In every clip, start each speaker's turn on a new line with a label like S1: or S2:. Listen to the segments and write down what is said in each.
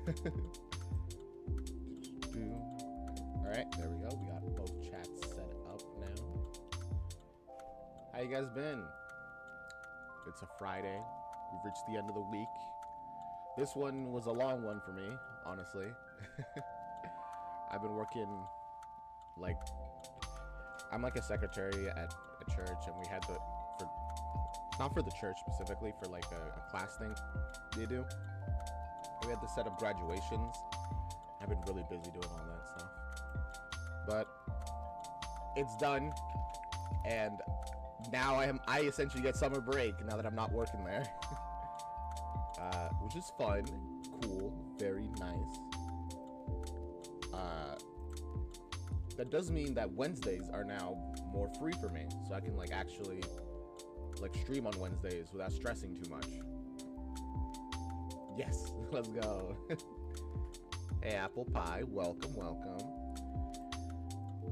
S1: Alright, there we go. We got both chats set up now. How you guys been? It's a Friday. We've reached the end of the week. This one was a long one for me, honestly. I've been working, like, I'm like a secretary at a church, and we had not for the church specifically, for like a class thing they do. We had to set up graduations. I've been really busy doing all that stuff. But it's done, and now I essentially get summer break now that I'm not working there. Which is fun, cool, very nice. That does mean that Wednesdays are now more free for me, so I can like actually like stream on Wednesdays without stressing too much. Yes, let's go. Hey, Apple Pie, welcome, welcome.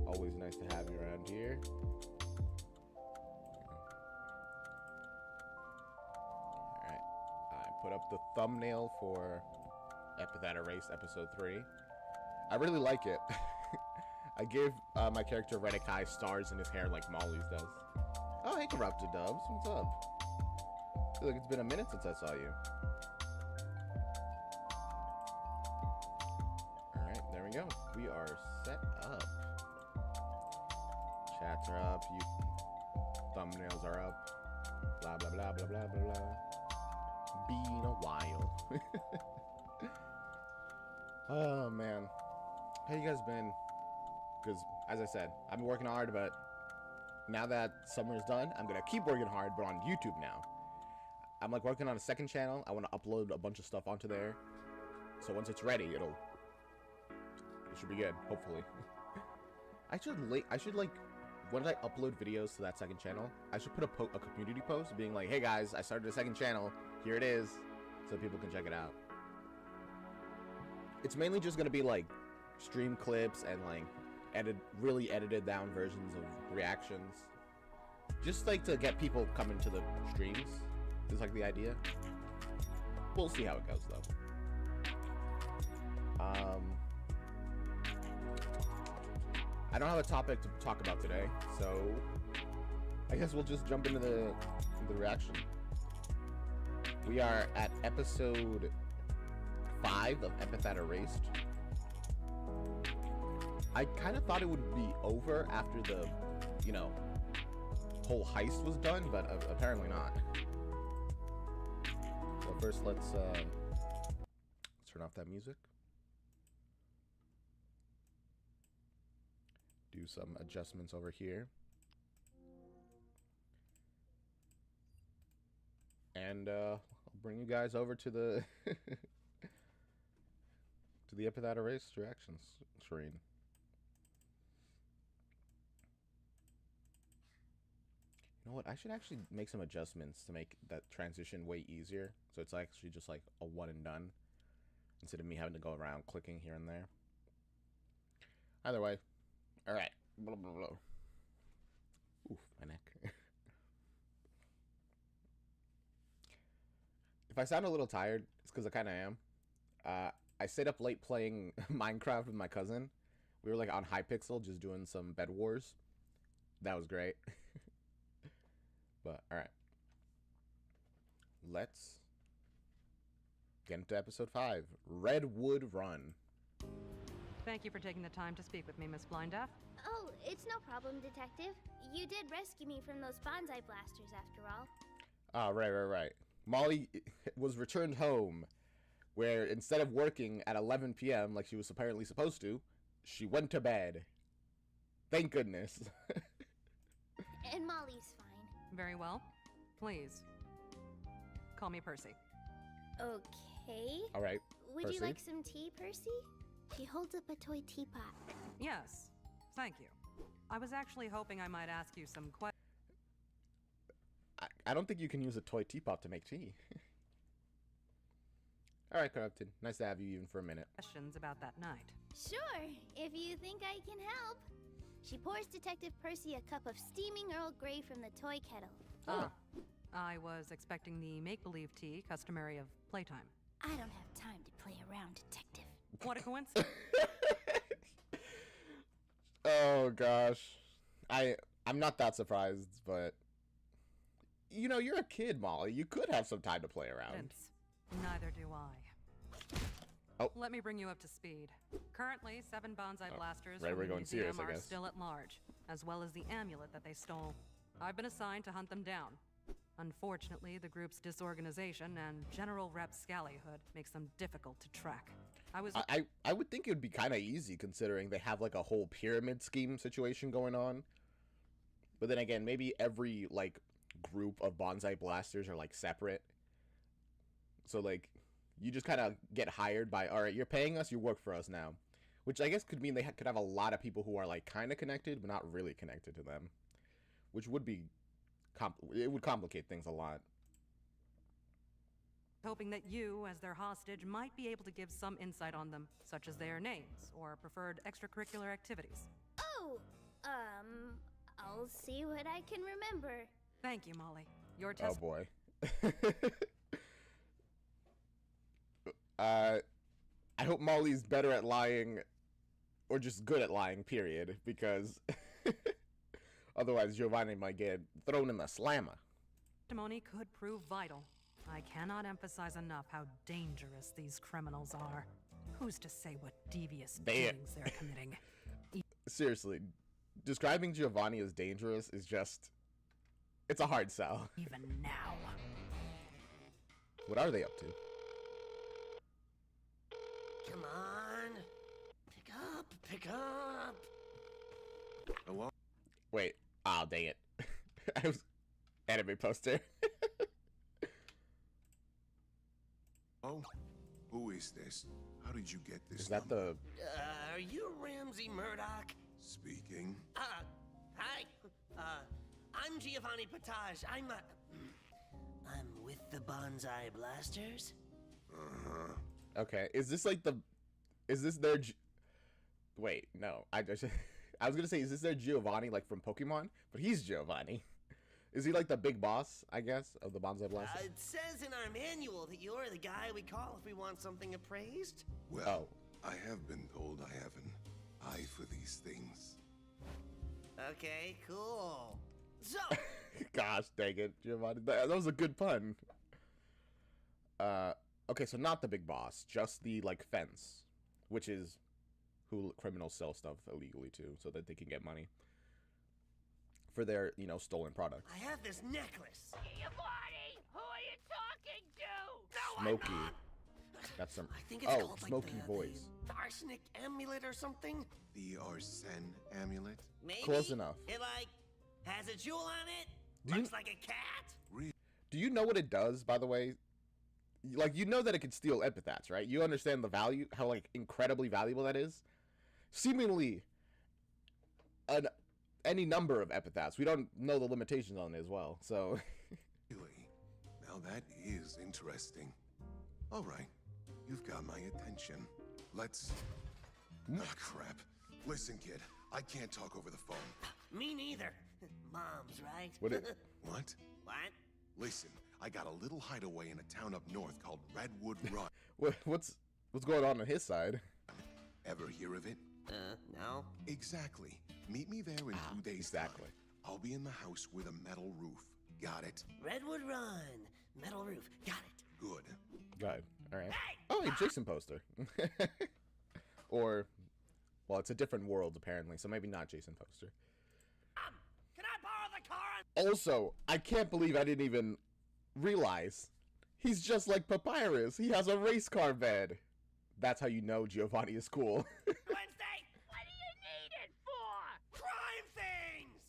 S1: Always nice to have you around here. Alright, I put up the thumbnail for Epithet Erased episode 3. I really like it. I gave my character Epithet stars in his hair like Molly's does. Oh, hey, Corrupted Dubs, what's up? I feel like it's been a minute since I saw you. Alright, there we go. We are set up. Chats are up, thumbnails are up. Blah, blah, blah, blah, blah, blah, blah. Been a while. Oh, man. How you guys been? Because, as I said, I've been working hard, but now that summer is done, I'm going to keep working hard, but on YouTube now. I'm, like, working on a second channel. I want to upload a bunch of stuff onto there. So once it's ready, it should be good, hopefully. I should, like, when I upload videos to that second channel, I should put a community post being like, hey, guys, I started a second channel. Here it is, so people can check it out. It's mainly just going to be, like, stream clips and, like, really edited down versions of reactions, just like to get people coming to the streams is like the idea. We'll see how it goes though. I don't have a topic to talk about today, so I guess we'll just jump into the reaction. We are at episode 5 of Epithet Erased. I kind of thought it would be over after the, you know, whole heist was done, but apparently not. So first, let's turn off that music. Do some adjustments over here. And I'll bring you guys over to the to the Epithet Erased reactions screen. You know what? I should actually make some adjustments to make that transition way easier. So it's actually just like a one and done instead of me having to go around clicking here and there. Either way. All right. Blah, blah, blah. Oof, my neck. If I sound a little tired, it's because I kind of am. I stayed up late playing Minecraft with my cousin. We were like on Hypixel just doing some bed wars. That was great. But, alright. Let's get into episode 5. Redwood Run.
S2: Thank you for taking the time to speak with me, Miss Blinduff.
S3: Oh, it's no problem, Detective. You did rescue me from those bonsai blasters, after all.
S1: Ah, right. Molly was returned home, where instead of working at 11 p.m. like she was apparently supposed to, she went to bed. Thank goodness.
S3: And Molly's fine.
S2: Very well. Please. Call me Percy.
S3: Okay.
S1: All right.
S3: Would
S1: Percy?
S3: you like some tea, Percy? She holds up a toy teapot.
S2: Yes. Thank you. I was actually hoping I might ask you some questions.
S1: I don't think you can use a toy teapot to make tea. All right, Corrupted. Nice to have you even for a minute.
S2: Questions about that night.
S3: Sure, if you think I can help. She pours Detective Percy a cup of steaming Earl Grey from the toy kettle.
S1: Oh.
S2: I was expecting the make-believe tea customary of playtime.
S3: I don't have time to play around, Detective.
S2: What a coincidence.
S1: Oh gosh, I'm not that surprised, but you know, you're a kid, Molly. You could have some time to play around.
S2: Neither do I.
S1: Oh.
S2: Let me bring you up to speed. Currently, 7 bonsai blasters
S1: right,
S2: from
S1: we're
S2: the
S1: going
S2: museum
S1: serious, I
S2: are
S1: guess.
S2: still at large, as well as the amulet that they stole. I've been assigned to hunt them down. Unfortunately, the group's disorganization and General Rep Scallyhood makes them difficult to track.
S1: I would think it would be kind of easy considering they have like a whole pyramid scheme situation going on. But then again, maybe every like group of bonsai blasters are like separate. So like you just kind of get hired by, all right, you're paying us, you work for us now. Which I guess could mean they could have a lot of people who are like kind of connected but not really connected to them. Which would be it would complicate things a lot.
S2: Hoping that you, as their hostage, might be able to give some insight on them, such as their names or preferred extracurricular activities.
S3: Oh, I'll see what I can remember.
S2: Thank you, Molly. Your
S1: Oh
S2: test.
S1: boy. I hope Molly's better at lying, or just good at lying, period, because otherwise Giovanni might get thrown in the slammer.
S2: Testimony could prove vital. I cannot emphasize enough how dangerous these criminals are. Who's to say what devious doings they're committing?
S1: Seriously, describing Giovanni as dangerous is just... it's a hard sell.
S2: Even now.
S1: What are they up to?
S4: Come on. Pick up.
S5: Hello?
S1: Wait. Oh, dang it. I was... anime poster.
S5: Oh, who is this? How did you get this
S1: Is that
S5: number?
S4: Are you Ramsey Murdoch?
S5: Speaking.
S4: Hi. I'm Giovanni Potage. I'm with the Bonsai Blasters.
S5: Uh-huh.
S1: Okay, is this like the... is this their... wait, no. I was gonna say, is this their Giovanni, like, from Pokemon? But he's Giovanni. Is he like the big boss, I guess, of the Bonsai Blasters?
S4: It says in our manual that you're the guy we call if we want something appraised.
S5: Well, I have been told I have an eye for these things.
S4: Okay, cool. So,
S1: Gosh, dang it, Giovanni. That was a good pun. Okay, so not the big boss, just the, like, fence, which is who criminals sell stuff illegally to, so that they can get money for their, you know, stolen products.
S4: I have this necklace.
S6: Giovanni, who are you talking to?
S4: No,
S1: Smoky.
S4: I'm not.
S1: That's some...
S4: I think it's
S1: oh,
S4: called
S1: Smoky
S4: like
S1: voice.
S4: the arsenic amulet or something.
S5: The Arsene amulet?
S4: Maybe.
S1: Close enough.
S4: It like has a jewel on it.
S1: Do you-
S4: Looks like a cat.
S1: Do you know what it does, by the way? Like, you know that it can steal epithets, right? You understand the value, how, like, incredibly valuable that is? Seemingly, any number of epithets. We don't know the limitations on it as well, so...
S5: Really? Now that is interesting. All right, you've got my attention. Let's... ah, crap. Listen, kid, I can't talk over the phone.
S4: Me neither. Mom's right.
S1: What it-
S5: What?
S4: What?
S5: Listen, I got a little hideaway in a town up north called Redwood Run.
S1: what's going on his side?
S5: Ever hear of it?
S4: No.
S5: Exactly. Meet me there in 2 days'
S1: exactly.
S5: time. I'll be in the house with a metal roof. Got it?
S4: Redwood Run. Metal roof. Got it.
S5: Good.
S1: Good. Alright.
S4: Hey!
S1: Oh, a Jason poster. Or... well, it's a different world, apparently, so maybe not Jason poster.
S4: Can I borrow the car?
S1: Also, I can't believe I didn't even realize he's just like Papyrus. He has a race car bed. That's how you know Giovanni is cool.
S4: Wednesday.
S6: What do you need it for?
S4: Crime things.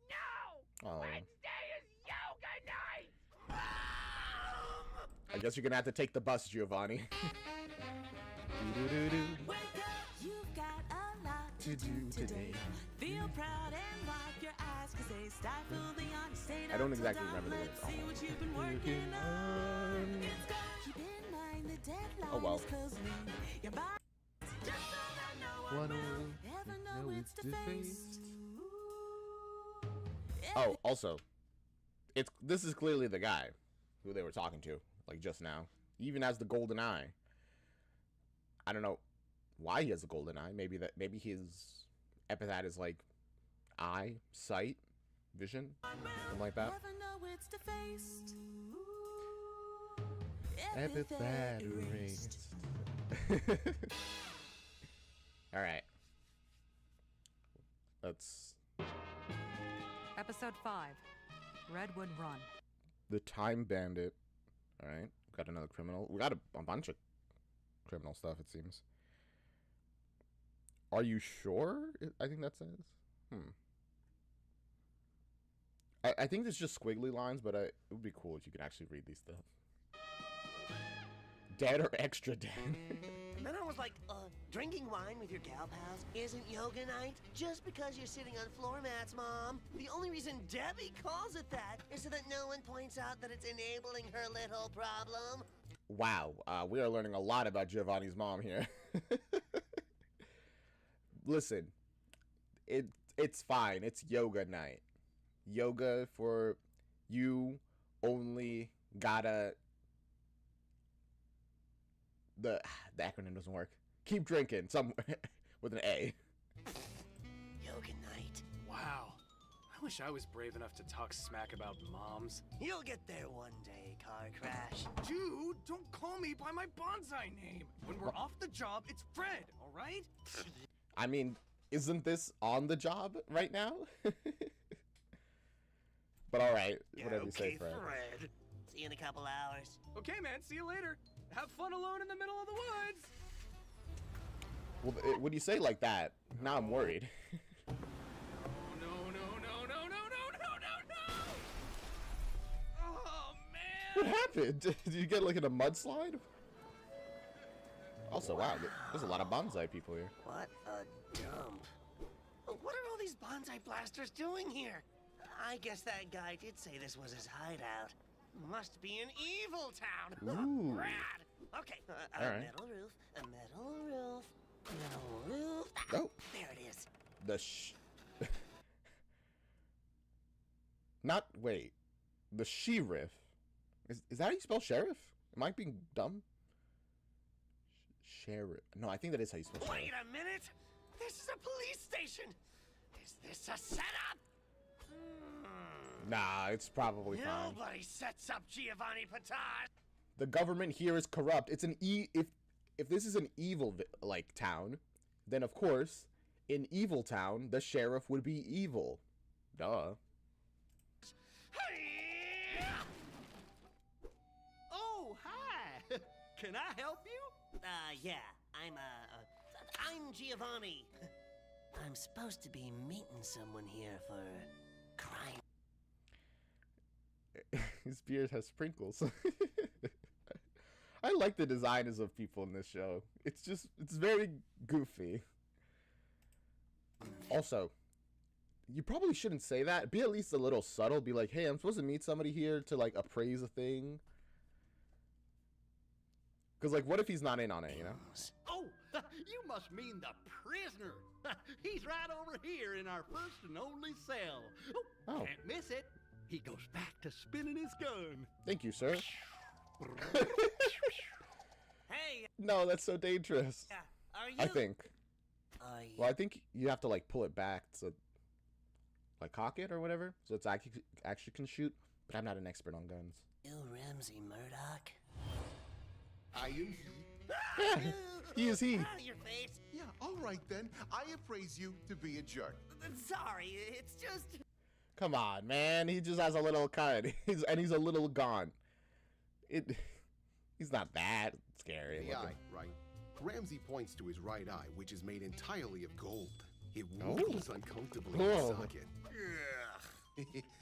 S6: No!
S1: Oh.
S6: Wednesday is yoga night!
S1: I guess you're gonna have to take the bus, Giovanni. Do-do-do-do.
S7: Wake up, you've got a lot to do today. Feel proud and wipe your eyes, cause they stifle the honest state.
S1: I don't exactly remember the
S7: Let's
S1: lyrics.
S7: see what you've been working on. It's gone. Keep in mind the deadline
S1: Oh, well.
S7: is closing. Your body just so that no one will ever know it's defaced.
S1: Oh, also, this is clearly the guy who they were talking to, like just now. He even has the golden eye. I don't know why he has a golden eye. Maybe his epithet is like eye, sight, vision, something like that.
S7: Never know it's defaced.
S1: Epithet erased. All right. Let's.
S2: Episode 5, Redwood Run.
S1: The Time Bandit. All right. Got another criminal. We got a bunch of criminal stuff, it seems. Are you sure? I think that says. I think it's just squiggly lines, but it would be cool if you could actually read these stuff. Dead or extra dead?
S4: And then I was like, drinking wine with your gal pals isn't yoga night just because you're sitting on floor mats, Mom. The only reason Debbie calls it that is so that no one points out that it's enabling her little problem.
S1: Wow, we are learning a lot about Giovanni's mom here. Listen, it's fine. It's yoga night. Yoga for you only gotta... The acronym doesn't work. Keep drinking somewhere with an A.
S4: Yoga night.
S8: Wow. I wish I was brave enough to talk smack about moms.
S4: You'll get there one day, car crash.
S8: Dude, don't call me by my bonsai name. When we're off the job, it's Fred, all right?
S1: I mean, isn't this on the job right now? But all right, whatever you say, Fred.
S4: Fred. See you in a couple hours.
S8: Okay, man, see you later. Have fun alone in the middle of the woods.
S1: Well, when you say it like that, now I'm worried.
S8: No. Oh, man.
S1: What happened? Did you get like in a mudslide? Also, wow, there's a lot of bonsai people here.
S4: What a dump. What are all these bonsai blasters doing here? I guess that guy did say this was his hideout. Must be an evil town.
S1: Ooh.
S4: Rad. Okay, a
S1: All right.
S4: metal roof, a metal roof, metal roof.
S1: Oh.
S4: There it is.
S1: The Not, wait. The sheriff. Is that how you spell sheriff? Am I being dumb? Sheriff. No, I think that is how you spell sheriff.
S4: Wait a minute. This is a police station. Is this a setup?
S1: Nah, it's probably fine.
S4: Nobody sets up Giovanni Patard.
S1: The government here is corrupt. It's an if this is an evil like town, then of course, in evil town, the sheriff would be evil. Duh.
S9: Oh, hi. Can I help you?
S4: Yeah. I'm Giovanni. I'm supposed to be meeting someone here for crime.
S1: His beard has sprinkles. I like the designers of people in this show. It's very goofy. Also, you probably shouldn't say that. Be at least a little subtle. Be like, hey, I'm supposed to meet somebody here to like appraise a thing. Because like, what if he's not in on it, you know?
S9: Oh, you must mean the prisoner. He's right over here in our first and only cell.
S1: Oh.
S9: Can't miss it. He goes back to spinning his gun.
S1: Thank you, sir.
S4: Hey.
S1: No, that's so dangerous.
S4: Are you?
S1: I think.
S4: Are you?
S1: Well, I think you have to like pull it back to like cock it or whatever, so it's actually can shoot. But I'm not an expert on guns.
S4: You Ramsey Murdoch?
S5: I am.
S1: He is he.
S4: Out of your face.
S5: Yeah, all right then. I appraise you to be a jerk.
S4: Sorry, it's just.
S1: Come on, man. He just has a little cut. He's a little gaunt. He's not that scary
S5: The
S1: looking.
S5: eye, right? Ramsey points to his right eye, which is made entirely of gold. It
S1: Oh.
S5: wiggles uncomfortably in
S1: Oh.
S5: the socket.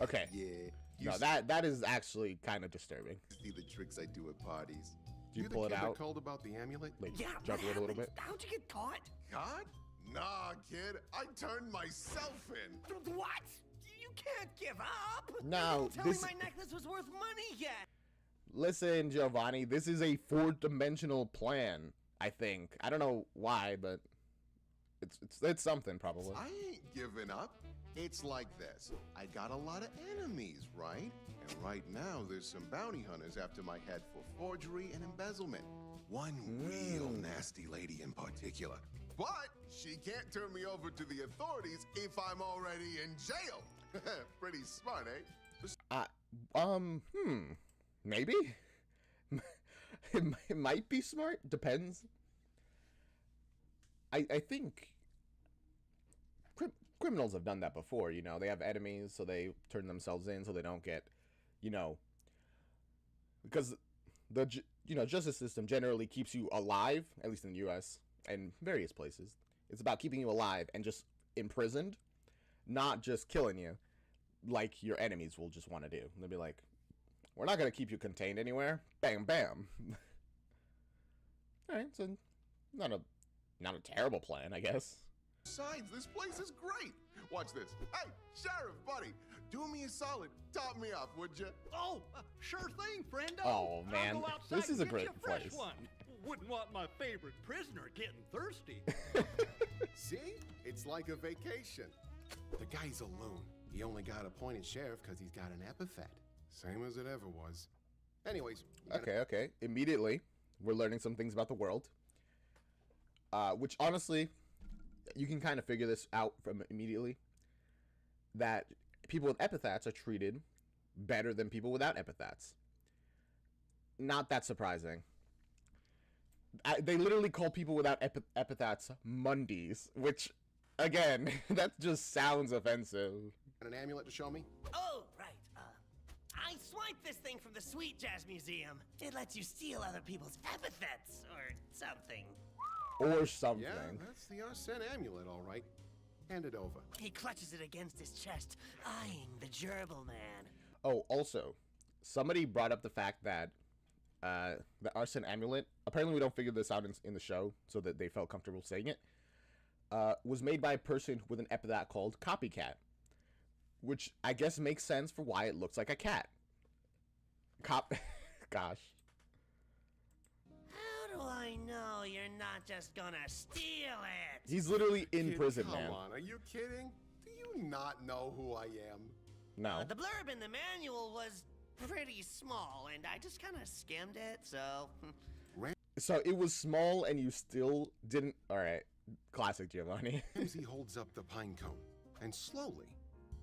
S1: Okay.
S5: Yeah. You
S1: No, that is actually kind of disturbing.
S5: see the tricks I do at parties.
S1: Do you
S5: You're
S1: pull
S5: the
S1: it
S5: kid that
S1: out?
S5: called about the amulet?
S1: Like
S4: Yeah.
S1: juggle it a little bit.
S4: How'd you get caught?
S5: God? Nah, kid. I turned myself in.
S4: What? You can't give up.
S1: No,
S4: Tell
S1: this.
S4: me my necklace was worth money yet.
S1: Listen, Giovanni. This is a 4-dimensional plan. I think. I don't know why, but it's something probably.
S5: I ain't giving up. It's like this. I got a lot of enemies, right? And right now, there's some bounty hunters after my head for forgery and embezzlement. One real nasty lady in particular. But she can't turn me over to the authorities if I'm already in jail. Pretty smart, eh?
S1: Maybe? It might be smart. Depends. I think criminals have done that before, you know. They have enemies, so they turn themselves in so they don't get, you know, because the justice system generally keeps you alive, at least in the U.S. and various places. It's about keeping you alive and just imprisoned, not just killing you like your enemies will just want to do. They'll be like, we're not going to keep you contained anywhere. Bam, bam. All right, so not a terrible plan, I guess.
S5: Besides, this place is great. Watch this. Hey, Sheriff, buddy, do me a solid. Top me off, would you?
S9: Oh, sure thing, friendo.
S1: Oh, man.
S9: I'll go outside
S1: This is a
S9: and get
S1: great
S9: you fresh
S1: place.
S9: One. Wouldn't want my favorite prisoner getting thirsty.
S10: See? It's like a vacation. The guy's a loon. He only got appointed sheriff because he's got an epithet. Same as it ever was. Anyways.
S1: Okay. Immediately, we're learning some things about the world. Which, honestly, you can kind of figure this out from immediately. That people with epithets are treated better than people without epithets. Not that surprising. They literally call people without epithets Mundies, which, again, that just sounds offensive.
S10: An amulet to show me?
S4: Oh, right. I swiped this thing from the Sweet Jazz Museum. It lets you steal other people's epithets or something.
S1: Or something.
S10: Yeah, that's the Arsene amulet, all right. Hand it over.
S4: He clutches it against his chest, eyeing the gerbil man.
S1: Oh, also, somebody brought up the fact that the Arsene amulet, apparently we don't figure this out in the show, so that they felt comfortable saying it, was made by a person with an epithet called Copycat, which I guess makes sense for why it looks like a cat. Gosh.
S4: How do I know you're not just gonna steal it?
S1: He's literally in
S10: Kid,
S1: prison,
S10: come
S1: man.
S10: on, are you kidding? Do you not know who I am?
S1: No.
S4: The blurb in the manual was pretty small, and I just kind of skimmed it, so...
S1: So it was small and you still didn't... Alright. Classic Giovanni.
S10: Ramsey holds up the pine cone, and slowly,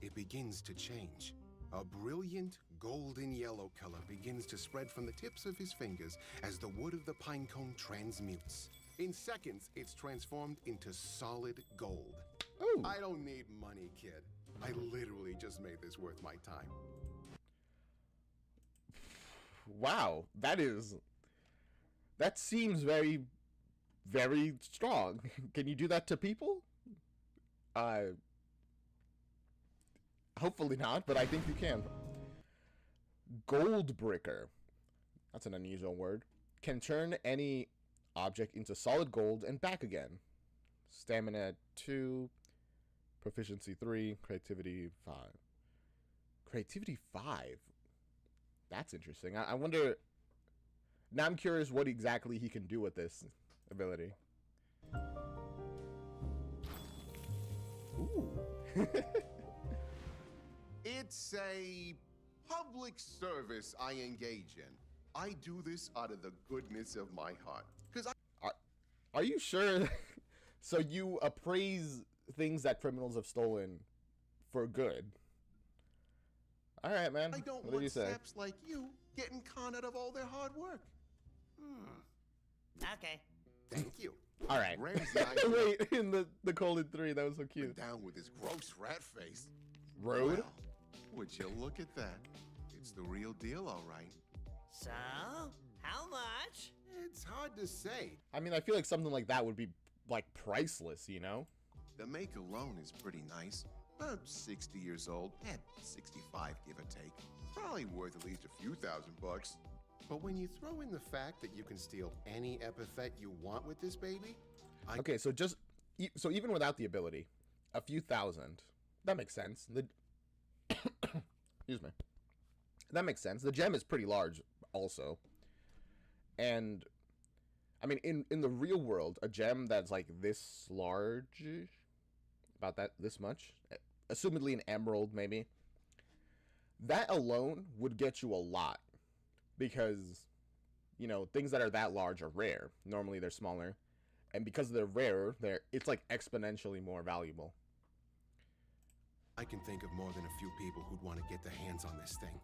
S10: it begins to change. A brilliant golden yellow color begins to spread from the tips of his fingers as the wood of the pine cone transmutes. In seconds, it's transformed into solid gold.
S1: Ooh.
S10: I don't need money, kid. I literally just made this worth my time.
S1: Wow. That seems very, very strong. Can you do that to people? Hopefully not, but I think you can. Goldbricker. That's an unusual word. Can turn any object into solid gold and back again. Stamina 2. Proficiency 3. Creativity 5. Creativity 5? That's interesting. I wonder... Now I'm curious what exactly he can do with this ability. Ooh.
S5: It's a public service I engage in. I do this out of the goodness of my heart. Because
S1: Are you sure? So you appraise things that criminals have stolen for good? All right, man.
S5: I don't
S1: what did you
S5: want
S1: say?
S5: saps like you getting conned out of all their hard work.
S4: Okay.
S10: Thank you.
S1: All right.
S5: Ramsey, I
S1: Wait, in the Cold 3, that was so cute.
S5: down with his gross rat face.
S1: Road?
S5: Well, would you look at that? It's the real deal, all right.
S4: So, how much?
S10: It's hard to say.
S1: I mean, I feel like something like that would be, like, priceless, you know?
S5: The make alone is pretty nice. About 60 years old. 65, give or take. Probably worth at least a few $1,000.
S10: But when you throw in the fact that you can steal any epithet you want with this baby,
S1: Okay, so so even without the ability, a few thousand, that makes sense. Excuse me. That makes sense. The gem is pretty large also. And, I mean, in the real world, a gem that's like this large, about this much, assumedly an emerald, maybe. That alone would get you a lot, because, you know, things that are that large are rare. Normally they're smaller, and because they're rarer, it's like exponentially more valuable.
S10: I can think of more than a few people who'd want to get their hands on this thing.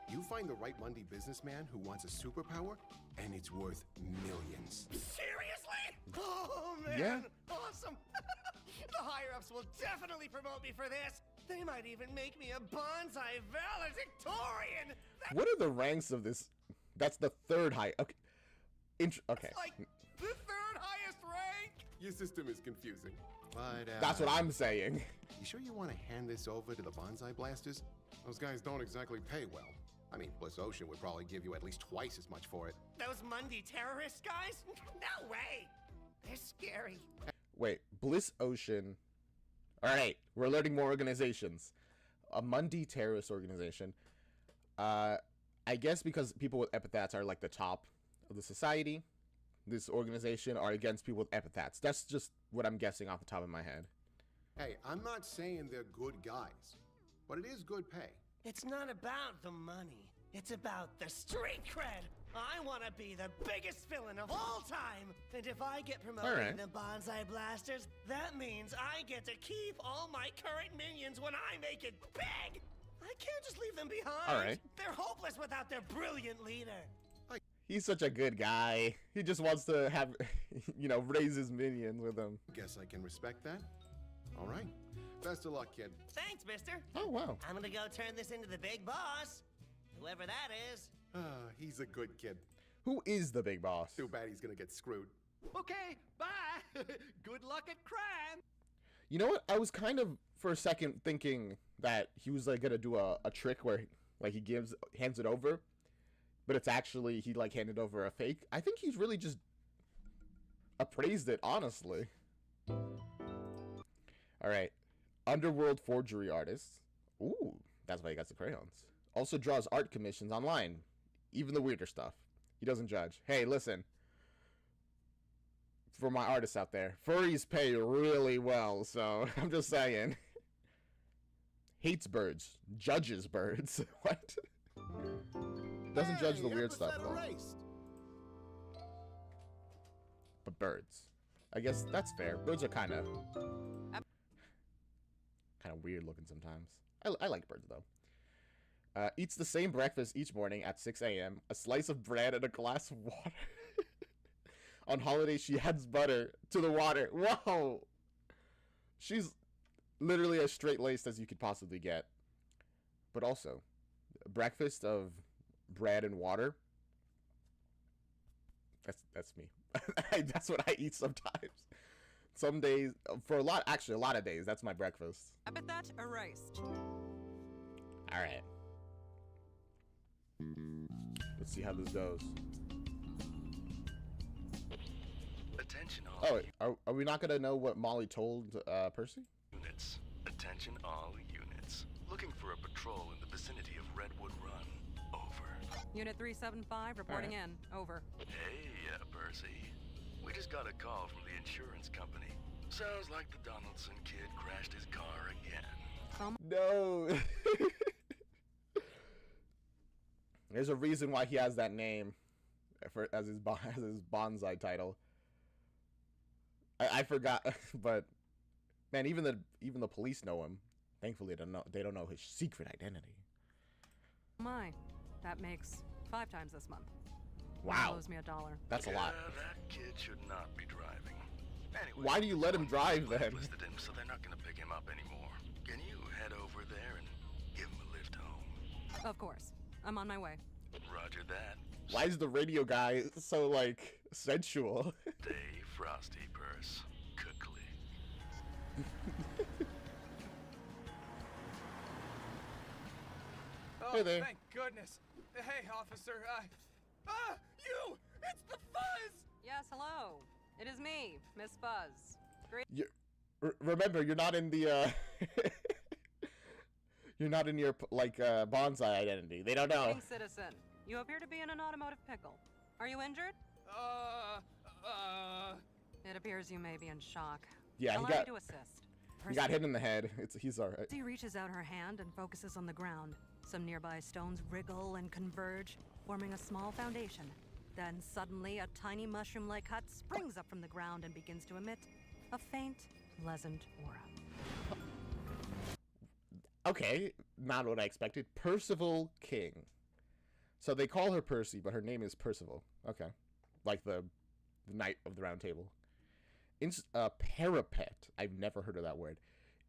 S10: You find the right Mundy businessman who wants a superpower, and it's worth millions.
S4: Seriously? Oh, man.
S1: Yeah.
S4: Awesome. The higher-ups will definitely promote me for this. They might even make me a bonsai valedictorian.
S1: What are the ranks of this? That's the third high. Okay. Okay.
S4: Like the third highest rank.
S10: Your system is confusing. But,
S1: That's what I'm saying.
S10: You sure you want to hand this over to the bonsai blasters? Those guys don't exactly pay well. I mean, Bliss Ocean would probably give you at least twice as much for it.
S4: Those Mundy terrorist guys? No way. They're scary.
S1: Wait, Bliss Ocean. All right, we're learning more organizations. A Mundy terrorist organization. I guess because people with epithets are like the top of the society, this organization are against people with epithets. That's just what I'm guessing off the top of my head.
S10: Hey, I'm not saying they're good guys, but it is good pay.
S4: It's not about the money. It's about the street cred. I want to be the biggest villain of all time. And if I get promoted in the Bonsai Blasters, that means I get to keep all my current minions when I make it big. I can't just leave them behind.
S1: All right.
S4: They're hopeless without their brilliant leader.
S1: He's such a good guy. He just wants to have, you know, raise his minions with him.
S10: Guess I can respect that. All right. Best of luck, kid.
S4: Thanks, mister.
S1: Oh, wow.
S4: I'm gonna go turn this into the big boss. Whoever that is.
S10: He's a good kid.
S1: Who is the big boss?
S10: Too bad he's gonna get screwed.
S9: Okay, bye. Good luck at crime.
S1: You know what? I was kind of, for a second, thinking that he was, like, gonna do a trick where, like, he hands it over, but it's actually, he, like, handed over a fake. I think he's really just appraised it, honestly. All right. Underworld forgery artist. Ooh, that's why he got the crayons. Also draws art commissions online, even the weirder stuff. He doesn't judge. Hey, listen. For my artists out there, furries pay really well, so I'm just saying. Hates birds, judges birds. What? Doesn't judge the weird stuff, though. But birds. I guess that's fair. Birds are kind of weird looking sometimes. I like birds, though. Eats the same breakfast each morning at 6 a.m. A slice of bread and a glass of water. On holidays, she adds butter to the water. Whoa! She's literally as straight-laced as you could possibly get. But also, breakfast of bread and water. That's me. That's what I eat sometimes. Some days, for a lot of days, that's my breakfast.
S2: Epithet erased.
S1: All right. Let's see how this goes.
S11: Attention all
S1: are we not gonna know what Molly told Percy?
S11: units. Attention all units. Looking for a patrol in the vicinity of Redwood Run. Over.
S2: Unit 375 reporting in. Over.
S11: Hey, Percy. We just got a call from the insurance company. Sounds like the Donaldson kid crashed his car again.
S1: No. There's a reason why he has that name as his bonsai title. I forgot, but man, even the police know him. Thankfully, they don't know his secret identity.
S2: My, that makes 5 times this month.
S1: Wow.
S2: Owes me $1.
S1: That's a lot.
S11: That kid should not be driving. Anyway,
S1: why do you let him drive then?
S11: Listed him, so they're not going to pick him up anymore. Can you head over there and give him a lift home?
S2: Of course. I'm on my way.
S11: Roger that.
S1: Why is the radio guy so, like, sensual?
S11: Stay frosty, Purse. Quickly.
S8: Oh,
S1: Hey there.
S8: thank goodness. Hey, officer, you! It's the Fuzz!
S2: Yes, hello. It is me, Miss Fuzz. Great.
S1: Remember, you're not in the, you're not in your, like, bonsai identity. They don't know.
S2: Citizen, you appear to be in an automotive pickle. Are you injured? It appears you may be in shock.
S1: Yeah,
S2: Allow me to assist. Percy.
S1: He got hit in the head. He's alright.
S2: She reaches out her hand and focuses on the ground. Some nearby stones wriggle and converge, forming a small foundation. Then suddenly, a tiny mushroom-like hut springs up from the ground and begins to emit a faint, pleasant aura.
S1: Okay, not what I expected. Percival King. So they call her Percy, but her name is Percival. Okay. Like the Knight of the Round Table. Parapet. I've never heard of that word.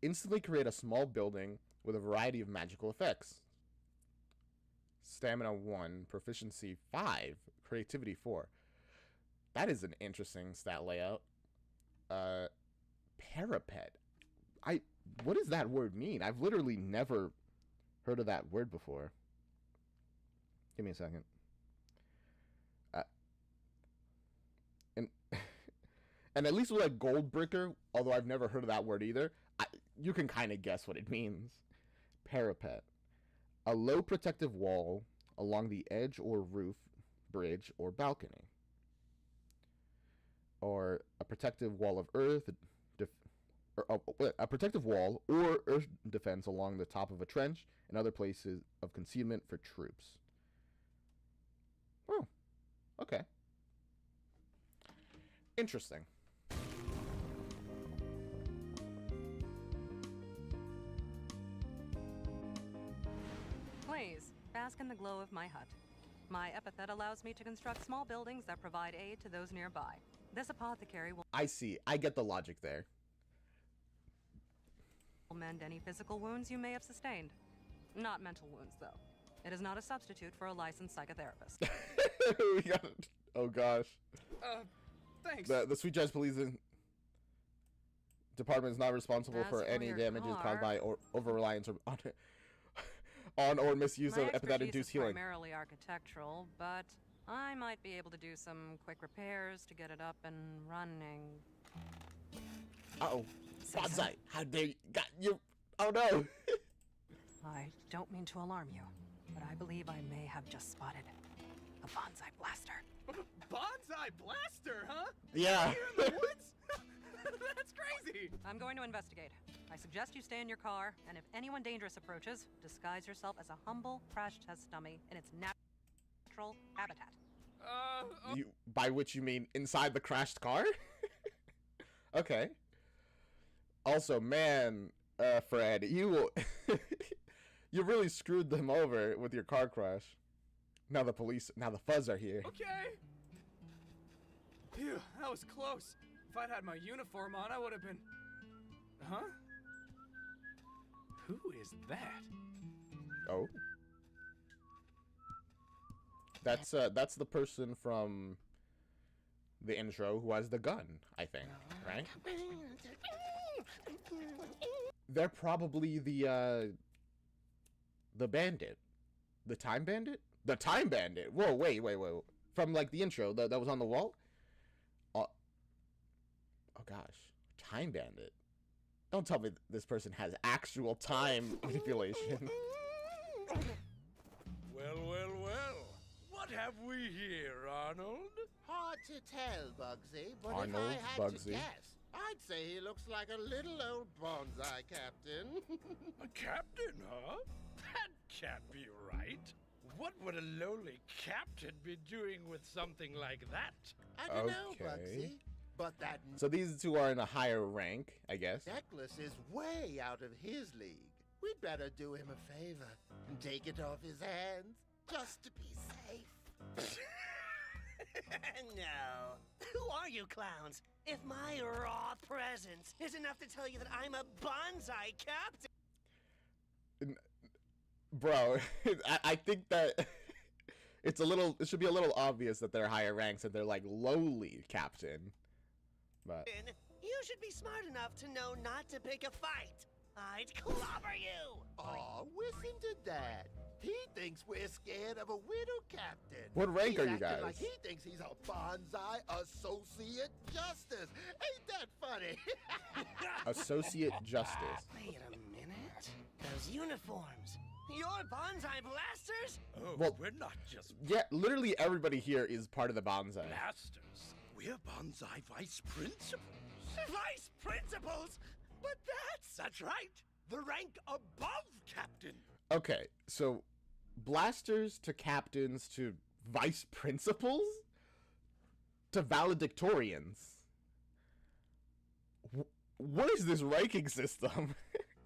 S1: Instantly create a small building with a variety of magical effects. Stamina 1, proficiency 5, creativity 4. That is an interesting stat layout. Parapet. What does that word mean? I've literally never heard of that word before. Give me a second. And at least with a gold bricker, although I've never heard of that word either, you can kind of guess what it means. Parapet. A low protective wall along the edge or roof, bridge, or balcony. Or a protective wall of earth, a protective wall or earth defense along the top of a trench and other places of concealment for troops. Oh, okay. Interesting.
S2: Please, bask in the glow of my hut. My epithet allows me to construct small buildings that provide aid to those nearby. This apothecary will...
S1: I see. I get the logic there.
S2: ...mend any physical wounds you may have sustained. Not mental wounds, though. It is not a substitute for a licensed psychotherapist.
S1: We got it. Oh, gosh.
S8: Thanks.
S1: The Sweet Jazz Police Department is not responsible for any damages caused by over-reliance on or misuse of epithet-induced healing.
S2: Primarily architectural, but I might be able to do some quick repairs to get it up and running.
S1: Uh-oh. Bonsai, how dare you? Got you. Oh, no.
S2: I don't mean to alarm you, but I believe I may have just spotted a bonsai blaster.
S8: Bonsai blaster, huh?
S1: Yeah.
S8: Here in the woods? That's crazy.
S2: I'm going to investigate. I suggest you stay in your car, and if anyone dangerous approaches, disguise yourself as a humble crash test dummy in its natural habitat.
S1: By which you mean inside the crashed car? Okay. Also, man, Fred, you really screwed them over with your car crash. Now the fuzz are here.
S8: Okay. Phew, that was close. If I'd had my uniform on, I would have been... Huh? Who is that?
S1: Oh. That's the person from the intro who has the gun, I think, right? They're probably the bandit. The time bandit? The time bandit! Whoa, wait. From, like, the intro that was on the wall? Oh gosh. Time bandit. Don't tell me this person has actual time manipulation.
S12: Well. What have we here, Arnold?
S13: Hard to tell, Bugsy, but
S1: Arnold,
S13: if I had
S1: Bugsy.
S13: to guess, I'd say he looks like a little old bonsai captain.
S12: A captain, huh? That can't be right. What would a lowly captain be doing with something like that?
S13: I don't know, Bugsy, but that...
S1: So these two are in a higher rank, I guess.
S13: necklace is way out of his league. We'd better do him a favor and take it off his hands, just to be safe.
S4: No. Who are you clowns? If my raw presence is enough to tell you that I'm a bonsai captain...
S1: Bro, I think that it should be a little obvious that they're higher ranks and they're like lowly captain. But
S4: You should be smart enough to know not to pick a fight. I'd clobber you.
S13: Aw, listen to Dad. He thinks we're scared of a widow captain.
S1: What rank
S13: He's
S1: are you
S13: acting
S1: guys?
S13: Like he thinks he's a bonsai associate justice. Ain't that funny?
S1: Associate Justice.
S4: Wait a minute. Those uniforms. You're bonsai blasters?
S12: Oh,
S1: Well,
S12: we're not just
S1: Yeah, literally everybody here is part of the bonsai.
S12: blasters. We're bonsai vice principals.
S4: Vice principals?
S12: But that's right. The rank above captain.
S1: Okay, so blasters to captains to vice principals to valedictorians. What is this ranking system?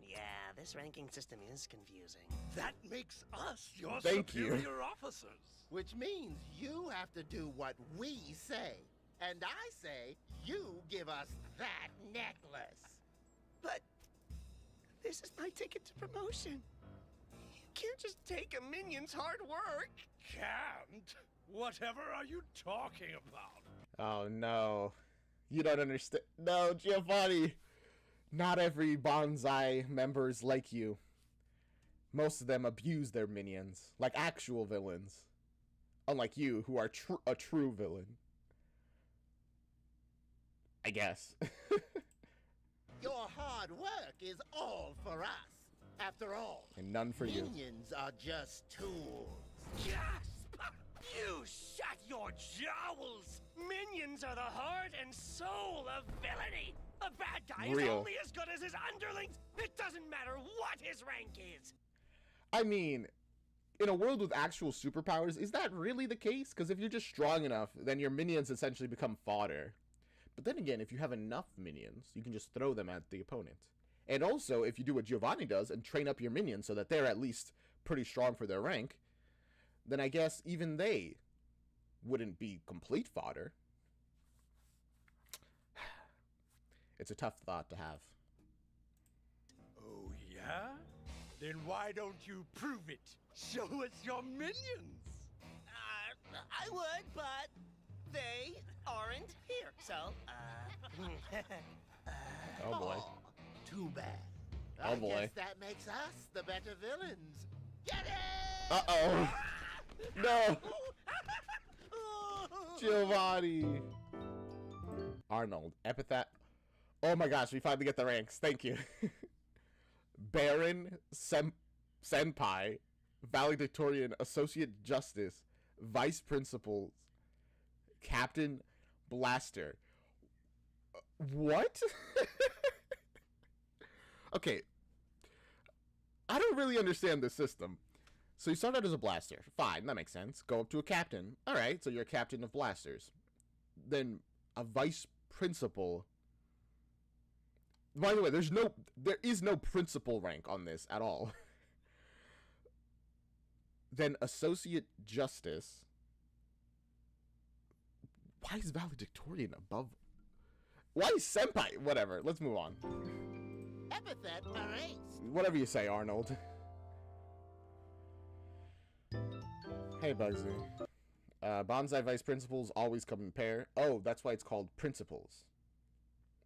S4: Yeah, this ranking system is confusing.
S12: That makes us your
S1: Thank you.
S12: superior officers.
S13: Which means you have to do what we say. And I say, you give us that necklace.
S4: But this is my ticket to promotion. You can't just take a minion's hard work.
S12: Can't? Whatever are you talking about?
S1: Oh no. You don't understand. No, Giovanni. Not every bonsai member is like you. Most of them abuse their minions, like actual villains. Unlike you, who are a true villain. I guess.
S13: Your hard work is all for us. After all,
S1: And none for you.
S13: minions are just tools.
S4: Gasp! You shut your jowls! Minions are the heart and soul of villainy! A bad guy is
S1: Real.
S4: only as good as his underlings! It doesn't matter what his rank is!
S1: I mean, in a world with actual superpowers, is that really the case? Because if you're just strong enough, then your minions essentially become fodder. But then again, if you have enough minions, you can just throw them at the opponent. And also, if you do what Giovanni does and train up your minions so that they're at least pretty strong for their rank, then I guess even they wouldn't be complete fodder. It's a tough thought to have.
S12: Oh, yeah? Then why don't you prove it? Show us your minions!
S4: I would, but they aren't here, so,
S1: Oh boy.
S13: Too bad.
S1: Oh
S13: I
S1: boy.
S13: guess that makes us the better villains. Get it?
S1: Uh-oh. No. Giovanni. Arnold. Epithet. Oh my gosh, we finally get the ranks. Thank you. Baron. Senpai. Valedictorian. Associate Justice. Vice Principal. Captain. Blaster. What? Okay. I don't really understand this system. So you start out as a blaster. Fine, that makes sense. Go up to a captain. Alright, so you're a captain of blasters. Then a vice principal. By the way, there is no principal rank on this at all. Then associate justice. Why is valedictorian above? Why is senpai? Whatever, let's move on.
S13: Epithet erased.
S1: Whatever you say, Arnold. Hey, Bugsy. Bonsai vice principals always come in pair. Oh, that's why it's called principals.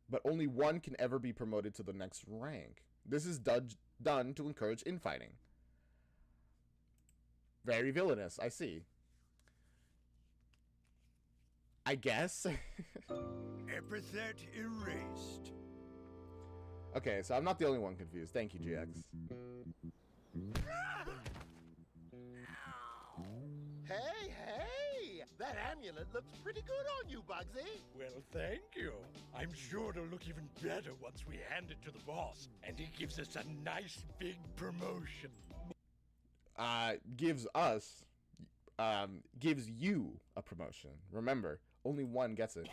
S1: But only one can ever be promoted to the next rank. This is done to encourage infighting. Very villainous, I see. I guess.
S12: Epithet erased.
S1: Okay, so I'm not the only one confused. Thank you, GX.
S13: Hey, hey! That amulet looks pretty good on you, Bugsy.
S12: Well, thank you. I'm sure it'll look even better once we hand it to the boss, and he gives us a nice big promotion.
S1: Gives you a promotion. Remember, only one gets it.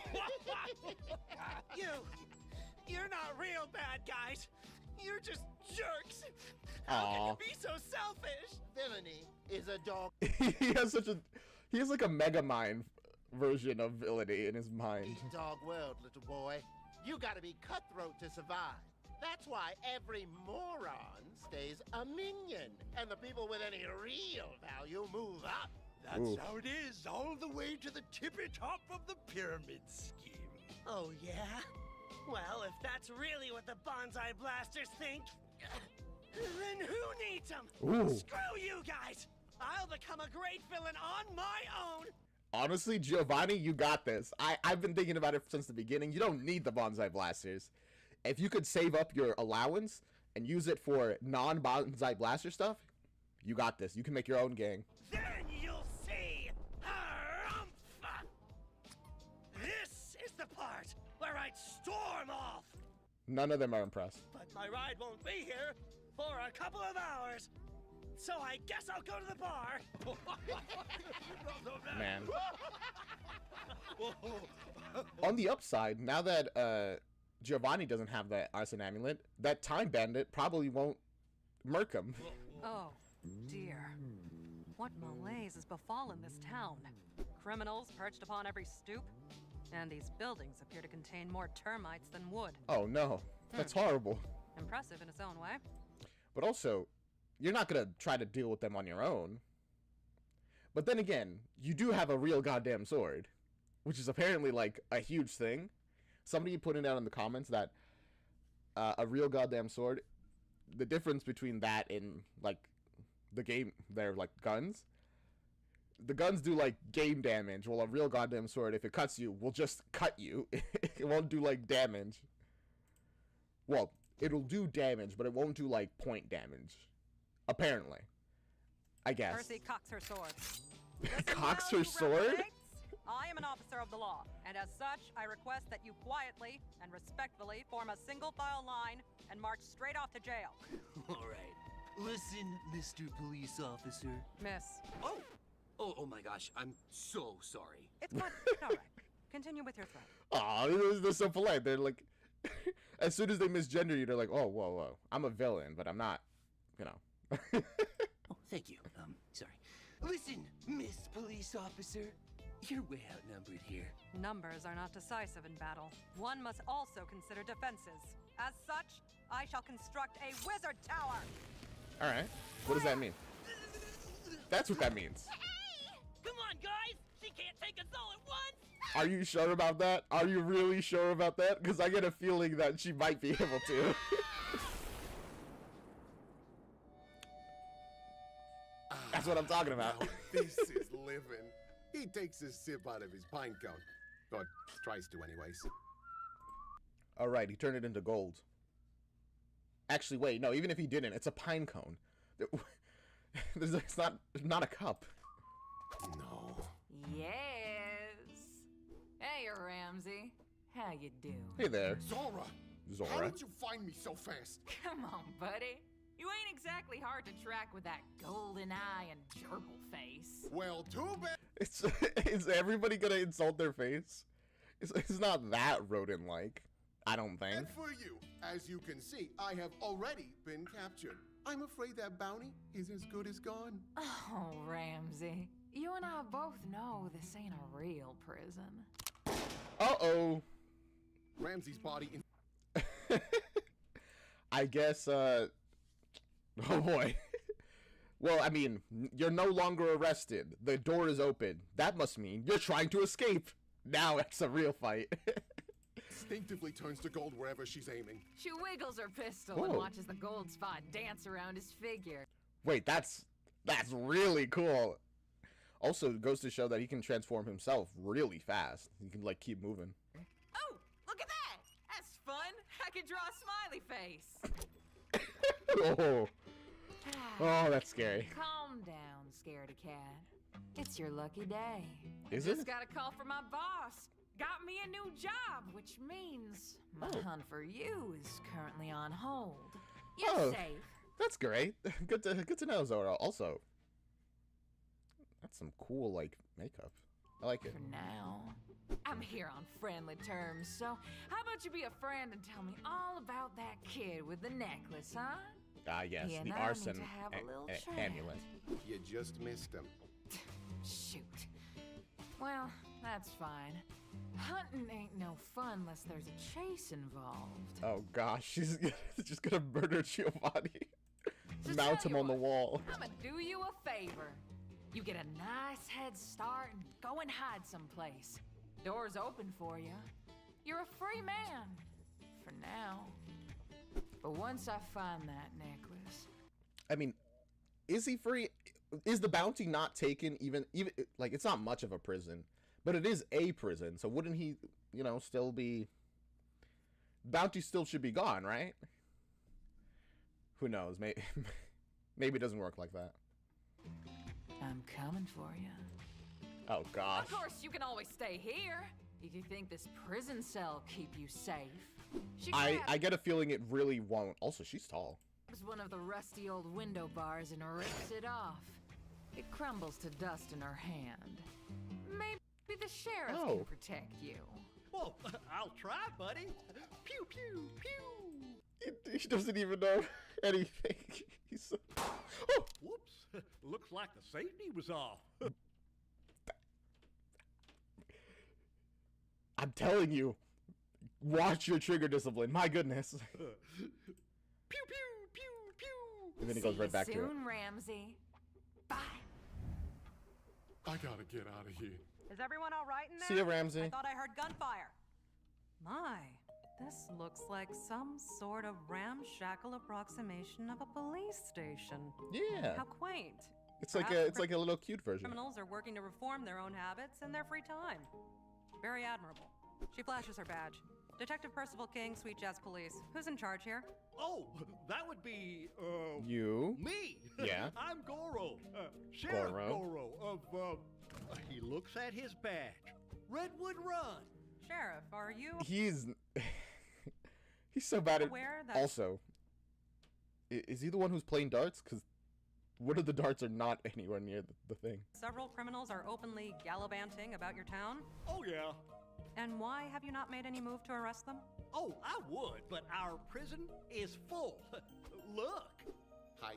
S4: You're not real bad guys. You're just jerks.
S1: Aw.
S4: How can you be so selfish?
S13: Villainy is a dog.
S1: he has like a mega mind version of villainy in his mind.
S13: Eat dog world, little boy. You gotta be cutthroat to survive. That's why every moron stays a minion, and the people with any real value move up.
S12: That's how it is, all the way to the tippy top of the pyramid scheme.
S4: Oh, yeah? Well, if that's really what the Bonsai Blasters think, then who needs them?
S1: Ooh.
S4: Screw you guys! I'll become a great villain on my own!
S1: Honestly, Giovanni, you got this. I've been thinking about it since the beginning. You don't need the Bonsai Blasters. If you could save up your allowance and use it for non-Bonsai Blaster stuff, you got this. You can make your own gang.
S4: Then you'll see! Harumph! This is the part where I'd storm off!
S1: None of them are impressed.
S4: But my ride won't be here for a couple of hours. So I guess I'll go to the bar.
S1: Man. On the upside, now that Giovanni doesn't have that arson amulet, that time bandit probably won't murk him.
S2: Oh, dear. What malaise has befallen this town? Criminals perched upon every stoop? And these buildings appear to contain more termites than wood.
S1: Oh no, that's horrible.
S2: Impressive in its own way.
S1: But also, you're not gonna try to deal with them on your own. But then again, you do have a real goddamn sword, which is apparently like a huge thing. Somebody put it out in the comments that a real goddamn sword, the difference between that and like the game, they're like guns. The guns do like game damage, while a real goddamn sword, if it cuts you, will just cut you. It won't do like damage. Well, it'll do damage, but it won't do like point damage. Apparently. I guess.
S2: Percy cocks her sword.
S1: Cocks her sword?
S2: I am an officer of the law, and as such, I request that you quietly and respectfully form a single file line and march straight off to jail.
S14: All right. Listen, Mr. Police Officer.
S2: Miss.
S14: Oh my gosh, I'm so sorry.
S2: It's fine. All right. Continue with your threat.
S1: Aw, they're so polite. They're like, as soon as they misgender you, they're like, oh, whoa. I'm a villain, but I'm not, you know.
S14: Oh, thank you. Sorry. Listen, Miss Police Officer. You're way outnumbered here.
S2: Numbers are not decisive in battle. One must also consider defenses. As such, I shall construct a wizard tower.
S1: All right. What does that mean? That's what that means.
S6: Come on, guys! She can't take us all at once!
S1: Are you sure about that? Are you really sure about that? Because I get a feeling that she might be able to. That's what I'm talking about.
S10: Now, this is living. He takes a sip out of his pine cone. Or tries to, anyways.
S1: All right, he turned it into gold. Actually, wait, no, even if he didn't, it's a pine cone. It's not a cup.
S10: No.
S15: Yes. Hey, Ramsey. How you doing?
S1: Hey there.
S10: Zora. How did you find me so fast?
S15: Come on, buddy. You ain't exactly hard to track with that golden eye and gerbil face.
S10: Well, too bad.
S1: Is everybody gonna insult their face? It's not that rodent-like, I don't think.
S10: And for you, as you can see, I have already been captured. I'm afraid that bounty is as good as gone.
S15: Oh, Ramsey. You and I both know this ain't a real prison.
S1: Uh-oh.
S10: Ramsey's body
S1: I guess, oh boy. Well, I mean, you're no longer arrested. The door is open. That must mean you're trying to escape. Now it's a real fight.
S10: Instinctively turns to gold wherever she's aiming.
S15: She wiggles her pistol and watches the gold spot dance around his figure.
S1: Wait, that's really cool. Also, it goes to show that he can transform himself really fast. He can, like, keep moving.
S15: Oh, look at that! That's fun! I could draw a smiley face.
S1: Oh. Oh, that's scary.
S15: Calm down, scaredy cat. It's your lucky day.
S1: Is
S15: Just
S1: it?
S15: got a call from my boss. Got me a new job, which means my hunt for you is currently on hold. You're safe.
S1: That's great. Good to know, Zora. Also, that's some cool, like, makeup. I like it.
S15: For now. I'm here on friendly terms, so how about you be a friend and tell me all about that kid with the necklace, huh?
S1: Ah, yes,
S15: He and
S1: the
S15: I need
S1: arson
S15: to have a little chat.
S1: amulet.
S10: You just missed him.
S15: Shoot. Well, that's fine. Hunting ain't no fun unless there's a chase involved.
S1: Oh gosh, she's just gonna murder Giovanni.
S15: Just
S1: Mount
S15: tell
S1: him
S15: you
S1: on the
S15: what,
S1: wall.
S15: I'ma do you a favor. You get a nice head start and go and hide someplace. Door's open for you. You're a free man. For now. But once I find that necklace...
S1: I mean, is he free? Is the bounty not taken even, like, it's not much of a prison, but it is a prison, so wouldn't he, you know, still be... Bounty still should be gone, right? Who knows? Maybe it doesn't work like that.
S15: I'm coming for you.
S1: Oh, gosh.
S15: Of course, you can always stay here. If you think this prison cell keep you safe.
S1: I get a feeling it really won't. Also, she's tall.
S15: grabs one of the rusty old window bars and rips it off. It crumbles to dust in her hand. Maybe the sheriff can protect you.
S9: Well, I'll try, buddy. Pew, pew, pew.
S1: He doesn't even know anything. He's so...
S9: Oh! Whoops. Looks like the safety was off.
S1: I'm telling you, watch your trigger discipline. My goodness.
S9: Pew, pew, pew, pew.
S1: And then he goes right back to it.
S15: Soon, Ramsey. Bye.
S10: I gotta get out of here.
S2: Is everyone all right in there?
S1: See ya, Ramsey.
S2: I thought I heard gunfire. My, this looks like some sort of ramshackle approximation of a police station.
S1: Yeah.
S2: How quaint.
S1: It's like a little cute version.
S2: Criminals are working to reform their own habits in their free time. Very admirable. She flashes her badge. Detective Percival King, Sweet Jazz Police. Who's in charge here?
S9: Oh, that would be,
S1: you.
S9: Me.
S1: Yeah.
S9: I'm Goro. Sheriff
S1: Goro.
S9: Goro of, he looks at his badge. Redwood Run.
S2: Sheriff, are you...
S1: He's so bad at...
S2: aware that...
S1: Also, is he the one who's playing darts? Because one of the darts are not anywhere near the thing.
S2: Several criminals are openly gallivanting about your town?
S9: Oh, yeah.
S2: And why have you not made any move to arrest them?
S9: Oh, I would, but our prison is full. Look.
S10: Hi.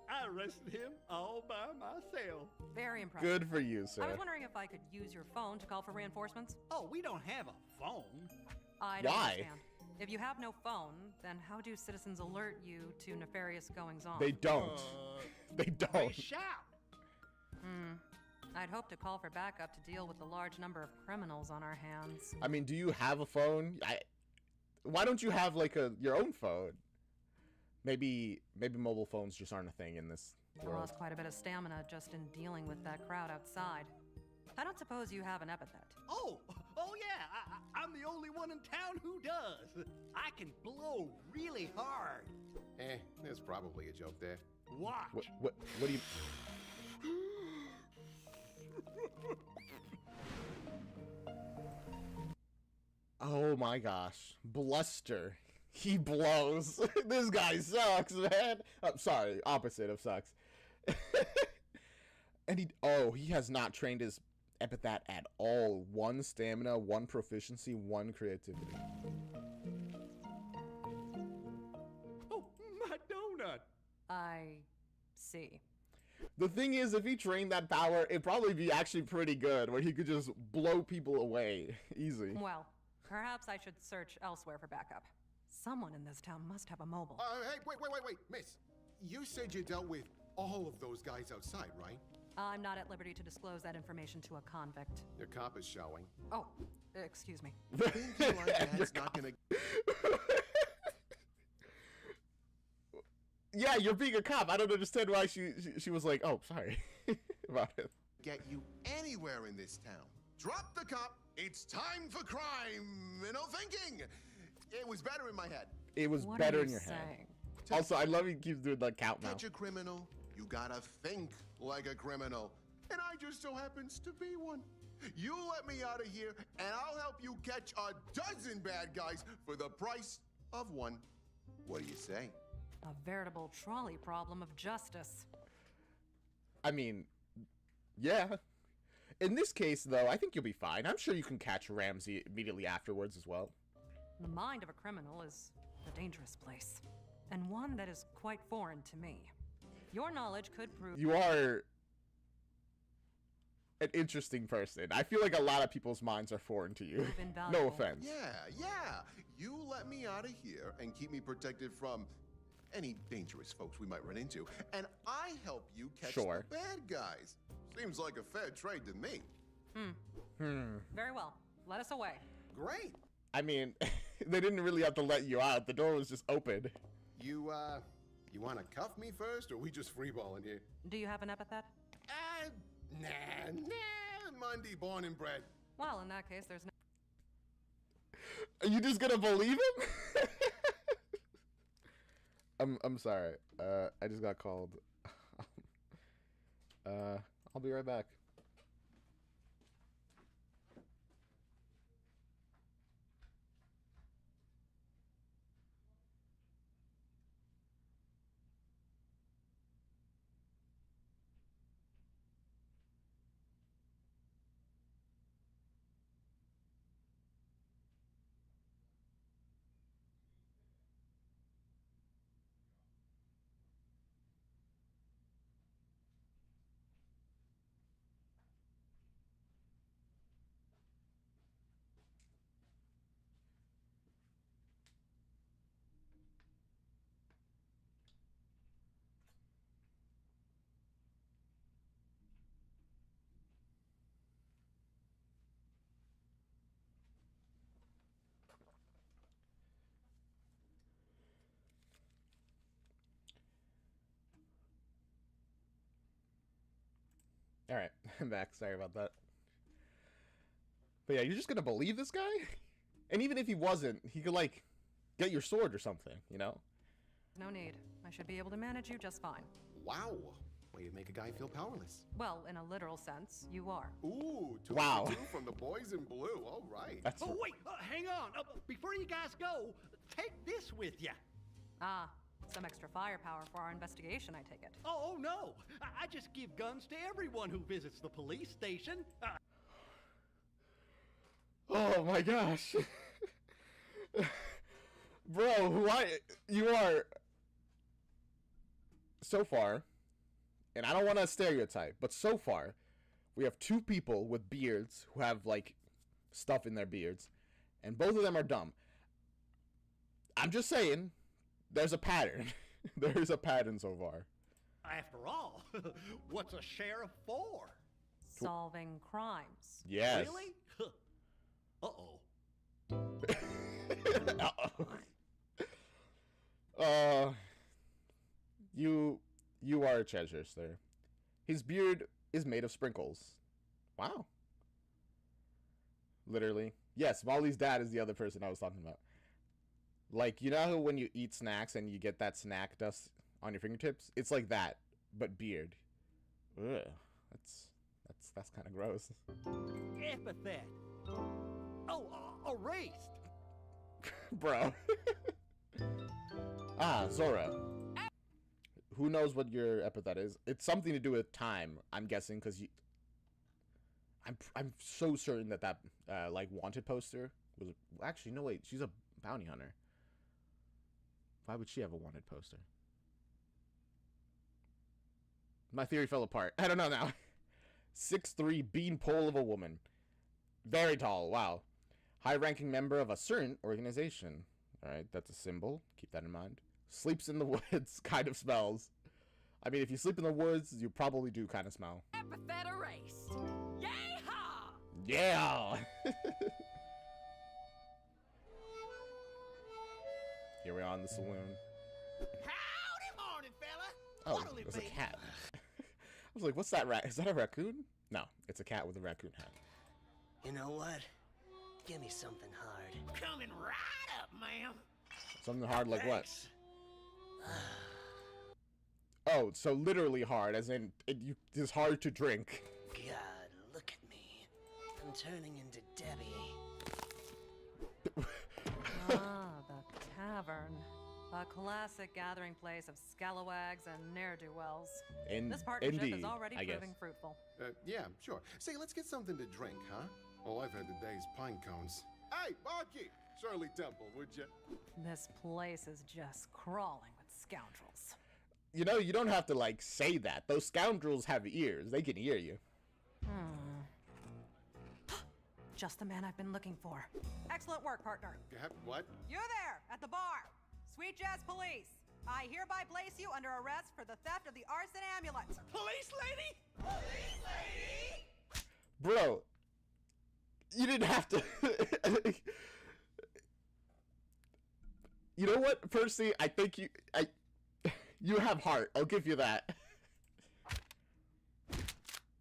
S9: I arrested him all by myself.
S2: Very impressive.
S1: Good for you, sir.
S2: I was wondering if I could use your phone to call for reinforcements.
S9: Oh, we don't have a phone.
S2: I don't
S1: Why?
S2: understand. If you have no phone, then how do citizens alert you to nefarious goings-on?
S1: They don't. They don't.
S9: They shout.
S2: I'd hope to call for backup to deal with the large number of criminals on our hands.
S1: I mean, do you have a phone? Why don't you have like your own phone? Maybe mobile phones just aren't a thing in this
S2: I
S1: world.
S2: lost quite a bit of stamina just in dealing with that crowd outside. I don't suppose you have an epithet.
S9: Oh yeah, I'm the only one in town who does. I can blow really hard.
S10: There's probably a joke there.
S9: Watch.
S1: What do you... Oh my gosh. Bluster. He blows. This guy sucks, man. I'm sorry. Opposite of sucks. And he has not trained his epithet at all. 1 stamina, 1 proficiency, 1 creativity.
S9: Oh, my donut.
S2: I see.
S1: The thing is, if he trained that power, it'd probably be actually pretty good, where he could just blow people away easy.
S2: Well, perhaps I should search elsewhere for backup. Someone in this town must have a mobile.
S10: Hey, wait, miss. You said you dealt with all of those guys outside, right?
S2: I'm not at liberty to disclose that information to a convict.
S10: Your cop is showing.
S2: Oh, excuse me.
S10: That's not gonna...
S1: Yeah, you're being a cop. I don't understand why she was like, oh, sorry about it.
S5: Get you anywhere in this town. Drop the cop. It's time for crime. No thinking. It was better in my head.
S1: It was
S2: What
S1: better
S2: are
S1: in
S2: you
S1: your head.
S2: saying?
S1: Also, I love he keeps doing the count now.
S5: Catch a criminal, you gotta think like a criminal. And I just so happens to be one. You let me out of here, and I'll help you catch a dozen bad guys for the price of 1. What do you say?
S2: A veritable trolley problem of justice.
S1: I mean, yeah. In this case, though, I think you'll be fine. I'm sure you can catch Ramsey immediately afterwards as well.
S2: The mind of a criminal is a dangerous place, and one that is quite foreign to me. Your knowledge could prove...
S1: You are an interesting person. I feel like a lot of people's minds are foreign to you. No offense.
S5: Yeah. You let me out of here and keep me protected from any dangerous folks we might run into. And I help you catch the bad guys. Seems like a fair trade to me.
S2: Very well. Let us away.
S5: Great.
S1: I mean, they didn't really have to let you out. The door was just open.
S10: You want to cuff me first, or we just freeballing here?
S2: Do you have an epithet?
S10: Nah. Monday, born and bred.
S2: Well, in that case, there's no...
S1: Are you just gonna believe him? I'm sorry. I just got called. I'll be right back. All right, I'm back. Sorry about that. But yeah, you're just gonna believe this guy? And even if he wasn't, he could, like, get your sword or something, you know?
S2: No need. I should be able to manage you just fine.
S10: Wow. Way to make a guy feel powerless.
S2: Well, in a literal sense, you are.
S10: Ooh, two
S1: wow.
S10: for two from the boys in blue. All right.
S9: Oh, wait, hang on. Before you guys go, take this with you.
S2: Ah, some extra firepower for our investigation, I take it.
S9: Oh, no. I just give guns to everyone who visits the police station.
S1: Oh my gosh. Bro, why you are so far, and I don't want to stereotype, but so far we have two people with beards who have like stuff in their beards, and both of them are dumb. I'm just saying, there's a pattern. There's a pattern so far.
S9: After all, what's a sheriff for?
S2: Solving crimes.
S1: Yes.
S9: Really? Uh-oh.
S1: Uh-oh. You are a treasure, sir. His beard is made of sprinkles. Wow. Literally. Yes, Molly's dad is the other person I was talking about. Like, you know how when you eat snacks and you get that snack dust on your fingertips? It's like that, but beard. Ugh. That's kind of gross.
S9: Epithet. Oh, erased.
S1: Bro. Ah, Zora. Who knows what your epithet is? It's something to do with time, I'm guessing, because you... I'm so certain that like, wanted poster was... Actually, no, wait. She's a bounty hunter. Why would she have a wanted poster? My theory fell apart. I don't know now. 6'3" beanpole of a woman. Very tall. Wow. High-ranking member of a certain organization. Alright, that's a symbol. Keep that in mind. Sleeps in the woods. Kind of smells. I mean, if you sleep in the woods, you probably do kind of smell.
S15: Epithet erased. Yay-haw!
S1: Yeah! Here we are in the saloon.
S13: Howdy morning, fella.
S1: Oh,
S13: What'll it
S1: there's a
S13: be?
S1: cat. I was like, what's that rat? Is that a raccoon? No, it's a cat with a raccoon hat.
S4: You know what? Give me something hard.
S13: Coming right up, ma'am.
S1: Something hard like what?
S4: Thanks.
S1: Oh, so literally hard, as in it's hard to drink.
S4: God, look at me. I'm turning into Debbie.
S2: Ah, the tavern. A classic gathering place of scalawags and ne'er-do-wells. This partnership is already proving fruitful.
S10: Yeah, sure. Say, let's get something to drink, huh? All I've had today is pine cones. Hey, barkeep! Shirley Temple, would you?
S2: This place is just crawling with scoundrels.
S1: You know, you don't have to, like, say that. Those scoundrels have ears. They can hear you.
S2: Just the man I've been looking for. Excellent work, partner.
S10: What?
S2: You there, at the bar. Sweet Jazz Police. I hereby place you under arrest for the theft of the arson amulet.
S13: Police lady? Police lady?
S1: Bro, you didn't have to... You know what, Percy? I think you have heart. I'll give you that.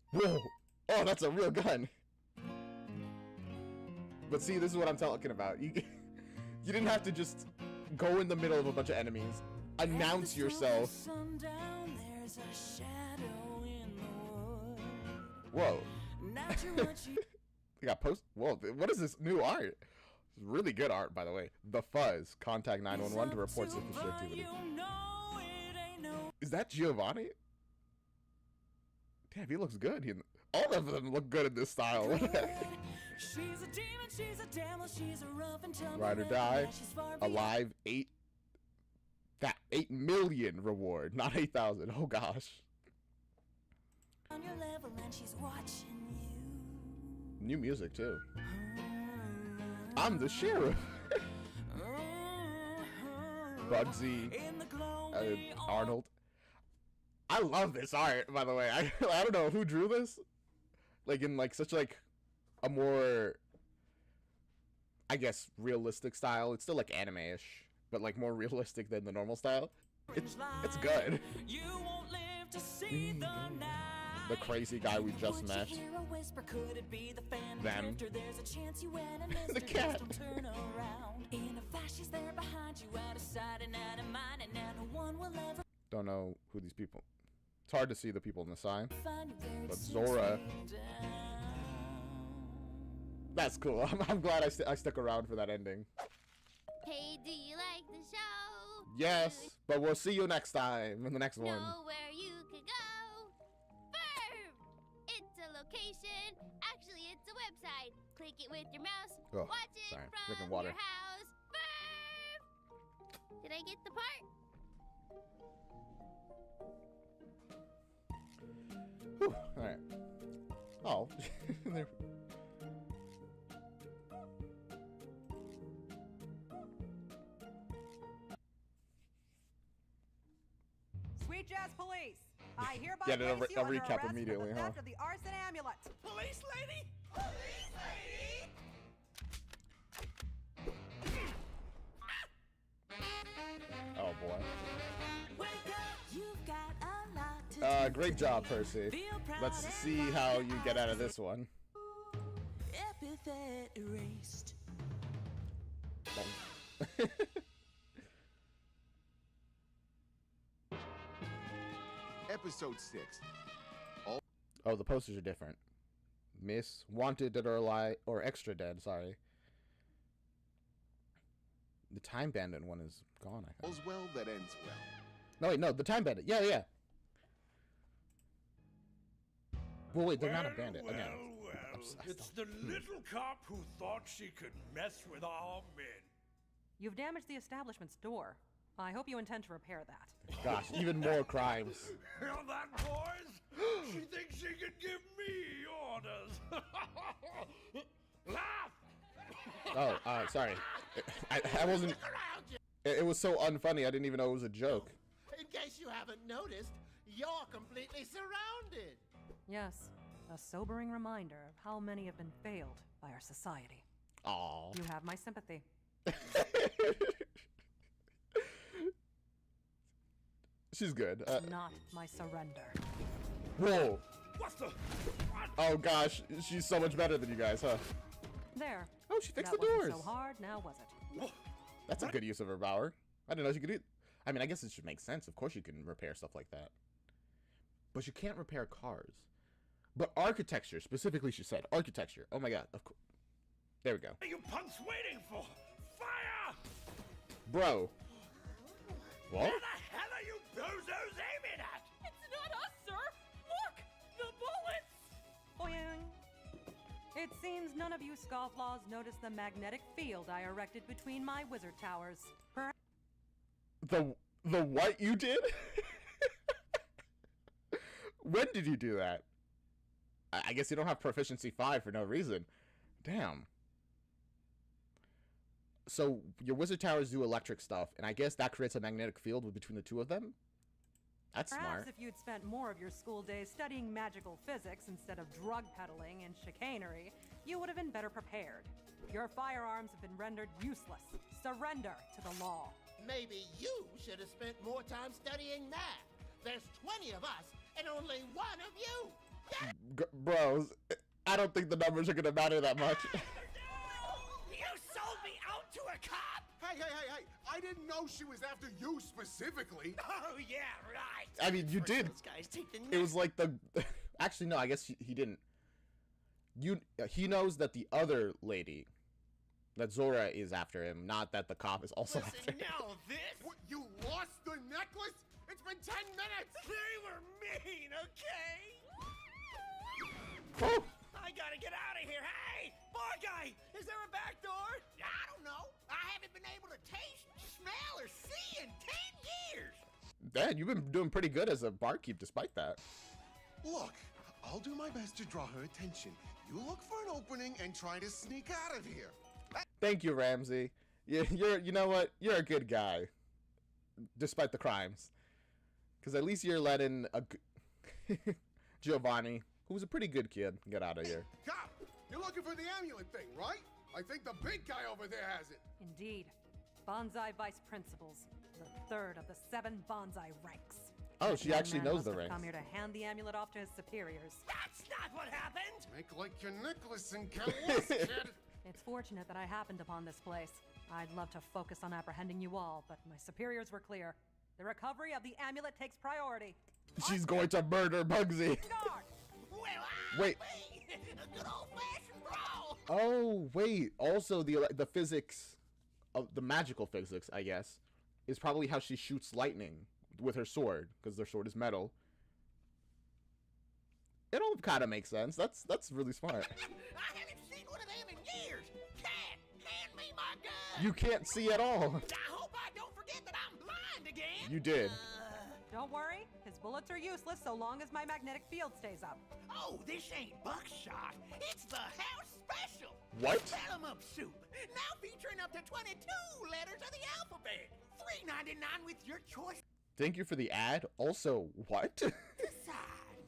S1: Whoa. Oh, that's a real gun. But see, this is what I'm talking about. You didn't have to just go in the middle of a bunch of enemies. Announce yourself. Whoa. You got post. Whoa, what is this new art? It's really good art, by the way. The Fuzz. Contact 911 to report suspicious activity. Is that Giovanni? Damn, he looks good. All of them look good in this style. Ride or die. Alive. 8 million reward, not 8,000. Oh gosh.
S7: On your level and she's watching you.
S1: New music too. I'm the sheriff. Bugsy. Arnold. I love this art, by the way. I don't know who drew this. Like in like such like a more, I guess, realistic style. It's still like anime-ish, but like more realistic than the normal style. It's good.
S7: You won't live to see the night.
S1: the crazy guy we just met. Them. The cat. Don't know who these people. It's hard to see the people in the sign. But Zora. That's cool. I'm glad I stuck around for that ending.
S3: Hey, do you like the show?
S1: Yes, but we'll see you next time in the next one.
S3: Know where you could go? Verb! It's a location. Actually, it's a website. Click it with your mouse.
S1: Oh,
S3: Watch it
S1: sorry.
S3: from
S1: Drinking water.
S3: your house. Verb! Did I get the part?
S1: Whew, all right. Oh, there.
S2: Sweet Jazz Police, I hereby
S1: Get a
S2: place you under
S1: recap
S2: arrest
S1: immediately,
S2: for the
S1: huh?
S2: theft of the arson amulet.
S8: Police lady? Police lady?
S1: Oh boy.
S7: You've got a lot to do
S1: Great job,
S7: today.
S1: Percy.
S7: Feel proud
S1: Let's
S7: and
S1: see how you get out of this one.
S7: Epithet erased.
S5: Episode 6.
S1: Oh, the posters are different. Miss, Wanted, Dead or Alive, or Extra Dead, sorry. The Time Bandit one is gone, I think.
S5: All's well that ends well.
S1: No, wait, no, the Time Bandit. Yeah, yeah. Well, wait, they're not a bandit. Again.
S12: It's the little cop who thought she could mess with our men.
S2: You've damaged the establishment's door. I hope you intend to repair that.
S1: Gosh, even more crimes.
S12: Hear that, boys? She thinks she can give me orders. Laugh!
S1: Oh, sorry. I wasn't... It was so unfunny, I didn't even know it was a joke.
S13: In case you haven't noticed, you're completely surrounded.
S2: Yes, a sobering reminder of how many have been failed by our society.
S1: Aww.
S2: You have my sympathy.
S1: She's good.
S2: Not my surrender.
S1: Whoa.
S12: What's the...
S1: Oh gosh, she's so much better than you guys, huh?
S2: There.
S1: Oh, she fixed
S2: that
S1: the doors.
S2: Wasn't so hard, now was it?
S1: That's a good use of her power. I didn't know she could do... I mean, I guess it should make sense. Of course you can repair stuff like that. But you can't repair cars. But architecture, specifically she said. Architecture. Oh my god. Of course. There we go.
S12: What are you punks waiting for? Fire!
S1: Bro. What?
S12: Where the hell are you bozos aiming at?
S15: It's not us, sir! Look! The bullets!
S2: Boing. It seems none of you scofflaws noticed the magnetic field I erected between my wizard towers.
S1: The what you did? When did you do that? I guess you don't have proficiency 5 for no reason. Damn. So your wizard towers do electric stuff, and I guess that creates a magnetic field between the two of them? That's
S2: Perhaps
S1: smart.
S2: if you'd spent more of your school days studying magical physics instead of drug peddling and chicanery, you would have been better prepared. Your firearms have been rendered useless. Surrender to the law.
S13: Maybe you should have spent more time studying math. There's 20 of us and only one of you.
S1: Bros, I don't think the numbers are gonna matter that much.
S9: You sold me out to a cop? Hey! I didn't know she was after you specifically.
S4: Oh, yeah, right.
S1: I mean, you did.
S4: Those guys take the
S1: It was like the... Actually, no, I guess he didn't. He knows that the other lady, that Zora is after him, not that the cop is also after him.
S4: Now this?
S9: What, you lost the necklace? It's been 10 minutes!
S4: They were mean, okay?
S1: Oh.
S4: I gotta get out of here. Hey, bar guy, is there a back door?
S13: I don't know. I haven't been able to taste, smell, or see in 10 years.
S1: Dad, you've been doing pretty good as a barkeep despite that.
S5: Look, I'll do my best to draw her attention. You look for an opening and try to sneak out of here.
S1: Thank you, Ramsey. You know what? You're a good guy, despite the crimes. Because at least you're letting Giovanni, who's a pretty good kid, get out of here.
S9: Cop, you're looking for the amulet thing, right? I think the big guy over there has it.
S2: Indeed. Bonsai Vice Principals, the third of the 7 bonsai ranks.
S1: Oh, she
S2: Young
S1: actually
S2: man
S1: knows
S2: must
S1: the
S2: have
S1: ranks.
S2: come here to hand the amulet off to his superiors.
S8: That's not what happened!
S10: Make like you're Nicholas and get lost, kid.
S2: It's fortunate that I happened upon this place. I'd love to focus on apprehending you all, but my superiors were clear. The recovery of the amulet takes priority.
S1: She's going to murder Bugsy. Wait.
S13: A good old-fashioned brawl.
S1: Oh, wait. Also, the physics of the magical physics, I guess, is probably how she shoots lightning with her sword, because their sword is metal. It all kind of makes sense. That's really smart.
S13: I haven't seen one of them in years. Cat, hand me my gun.
S1: You can't see at all.
S13: I hope I don't forget that I'm blind again.
S1: You did.
S2: Don't worry, his bullets are useless so long as my magnetic field stays up.
S13: Oh, this ain't buckshot. It's the house special.
S1: What?
S13: Bellum soup. Now featuring up to 22 letters of the alphabet. $3.99 with your choice.
S1: Thank you for the ad. Also, what?
S13: Decide.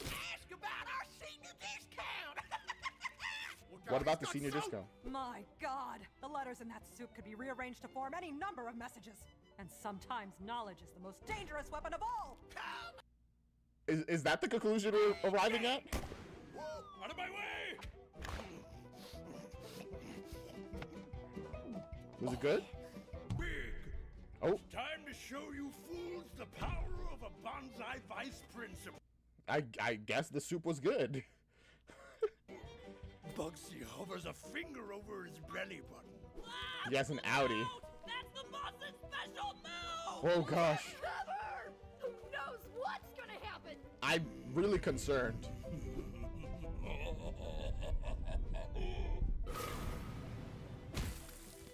S13: Ask about our senior discount.
S1: What about the senior discount?
S2: My God, the letters in that soup could be rearranged to form any number of messages. And sometimes knowledge is the most dangerous weapon of all.
S1: Is that the conclusion we're arriving at?
S12: Out of my way!
S1: Was it good?
S12: Big.
S1: Oh.
S12: It's time to show you fools the power of a bonsai vice principal.
S1: I guess the soup was good.
S12: Bugsy hovers a finger over his belly button.
S1: He has an Audi.
S6: That's the boss's special move!
S1: Oh gosh.
S6: Cover! Who knows what's gonna happen?
S1: I'm really concerned.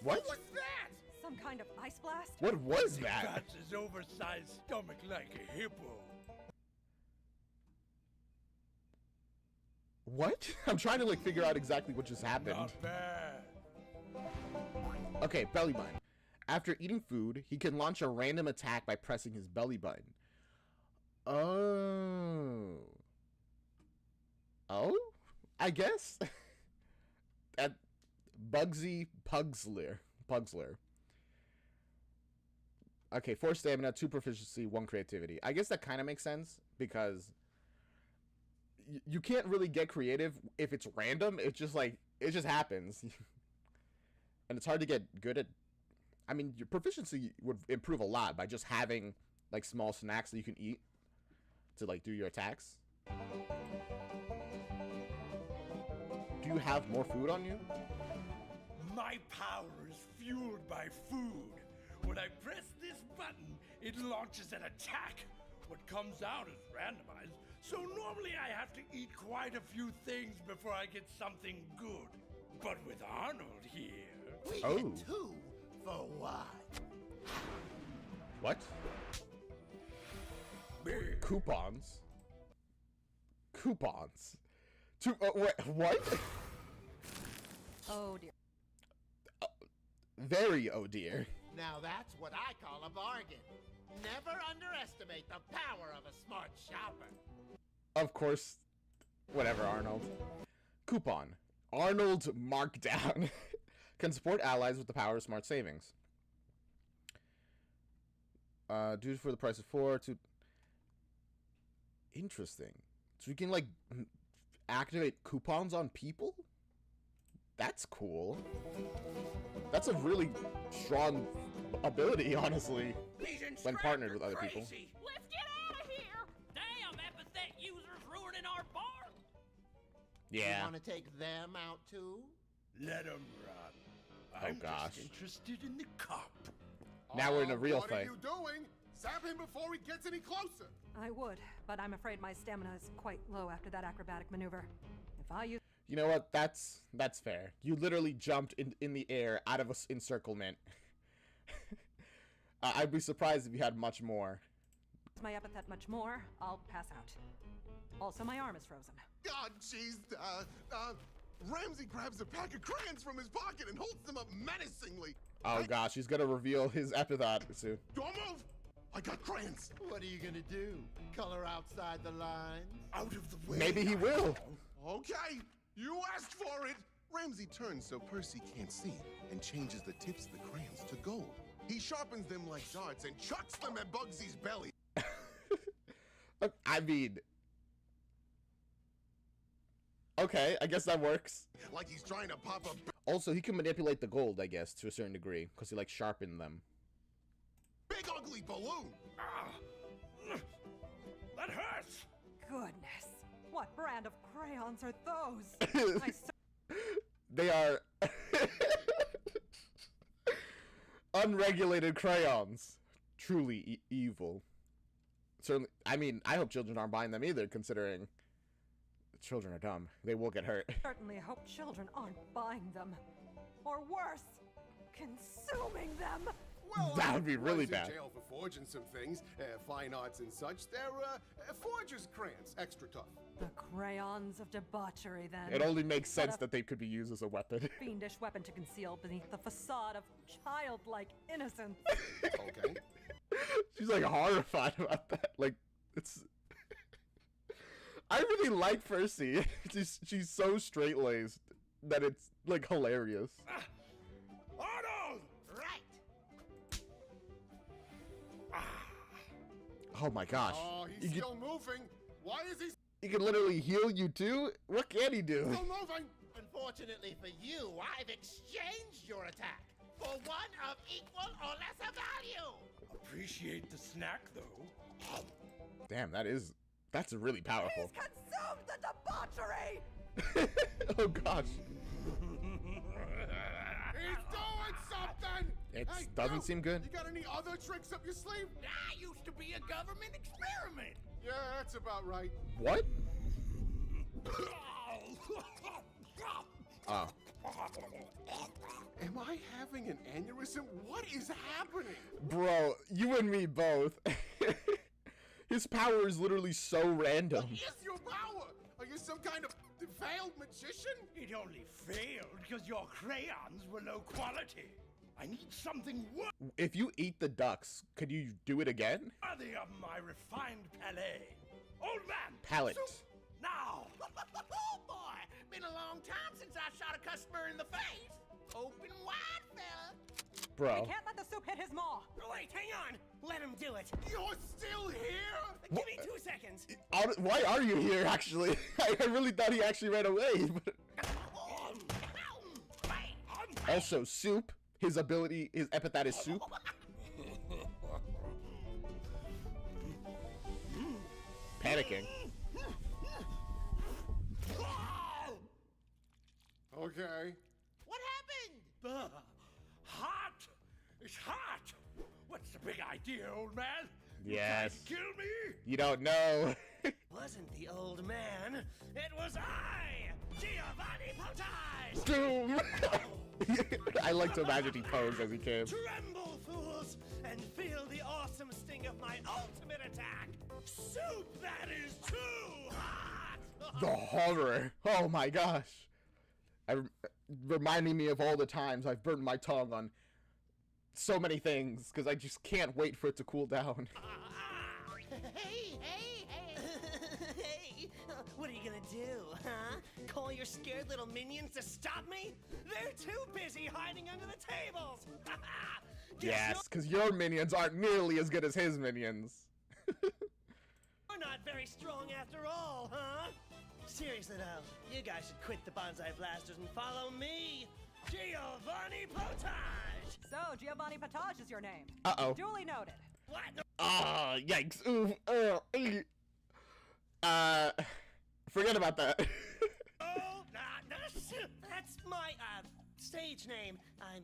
S1: What?
S12: What's that?
S2: Some kind of ice blast?
S1: What was that?
S12: That's his oversized stomach like a hippo.
S1: What? I'm trying to like figure out exactly what just happened.
S12: Not bad.
S1: Okay, belly button. After eating food, he can launch a random attack by pressing his belly button. Oh. Oh? I guess? At Bugsy Pugsler. Okay, 4 stamina, 2 proficiency, 1 creativity. I guess that kind of makes sense because you can't really get creative if it's random. It's just like, it just happens. And it's hard to get good at. I mean, your proficiency would improve a lot by just having like small snacks that you can eat to like do your attacks. Do you have more food on you?
S12: My power is fueled by food. When I press this button, it launches an attack. What comes out is randomized, so normally I have to eat quite a few things before I get something good. But with Arnold here...
S13: We get 2 for 1.
S1: What? Coupons? Coupons? Wait, what?
S2: Oh dear.
S1: Very oh dear.
S13: Now that's what I call a bargain. Never underestimate the power of a smart shopper.
S1: Of course. Whatever, Arnold. Coupon. Arnold Markdown. Can support allies with the power of smart savings. Due for the price of 4 to... Interesting. So you can, like, activate coupons on people? That's cool. That's a really strong ability, honestly, when partnered with other people.
S6: Let's get out of here! Damn, Epithet users ruining our bar!
S1: Yeah.
S13: You want to take them out too?
S12: Let them run.
S1: Oh
S12: I'm
S1: gosh.
S12: just interested in the cup.
S1: Now we're in a real
S5: what
S1: fight.
S5: What are you doing? Zap him before he gets any closer.
S2: I would, but I'm afraid my stamina is quite low after that acrobatic maneuver. If I use...
S1: You know what? That's fair. You literally jumped in the air out of an encirclement. I'd be surprised if you had much more.
S2: my epithet much more, I'll pass out. Also, my arm is frozen.
S5: God, jeez, Ramsey grabs a pack of crayons from his pocket and holds them up menacingly.
S1: Oh gosh, he's gonna reveal his epithet soon.
S5: Don't move! I got crayons!
S13: What are you gonna do? Color outside the lines?
S5: Out of the way!
S1: Maybe he will!
S5: Okay, you asked for it! Ramsey turns so Percy can't see and changes the tips of the crayons to gold. He sharpens them like darts and chucks them at Bugsy's belly.
S1: I mean, okay, I guess that works.
S5: Like he's trying to pop a
S1: Also, he can manipulate the gold, I guess, to a certain degree, because he like sharpened them.
S5: big ugly balloon.
S12: That hurts.
S2: Goodness, what brand of crayons are those?
S1: They are unregulated crayons. Truly evil. Certainly, I mean, I hope children aren't buying them either, considering children are dumb. They will get hurt.
S2: Certainly hope children aren't buying them. Or worse, consuming them.
S10: Well,
S1: That would be really
S10: was in
S1: bad.
S10: jail for forging some things, fine arts and such. They're forger's crayons, extra tough.
S2: The crayons of debauchery, then.
S1: It only makes sense
S2: What
S1: that they could be used as a weapon.
S2: a fiendish weapon to conceal beneath the facade of childlike innocence.
S10: Okay.
S1: She's like horrified about that. Like, it's. I really like Percy. She's so straight-laced that it's like hilarious.
S12: Arnold!
S13: Right.
S1: Oh my gosh.
S10: Oh,
S1: He
S10: he's
S1: can-
S10: still moving. Why is he
S1: He can literally heal you too? What can he do?
S10: still moving?
S13: Unfortunately for you, I've exchanged your attack for one of equal or lesser value.
S12: Appreciate the snack, though.
S1: Damn, that's really powerful.
S2: He's consumed the debauchery!
S1: Oh gosh.
S10: He's doing something!
S1: It
S10: Hey,
S1: doesn't
S10: you,
S1: seem good.
S10: You got any other tricks up your sleeve?
S12: I used to be a government experiment.
S10: Yeah, that's about right.
S1: What? Oh.
S10: Am I having an aneurysm? What is happening?
S1: Bro, you and me both. His power is literally so random.
S10: What is your power? Are you some kind of failed magician?
S12: It only failed because your crayons were low quality. I need something
S1: If you eat the ducks, could you do it again?
S12: worthy of my refined palate. Old man!
S1: Palate.
S12: soup now!
S13: Oh boy, been a long time since I shot a customer in the face. Open wide, fella.
S1: Bro.
S2: We can't let the soup hit his maw.
S8: Wait, hang on. Let him do it.
S10: You're still here?
S8: Give me 2 seconds.
S1: Why are you here, actually? I really thought he actually ran away. But... Also, soup. His ability, his epithet is soup. Panicking.
S10: Okay.
S13: What happened?
S12: Hot! It's hot! What's the big idea, old man?
S1: Yes.
S12: Kill me?
S1: You don't know.
S8: Wasn't the old man. It was I, Giovanni Potage!
S1: Doom! I like to imagine he posed as he came.
S8: Tremble, fools, and feel the awesome sting of my ultimate attack. Soup that is too hot!
S1: The horror. Oh my gosh. Reminding me of all the times I've burned my tongue on so many things because I just can't wait for it to cool down.
S13: Hey!
S8: Hey, what are you gonna do, huh? Call your scared little minions to stop me? They're too busy hiding under the tables!
S1: Yes, because your minions aren't nearly as good as his minions.
S8: You're not very strong after all, huh? Seriously though, you guys should quit the bonsai blasters and follow me, Giovanni Potage!
S2: So, Giovanni Potage is your name.
S1: Uh-oh.
S2: Duly noted.
S8: What?
S1: Ah, yikes. Ooh, forget about that.
S8: Oh, that's my, stage name. I'm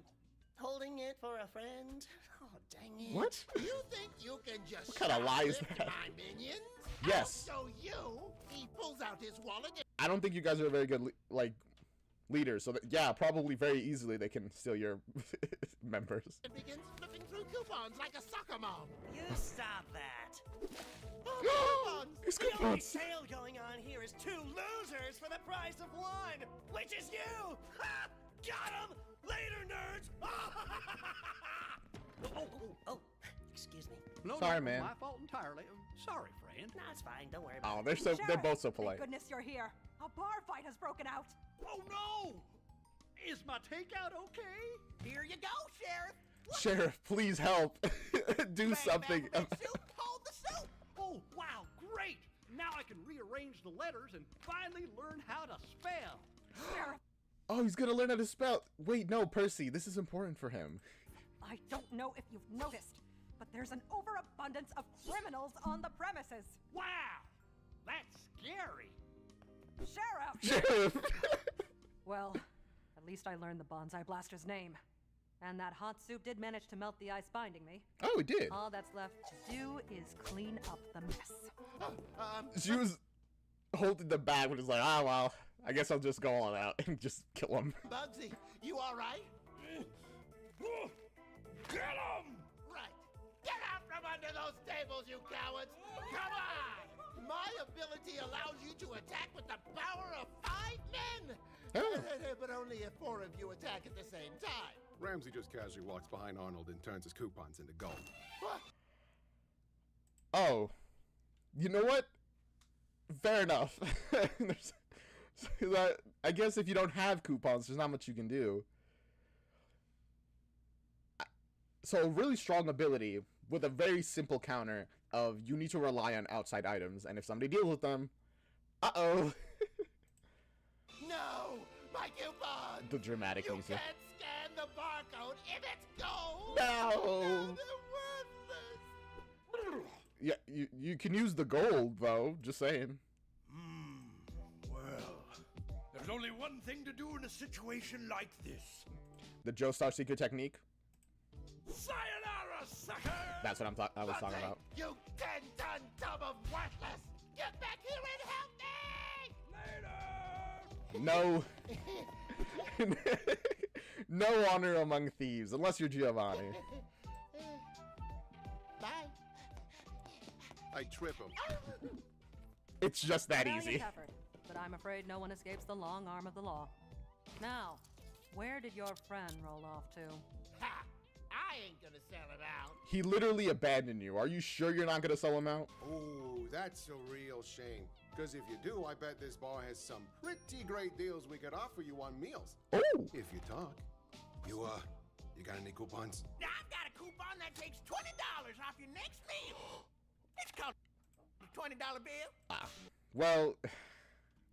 S8: holding it for a friend. Oh, dang it.
S1: What?
S13: You think you can just
S1: What kind of lie is
S13: shoplift
S1: that?
S13: my minions?
S1: Yes.
S13: I'll show you. He pulls out his wallet and
S1: I don't think you guys are very good, leaders. So, yeah, probably very easily they can steal your members.
S13: begins flipping through coupons like a soccer mom.
S8: You stop that.
S1: It's
S8: The only
S1: coupons.
S8: sale going on here is 2 losers for the price of 1, which is you. Ha! Got him! Later, nerds! Oh, excuse me.
S9: No,
S1: Sorry,
S9: no,
S1: man.
S9: My fault entirely. Sorry, friend.
S8: No, it's fine. Don't worry about
S1: Oh,
S8: it.
S1: they're both so
S2: Thank
S1: polite.
S2: goodness you're here. A bar fight has broken out.
S9: Oh no! Is my takeout okay?
S13: Here you go, Sheriff.
S1: Sheriff, please help. Do something.
S13: Soup, hold the soup.
S9: Oh wow, Great! Now I can rearrange the letters and finally learn how to spell.
S1: Oh, he's gonna learn how to spell. Wait, no, Percy, this is important for him.
S2: I don't know if you've noticed, but there's an overabundance of criminals on the premises.
S9: Wow! That's scary.
S2: Sheriff! Well, at least I learned the bonsai blaster's name. And that hot soup did manage to melt the ice binding me.
S1: Oh, it did.
S2: All that's left to do is clean up the mess.
S1: She was holding the bag, but it's like, ah, well, I guess I'll just go all out and just kill him.
S13: Bugsy, you all right?
S12: Get him!
S13: Right. Get out from under those tables, you cowards! Come on! My ability allows you to attack with the power of 5 men!
S1: Oh.
S13: But only if 4 of you attack at the same time.
S10: Ramsey just casually walks behind Arnold and turns his coupons into gold.
S13: What?
S1: Oh. You know what? Fair enough. I guess if you don't have coupons, there's not much you can do. So a really strong ability with a very simple counter of you need to rely on outside items, and if somebody deals with them, uh-oh.
S13: No! My coupon!
S1: The dramatic music.
S13: You can't scan the barcode if it's gold!
S1: No!
S13: They're worthless!
S1: Yeah, you can use the gold, though. Just saying.
S12: Well, there's only one thing to do in a situation like this.
S1: The Joestar secret technique.
S12: Sayonara, sucker!
S1: That's what I was talking about.
S13: You 10-ton tub of worthless! Get back here and help me!
S1: No. No honor among thieves, unless you're Giovanni.
S13: Bye.
S10: I trip him.
S1: It's just that easy.
S2: Effort, but I'm afraid no one escapes the long arm of the law. Now, where did your friend roll off to?
S13: Ha! I ain't gonna sell it out.
S1: He literally abandoned you. Are you sure you're not gonna sell him out?
S10: Oh, that's a real shame. Because if you do, I bet this bar has some pretty great deals we could offer you on meals.
S1: Oh!
S10: If you talk. You got any coupons?
S6: Now I've got a coupon that takes $20 off your next meal. It's called the $20 bill.
S1: Well,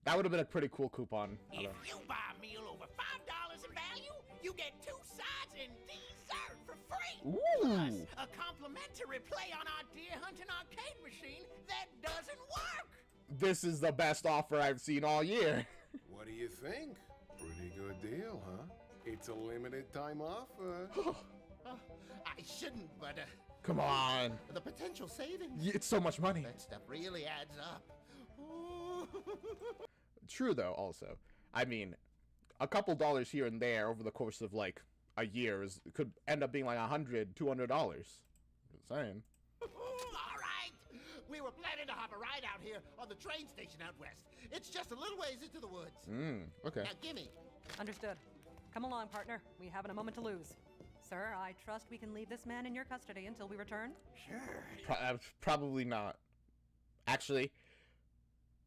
S1: that would have been a pretty cool coupon.
S6: If you buy a meal over $5 in value, you get 2 sides and dessert for free.
S1: Ooh.
S6: Plus, a complimentary play on our deer hunting arcade machine that doesn't work.
S1: This is the best offer I've seen all year.
S10: What do you think? Pretty good deal, huh? It's a limited time offer.
S13: I shouldn't, but
S1: Come on.
S13: the potential savings.
S1: It's so much money.
S13: That stuff really adds up.
S1: True, though, also. I mean, a couple dollars here and there over the course of, like, a year could end up being like $100, $200. Just saying.
S13: All right. We were planning to hop a ride out here on the train station out west. It's just a little ways into the woods.
S1: Okay.
S13: Now, gimme.
S2: Understood. Come along, partner. We haven't a moment to lose. Sir, I trust we can leave this man in your custody until we return?
S12: Sure.
S1: Probably not. Actually,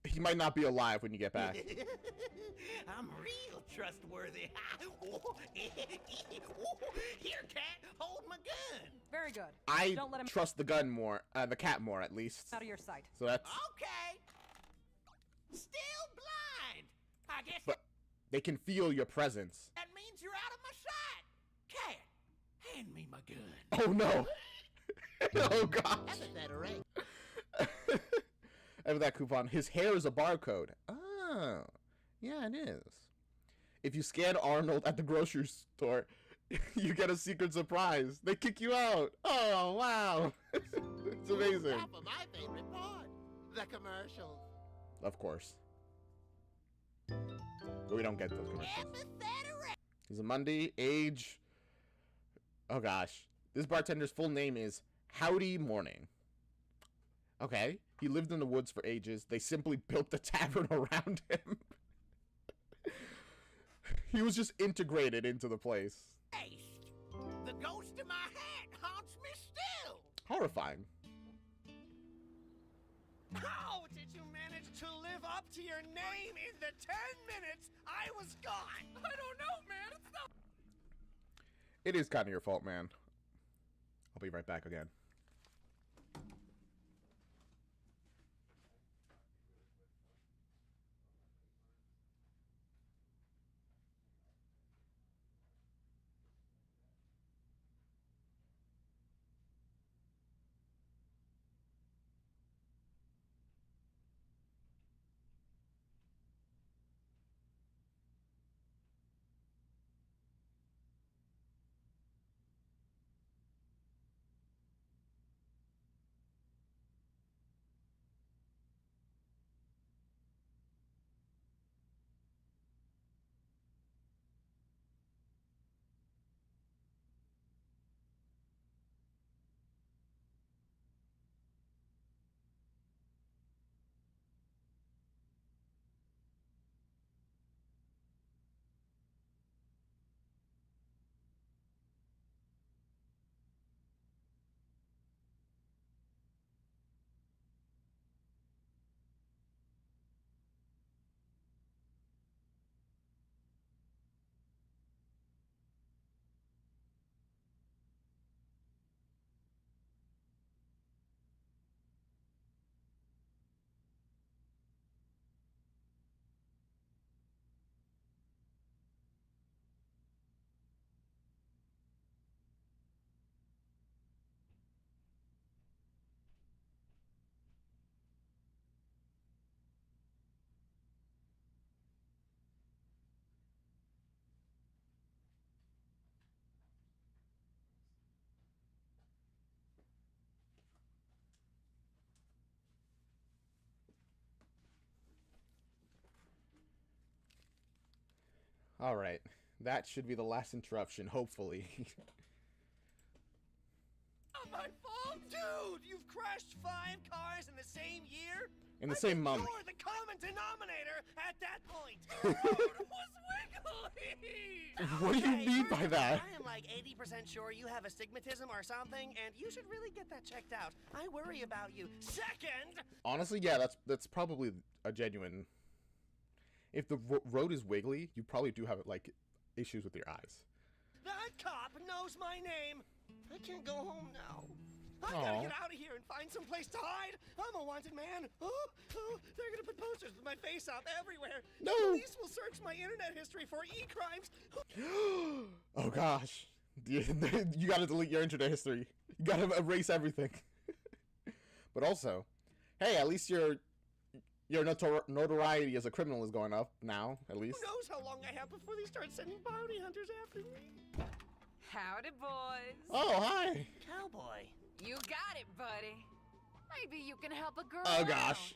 S1: he might not be alive when you get back.
S6: I'm real trustworthy. Here, cat, hold my gun.
S2: Very good.
S1: I
S2: Don't let him
S1: trust the gun more, the cat more, at least.
S2: out of your sight.
S1: So that's.
S6: Okay. Still blind. I guess
S1: But they can feel your presence.
S6: that means you're out of my sight. Cat, hand me my gun.
S1: Oh no! Oh gosh!
S13: Epithet array.
S1: And with that coupon, his hair is a barcode. Oh, yeah, it is. If you scan Arnold at the grocery store, you get a secret surprise. They kick you out. Oh, wow. It's amazing.
S13: Top of my favorite part, the commercials.
S1: Of course. But we don't get those commercials. He's a Monday, age... Oh, gosh. This bartender's full name is Howdy Morning. Okay. He lived in the woods for ages. They simply built the tavern around him. He was just integrated into the place.
S6: HEIST. The ghost of my hat haunts me still.
S1: Horrifying.
S8: How did you manage to live up to your name in the 10 minutes I was gone? I don't know, man. It's not...
S1: It is kind of your fault, man. I'll be right back again. All right. That should be the last interruption, hopefully.
S8: Not my fault, dude. You've crashed 5 cars in the same year.
S1: In the same month.
S8: You're the common denominator at that point. The road was wiggly.
S1: What do you mean by that?
S4: I am like 80% sure you have astigmatism or something, and you should really get that checked out. I worry about you. Second!
S1: Honestly, yeah, that's probably a genuine... If the road is wiggly, you probably do have, like, issues with your eyes.
S8: That cop knows my name. I can't go home now. I
S1: Aw.
S8: gotta get out of here and find some place to hide. I'm a wanted man. Oh, they're gonna put posters with my face up everywhere.
S1: No.
S8: The police will search my internet history for e-crimes.
S1: Oh gosh. You gotta delete your internet history. You gotta erase everything. But also, hey, at least your notoriety as a criminal is going up now, at least.
S8: Who knows how long I have before they start sending bounty hunters after me?
S15: Howdy, boys.
S1: Oh, hi.
S4: Cowboy.
S15: You got it, buddy. Maybe you can help a girl
S1: Oh gosh.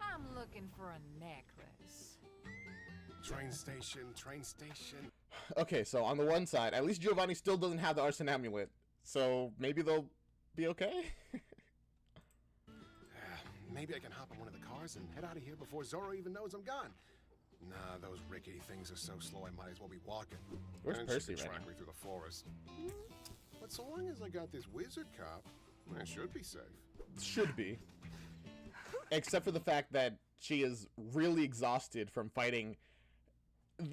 S15: out. I'm looking for a necklace.
S10: Train station, train station.
S1: Okay, so on the one side, at least Giovanni still doesn't have the arson amulet, so maybe they'll be okay.
S10: Maybe I can hop on one of the cars and head out of here before Zorro even knows I'm gone. Nah, those rickety things are so slow I might as well be walking.
S1: Where's
S10: And
S1: Percy
S10: she can
S1: right
S10: track
S1: now?
S10: me through the forest. But so long as I got this wizard cop, I should be safe.
S1: Should be. Except for the fact that she is really exhausted from fighting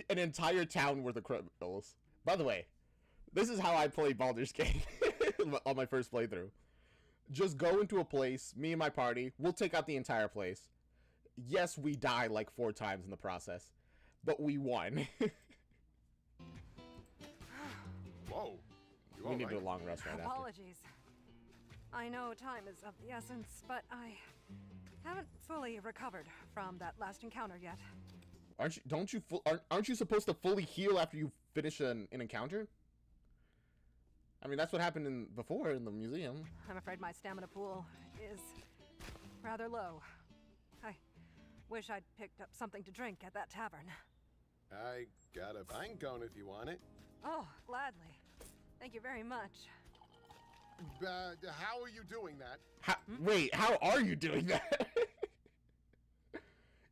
S1: an entire town worth of criminals. By the way, this is how I play Baldur's Gate on my first playthrough. Just go into a place, me and my party, we'll take out the entire place. Yes, we die like 4 times in the process, but we won.
S10: Whoa.
S1: We need to do a long rest right after.
S2: Apologies. I know time is of the essence, but I haven't fully recovered from that last encounter yet.
S1: Aren't you supposed to fully heal after you finish an encounter? I mean, that's what happened before in the museum.
S2: I'm afraid my stamina pool is rather low. I wish I'd picked up something to drink at that tavern.
S10: I got a pine cone if you want it.
S2: Oh, gladly. Thank you very much.
S10: How are you doing that?
S1: Wait, how are you doing that?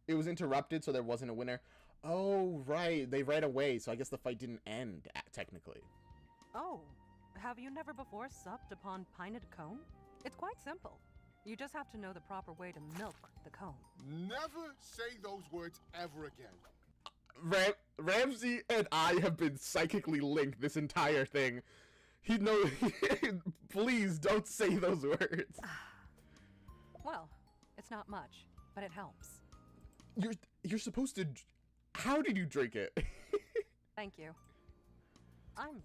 S1: It was interrupted, so there wasn't a winner. Oh, right. They ran away, so I guess the fight didn't end, technically.
S2: Oh, have you never before supped upon pinted cone? It's quite simple. You just have to know the proper way to milk the cone.
S10: Never say those words ever again.
S1: Ramsey and I have been psychically linked this entire thing. He knows. Please don't say those words.
S2: Well, it's not much, but it helps.
S1: You're supposed to. How did you drink it?
S2: Thank you. I'm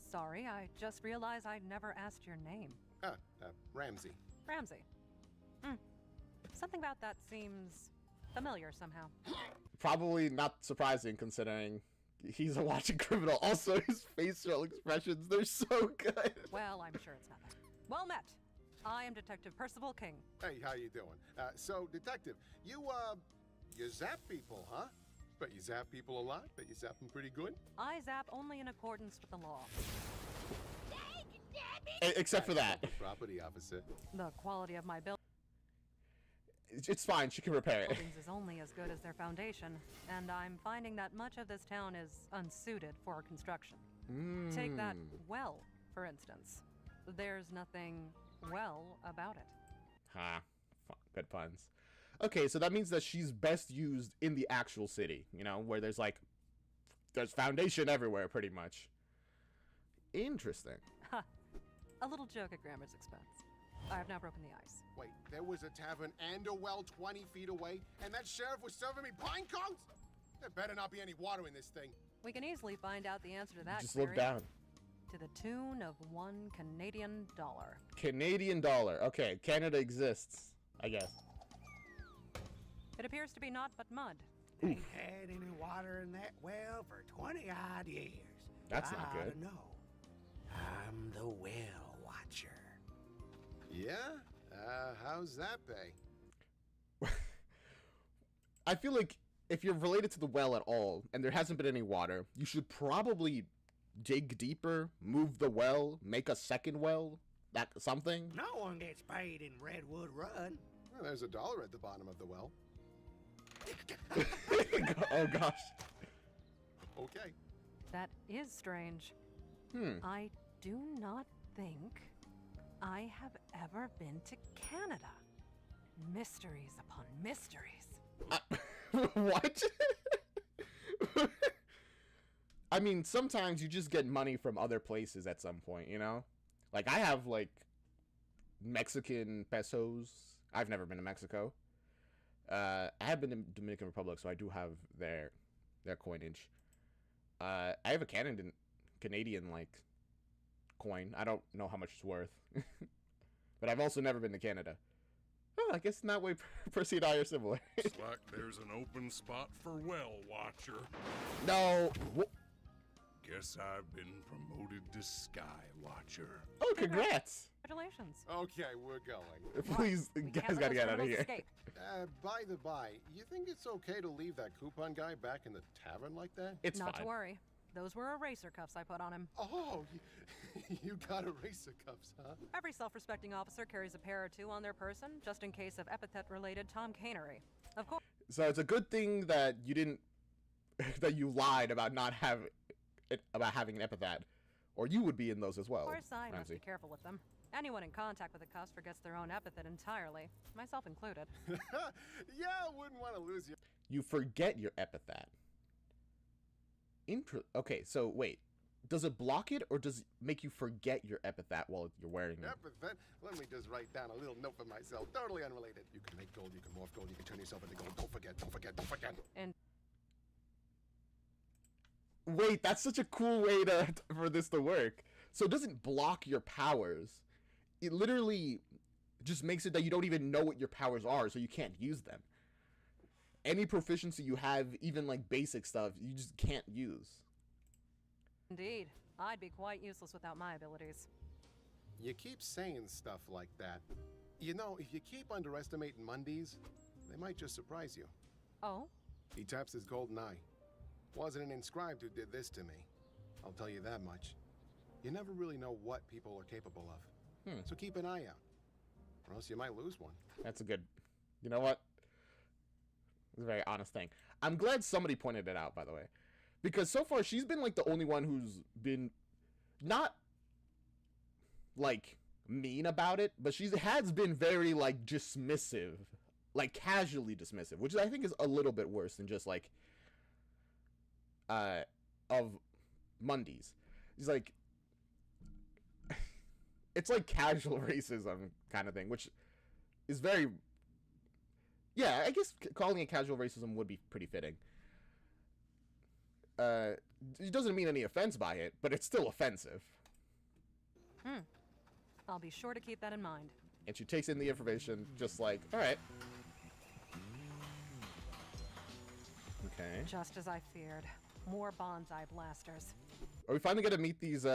S2: sorry. I just realized I never asked your name.
S10: Ramsey.
S2: Ramsey. Something about that seems familiar somehow.
S1: Probably not surprising considering he's a watching criminal. Also, his facial expressions, they're so good.
S2: Well, I'm sure it's not that. Well met. I am Detective Percival King.
S10: Hey, how you doing? So, Detective, you zap people, huh? Bet you zap people a lot? Bet you zap them pretty good?
S2: I zap only in accordance with the law.
S1: Except for that.
S10: Property officer.
S2: The quality of my buildings
S1: It's fine, she can repair it.
S2: is only as good as their foundation, and I'm finding that much of this town is unsuited for construction. Take that well, for instance. There's nothing well about it.
S1: Ha. Good puns. Okay, so that means that she's best used in the actual city, you know, where there's foundation everywhere, pretty much. Interesting.
S2: Ha. A little joke at Grammar's expense. I have now broken the ice.
S10: Wait, there was a tavern and a well 20 feet away, and that sheriff was serving me pine cones? There better not be any water in this thing.
S2: We can easily find out the answer to that
S1: Just
S2: query.
S1: look down.
S2: To the tune of $1 Canadian.
S1: Canadian dollar. Okay, Canada exists, I guess.
S2: It appears to be naught but mud.
S6: Ain't had any water in that well for 20-odd years.
S1: That's not
S6: I oughta
S1: good.
S6: know. I'm the well watcher.
S10: Yeah? How's that pay?
S1: I feel like if you're related to the well at all, and there hasn't been any water, you should probably dig deeper, move the well, make a second well, that something.
S6: No one gets paid in Redwood Run.
S10: Well, there's $1 at the bottom of the well.
S1: Oh gosh.
S10: Okay.
S2: That is strange. I do not think I have ever been to Canada. Mysteries upon mysteries.
S1: What? I mean, sometimes you just get money from other places at some point, you know? Like, I have, like, Mexican pesos. I've never been to Mexico. I have been to Dominican Republic, so I do have their coinage. I have a Canadian, like, coin. I don't know how much it's worth. But I've also never been to Canada. Oh, I guess in that way, Percy and I are similar.
S16: Looks like there's an open spot for well watcher.
S1: No.
S16: Guess I've been promoted to sky watcher.
S1: Oh, congrats.
S2: Congratulations.
S10: Okay, we're going.
S1: Please, guys gotta get out of here.
S10: By the by, you think it's okay to leave that coupon guy back in the tavern like that?
S1: It's
S2: Not
S1: fine.
S2: to worry. Those were eraser cuffs I put on him.
S10: Oh, you got eraser cuffs, huh?
S2: Every self-respecting officer carries a pair or two on their person, just in case of epithet-related tomcanery. Of course.
S1: So it's a good thing that you didn't, that you lied about not having an epithet, or you would be in those as well.
S2: Of course, I must
S1: Ramsey.
S2: be careful with them. Anyone in contact with the cuffs forgets their own epithet entirely, myself included.
S10: Yeah, I wouldn't want to lose you.
S1: You forget your epithet. Okay, so wait. Does it block it, or does it make you forget your epithet while you're wearing it?
S10: Epithet? Let me just write down a little note for myself. Totally unrelated. You can make gold, you can morph gold, you can turn yourself into gold. Don't forget, don't forget, don't forget.
S2: And
S1: wait, that's such a cool way for this to work. So it doesn't block your powers. It literally just makes it that you don't even know what your powers are, so you can't use them. Any proficiency you have, even like basic stuff, you just can't use.
S2: indeed, I'd be quite useless without my abilities.
S10: You keep saying stuff like that. You know, if you keep underestimating Mundies, they might just surprise you.
S2: Oh?
S10: He taps his golden eye. Wasn't an inscribed who did this to me. I'll tell you that much. You never really know what people are capable of. So keep an eye out, or else you might lose one.
S1: That's a good... You know what? It's a very honest thing. I'm glad somebody pointed it out, by the way. Because so far, she's been, like, the only one who's been not, like, mean about it, but she has been very, like, dismissive. Like, casually dismissive, which I think is a little bit worse than just, like, of Mundies. He's like... It's like casual racism kind of thing, which is very... Yeah, I guess calling it casual racism would be pretty fitting. It doesn't mean any offense by it, but it's still offensive.
S2: I'll be sure to keep that in mind.
S1: And she takes in the information just like, alright. Okay.
S2: Just as I feared. More bonsai blasters.
S1: Are we finally gonna meet these,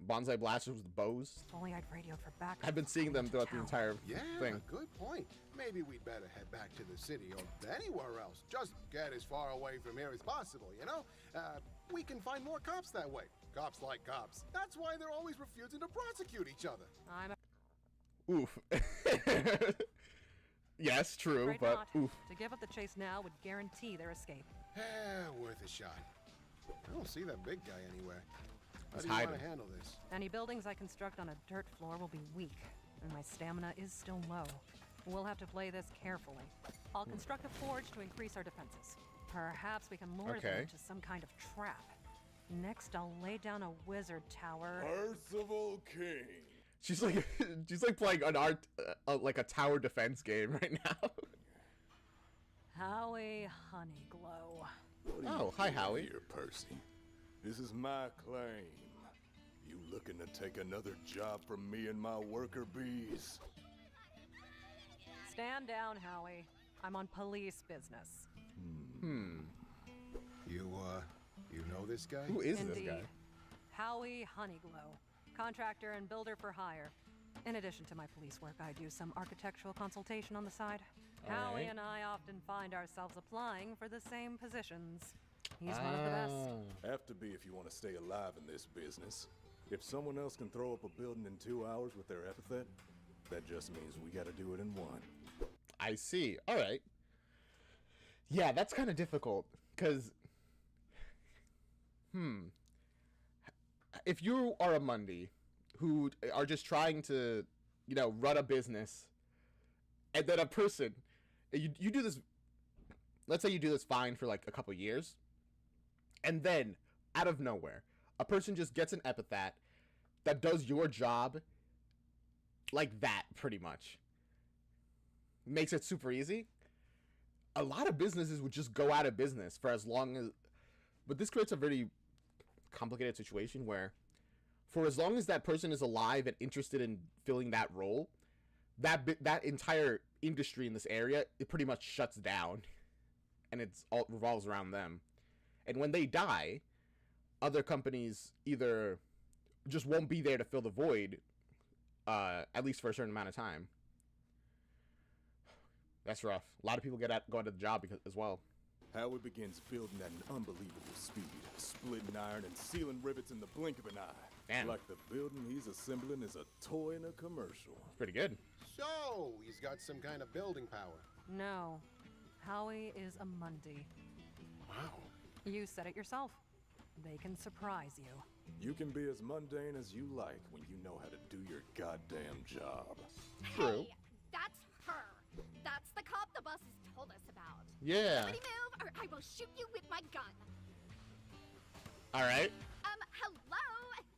S1: bonsai blasters with bows?
S2: If only I'd radioed for backup.
S1: I've been seeing them throughout the entire thing.
S10: Good point. Maybe we'd better head back to the city or anywhere else. Just get as far away from here as possible, you know? We can find more cops that way. Cops like cops. That's why they're always refusing to prosecute each other.
S1: Oof. Yes, true,
S2: Afraid
S1: but
S2: not.
S1: oof.
S2: To give up the chase now would guarantee their escape.
S10: Worth a shot. I don't see that big guy anywhere. How
S1: He's
S10: do you want
S1: hiding.
S10: to handle this?
S2: Any buildings I construct on a dirt floor will be weak, and my stamina is still low. We'll have to play this carefully. I'll construct a forge to increase our defenses. Perhaps we can lure them into some kind of trap. Next, I'll lay down a wizard tower.
S16: Percival King.
S1: She's like playing an like a tower defense game right now.
S2: Howie Honeyglow.
S1: Oh, hi, Howie.
S16: Here, Percy. This is my claim. You looking to take another job from me and my worker bees?
S2: Stand down, Howie. I'm on police business.
S10: You know this guy?
S1: Who is
S2: Indeed.
S1: this guy?
S2: Howie Honeyglow, contractor and builder for hire. In addition to my police work, I do some architectural consultation on the side.
S1: All
S2: Howie
S1: right.
S2: and I often find ourselves applying for the same positions. He's one of the best.
S16: Have to be if you want to stay alive in this business. If someone else can throw up a building in 2 hours with their epithet, that just means we got to do it in 1.
S1: I see. All right. Yeah, that's kind of difficult because, if you are a Mundy who are just trying to, run a business, and then a person, you do this, let's say you do this fine for like a couple years, and then out of nowhere, a person just gets an epithet that does your job like that, pretty much. Makes it super easy. A lot of businesses would just go out of business for as long as, but this creates a very complicated situation where for as long as that person is alive and interested in filling that role, that entire industry in this area, it pretty much shuts down, and it's all revolves around them. And when they die, other companies either just won't be there to fill the void, at least for a certain amount of time. That's rough. A lot of people go out of the job as well.
S16: Howie begins building at an unbelievable speed, splitting iron and sealing rivets in the blink of an eye.
S1: Damn.
S16: Like the building he's assembling is a toy in a commercial.
S1: Pretty good.
S10: So, he's got some kind of building power.
S2: No. Howie is a Mundy.
S10: Wow.
S2: You said it yourself. They can surprise you.
S16: You can be as mundane as you like when you know how to do your goddamn job.
S1: True.
S3: Hey, that's her. That's the cop the boss has told us about.
S1: Yeah.
S3: Somebody move, or I will shoot you with my gun.
S1: All right.
S3: Hello?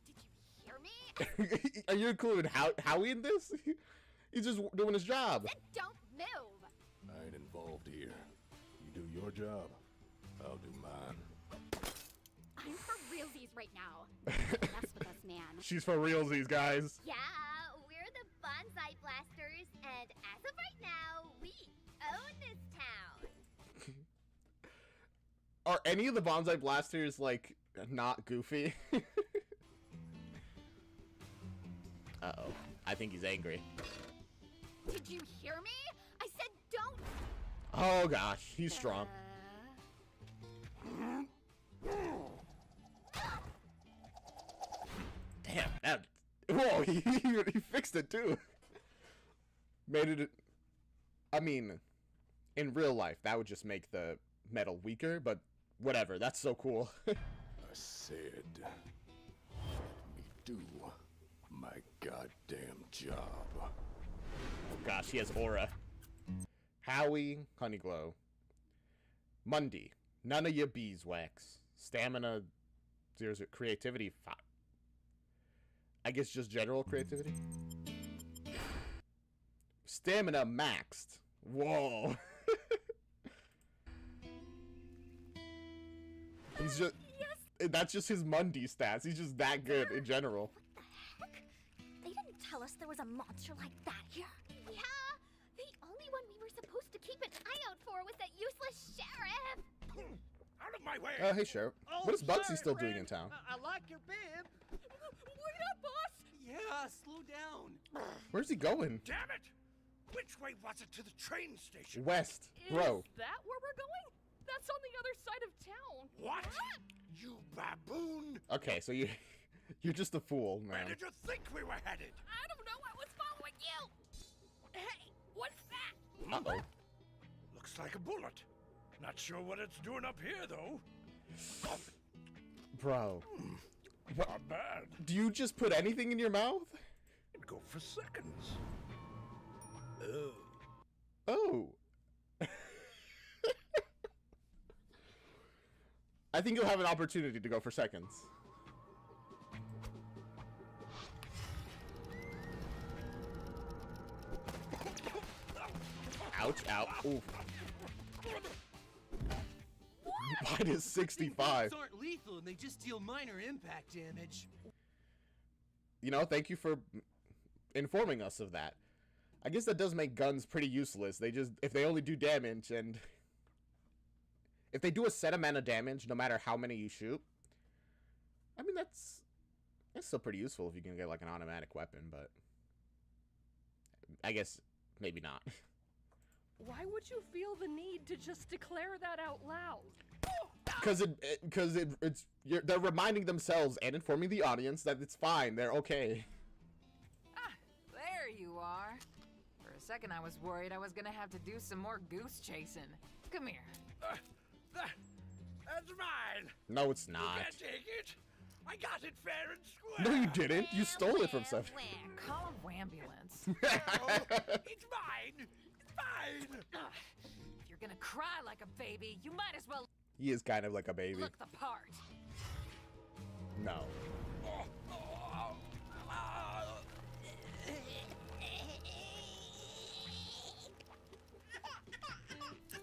S3: Did you hear me?
S1: Are you including Howie in this? He's just doing his job.
S3: Then don't move.
S16: I ain't involved here. You do your job, I'll do mine.
S3: I'm for realsies right now. Mess with us, man.
S1: She's for realsies, guys.
S3: Yeah, we're the Bonsai Blasters, and as of right now, we own this town.
S1: Are any of the Bonsai Blasters, like, not goofy? Uh-oh. I think he's angry.
S3: Did you hear me? I said don't.
S1: Oh, gosh. He's strong. Damn. That, whoa, he fixed it, too. Made it... I mean, in real life, that would just make the metal weaker, but whatever. That's so cool.
S16: I said, let me do my goddamn job.
S1: Oh gosh, he has aura. Howie, Honeyglow. Mundy, none of your beeswax. Stamina, 0, creativity, 5. I guess just general creativity. Stamina maxed. Whoa. He's just... That's just his Mundy stats. He's just that good in general.
S3: What the heck? They didn't tell us there was a monster like that here. Yeah, the only one we were supposed to keep an eye out for was that useless sheriff.
S12: Out of my way!
S1: Oh, hey, Sheriff.
S8: Oh,
S1: What is Bugsy
S8: sorry,
S1: still
S8: friend.
S1: doing in town?
S8: I like your bib.
S3: Wait up, boss!
S8: Yeah, slow down.
S1: Where's he going?
S12: Damn it! Which way was it to the train station?
S1: West. Bro.
S15: Is that where we're going? That's on the other side of town.
S12: What? You baboon!
S1: Okay, so you're just a fool,
S12: Where
S1: man.
S12: did you think we were headed?
S3: I don't know. I was following you. Hey, what's that?
S1: Uh-oh.
S12: Looks like a bullet. Not sure what it's doing up here, though.
S1: Bro. What?
S12: Not bad.
S1: Do you just put anything in your mouth?
S12: It'd go for seconds.
S1: Oh. I think you'll have an opportunity to go for seconds. Ouch, ow. Oof. Mine is 65.
S8: Bullets aren't lethal and they just deal minor impact damage.
S1: You know, thank you for informing us of that. I guess that does make guns pretty useless. They just, if they only do damage, and if they do a set amount of damage, no matter how many you shoot, I mean, that's still pretty useful if you can get, like, an automatic weapon, but I guess maybe not.
S17: Why would you feel the need to just declare that out loud?
S1: Because they're reminding themselves and informing the audience that it's fine. They're okay.
S15: Ah, there you are. For a second, I was worried I was gonna have to do some more goose chasing. Come here.
S12: That's mine.
S1: No, it's
S12: You
S1: not.
S12: can't take it. I got it fair and square.
S1: No, you didn't. You stole it from somebody.
S15: Call a ambulance.
S12: No, it's mine. It's mine.
S15: If you're gonna cry like a baby, you might as well
S1: He is kind of like a baby.
S15: look the part.
S1: No.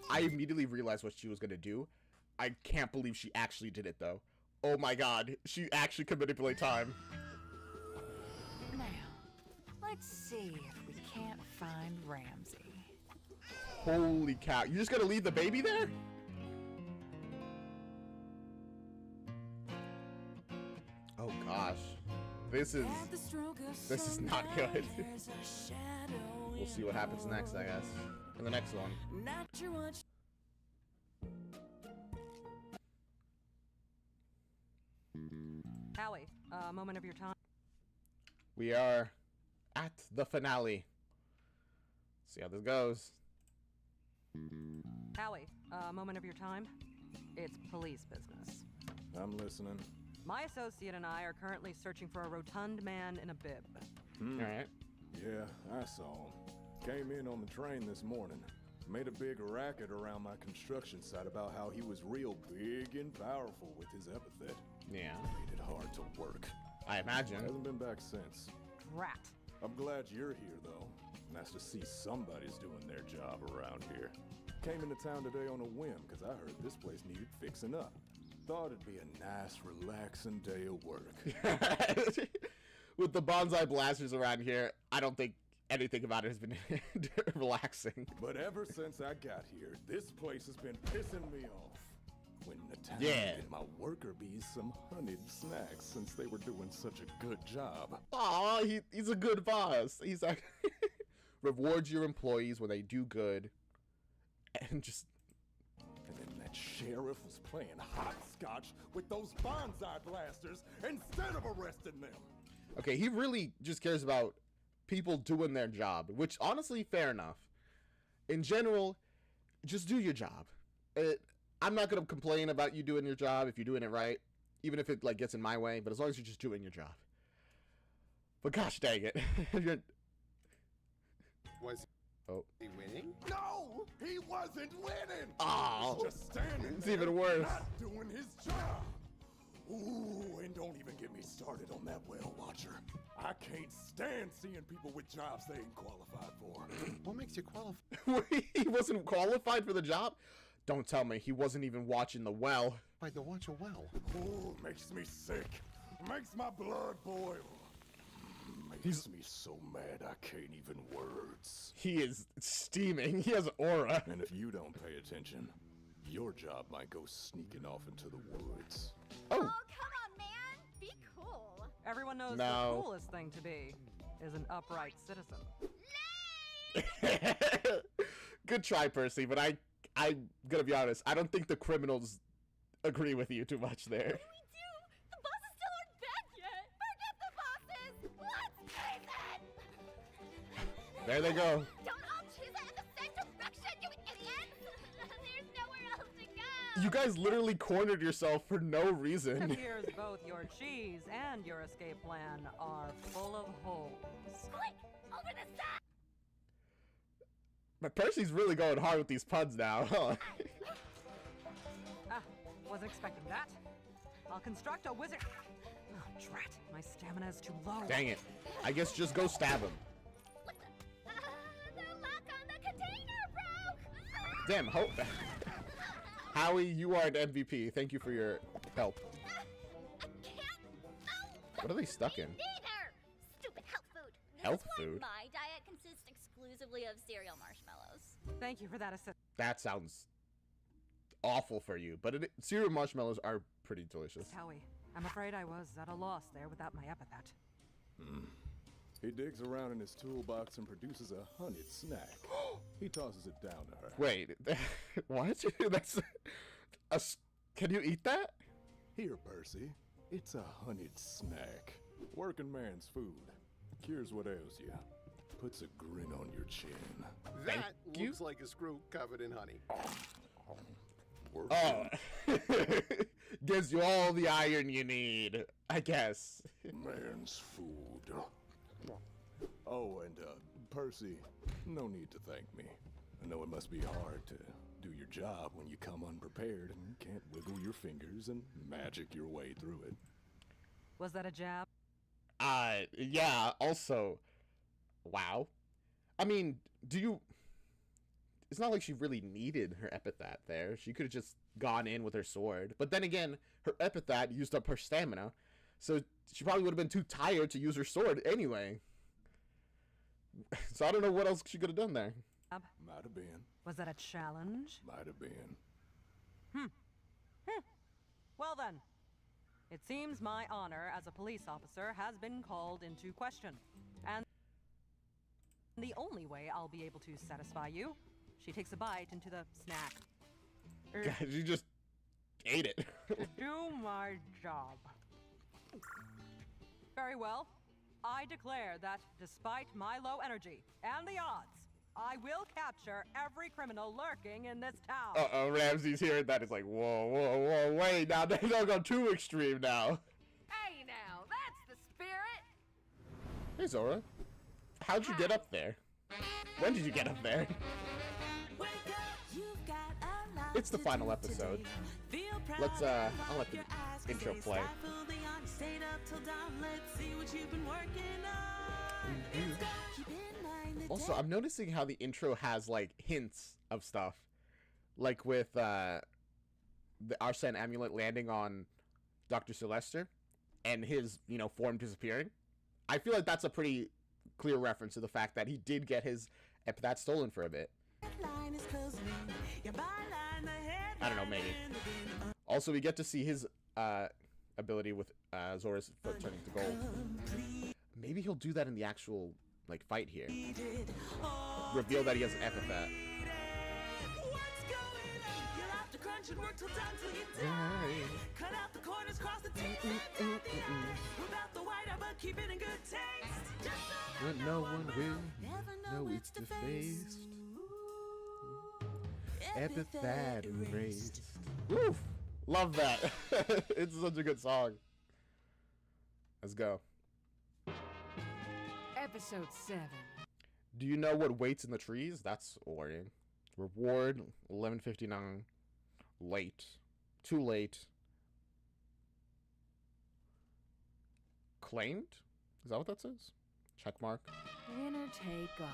S1: I immediately realized what she was gonna do. I can't believe she actually did it though. Oh my god, she actually could manipulate time.
S15: Now, let's see if we can't find Ramsey.
S1: Holy cow, you just gonna leave the baby there? Oh gosh. This is not good. We'll see what happens next, I guess. In the next one.
S2: Howie, a moment of your time.
S1: We are at the finale. See how this goes.
S2: Howie, a moment of your time. It's police business.
S16: I'm listening.
S2: My associate and I are currently searching for a rotund man in a bib.
S1: Alright.
S16: Yeah, I saw him. Came in on the train this morning. Made a big racket around my construction site about how he was real big and powerful with his epithet.
S1: Yeah.
S16: Made it hard to work.
S1: I imagine.
S16: Hasn't been back since.
S2: Rat.
S16: I'm glad you're here, though. Nice to see somebody's doing their job around here. Came into town today on a whim, because I heard this place needed fixing up. Thought it'd be a nice, relaxing day of work.
S1: With the bonsai blasters around here, I don't think anything about it has been relaxing.
S16: But ever since I got here, this place has been pissing me off. When the town
S1: Yeah.
S16: get my worker bees some honeyed snacks since they were doing such a good job.
S1: Aw, he's a good boss. He's like rewards your employees when they do good, and just.
S16: And then that sheriff was playing hopscotch with those bonsai blasters instead of arresting them.
S1: Okay, he really just cares about people doing their job, which honestly, fair enough. In general, just do your job. I'm not gonna complain about you doing your job if you're doing it right, even if it like gets in my way. But as long as you're just doing your job. But gosh dang it,
S10: Was he winning?
S16: No, he wasn't winning.
S1: Oh,
S16: He was just standing
S1: it's
S16: there,
S1: even worse.
S16: not doing his job. Ooh, and don't even get me started on that whale watcher. I can't stand seeing people with jobs they ain't qualified for.
S10: What makes you qualified?
S1: He wasn't qualified for the job? Don't tell me he wasn't even watching the well.
S10: Why to watch a well?
S16: Ooh, makes me sick. Makes my blood boil. Makes me so mad I can't even words.
S1: He is steaming. He has an aura.
S16: And if you don't pay attention, your job might go sneaking off into the woods.
S3: Oh, come on, man. Be cool.
S2: Everyone knows
S1: No.
S2: the coolest thing to be is an upright citizen.
S1: Good try, Percy, but I'm gonna be honest. I don't think the criminals agree with you too much there.
S3: The bosses still aren't back yet. Forget the bosses. Let's chase it.
S1: There they go.
S3: Don't all chase it in the same direction, you idiots. There's nowhere else to go.
S1: You guys literally cornered yourself for no
S2: It
S1: reason.
S2: appears both your cheese and your escape plan are full of holes.
S3: Quick, over the side.
S1: But Percy's really going hard with these puns now, huh?
S2: Ah, wasn't expecting that. I'll construct a wizard. Oh, drat. My stamina is too low.
S1: Dang it. I guess just go stab him.
S3: The lock on the container broke.
S1: Damn, Howie, you are an MVP. Thank you for your help. What are they stuck in?
S3: Neither. Stupid health food.
S1: Health
S3: That's why
S1: food?
S3: my diet consists exclusively of cereal marshmallows.
S2: Thank you for that assist.
S1: That sounds awful for you, but cereal marshmallows are pretty delicious.
S2: Howie, I'm afraid I was at a loss there without my epithet.
S16: He digs around in his toolbox and produces a honeyed snack. He tosses it down to her.
S1: Wait, what? That's can you eat that?
S16: Here, Percy. It's a honeyed snack. Working man's food. Cures what ails you. Puts a grin on your chin.
S10: That looks like a screw covered in honey.
S1: Oh. Gives you all the iron you need, I guess.
S16: Man's food. Oh, and Percy, no need to thank me. I know it must be hard to do your job when you come unprepared and can't wiggle your fingers and magic your way through it.
S2: Was that a jab?
S1: Yeah, also, wow. I mean, it's not like she really needed her epithet there. She could have just gone in with her sword. But then again, her epithet used up her stamina, so she probably would have been too tired to use her sword anyway. So I don't know what else she could have done there.
S16: Might have been.
S2: Was that a challenge?
S16: Might have been.
S2: Well then, it seems my honor as a police officer has been called into question. And the only way I'll be able to satisfy you, she takes a bite into the snack.
S1: God, she just ate it.
S2: To do my job. Very well. I declare that despite my low energy and the odds, I will capture every criminal lurking in this town.
S1: Uh-oh, Ramsey's hearing that. It's like, whoa, wait, now they don't go too extreme now.
S15: Hey now, that's the spirit.
S1: Hey, Zora. How'd you get up there? When did you get up there? It's the final episode. Let's, I'll let the intro play. Also, I'm noticing how the intro has, like, hints of stuff. Like with, the Arsene amulet landing on Dr. Sylvester and his, form disappearing. I feel like that's a pretty clear reference to the fact that he did get his epithet stolen for a bit. I don't know, maybe. Also, we get to see his ability with Zora's foot turning to gold. Maybe he'll do that in the actual, like, fight here. Reveal that he has an epithet. But no one will know it's defaced. Epithet erased. Woof! Love that. It's such a good song. Let's go.
S15: Episode 7.
S1: Do you know what waits in the trees? That's worrying. Reward 11:59. Late. Too late. Claimed? Is that what that says? Check mark.
S15: Winner take all.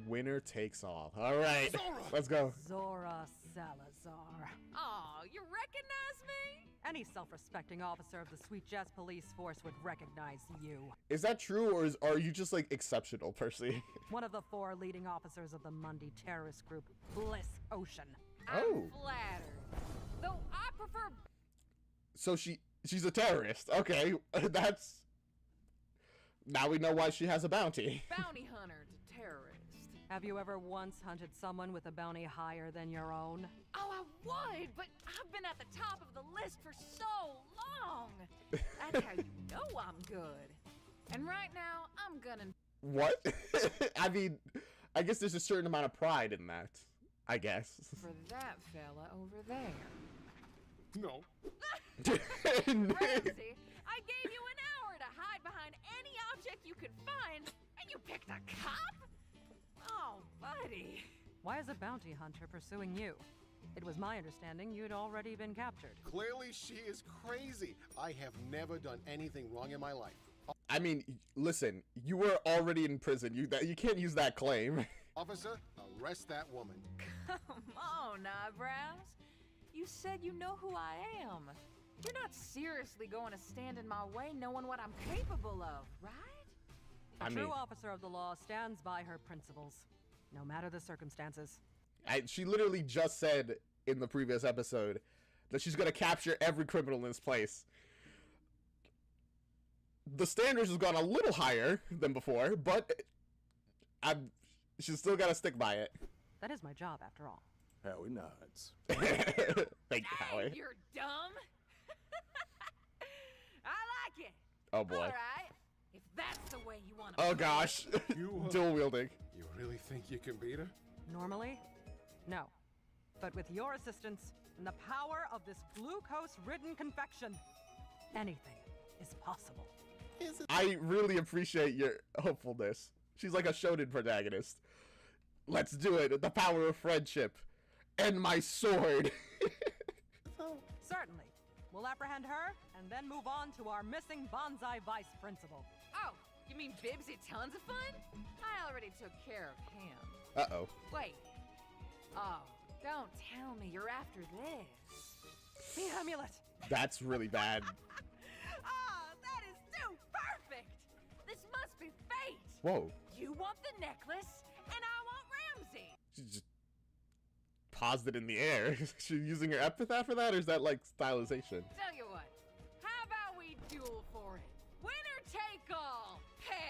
S1: Winner takes all. All right. Let's go.
S2: Zora Salazar.
S15: Oh, you recognize me?
S2: Any self-respecting officer of the Sweet Jazz Police Force would recognize you.
S1: Is that true, or are you just, like, exceptional, Percy?
S2: One of the 4 leading officers of the Mundy terrorist group, Bliss Ocean.
S1: Oh.
S15: I'm flattered. Though I prefer...
S1: So she's a terrorist. Okay, that's... Now we know why she has a bounty.
S15: Bounty hunter to terrorist.
S2: Have you ever once hunted someone with a bounty higher than your own?
S15: Oh, I would, but I've been at the top of the list for so long. That's how you know I'm good. And right now, I'm gonna...
S1: What? I mean, I guess there's a certain amount of pride in that. I guess.
S15: For that fella over there.
S10: No.
S15: Ramsey, I gave you an hour to hide behind any object you could find, and you picked a cop? Oh, buddy.
S2: Why is a bounty hunter pursuing you? It was my understanding you'd already been captured.
S10: Clearly she is crazy. I have never done anything wrong in my life.
S1: I mean, listen, you were already in prison. You can't use that claim.
S10: Officer, arrest that woman.
S15: Come on, eyebrows. You said you know who I am. You're not seriously going to stand in my way knowing what I'm capable of, right?
S2: A true officer of the law stands by her principles, no matter the circumstances.
S1: She literally just said in the previous episode that she's going to capture every criminal in this place. the standards has gone a little higher than before, but she's still got to stick by it.
S2: That is my job, after all.
S16: Howie nods.
S1: Thank you, Howie.
S15: You're dumb. I like it.
S1: Oh boy.
S15: All right. If that's the way you want to.
S1: Oh gosh. Dual wielding.
S10: You really think you can beat her?
S2: Normally, no. But with your assistance and the power of this glucose-ridden confection, anything is possible.
S1: I really appreciate your hopefulness. She's like a shonen protagonist. Let's do it. The power of friendship. And my sword.
S2: Certainly. We'll apprehend her and then move on to our missing bonsai vice principal.
S15: Oh, you mean Bibbs had tons of fun? I already took care of him.
S1: Uh-oh.
S15: Wait. Oh, don't tell me you're after this.
S2: The amulet.
S1: That's really bad.
S15: Oh, that is too perfect. This must be fate.
S1: Whoa.
S15: You want the necklace, and I want Ramsey.
S1: She just paused it in the air. She's using her epithet for that, or is that like stylization?
S15: Tell you what, how about we duel for it? Winner take all.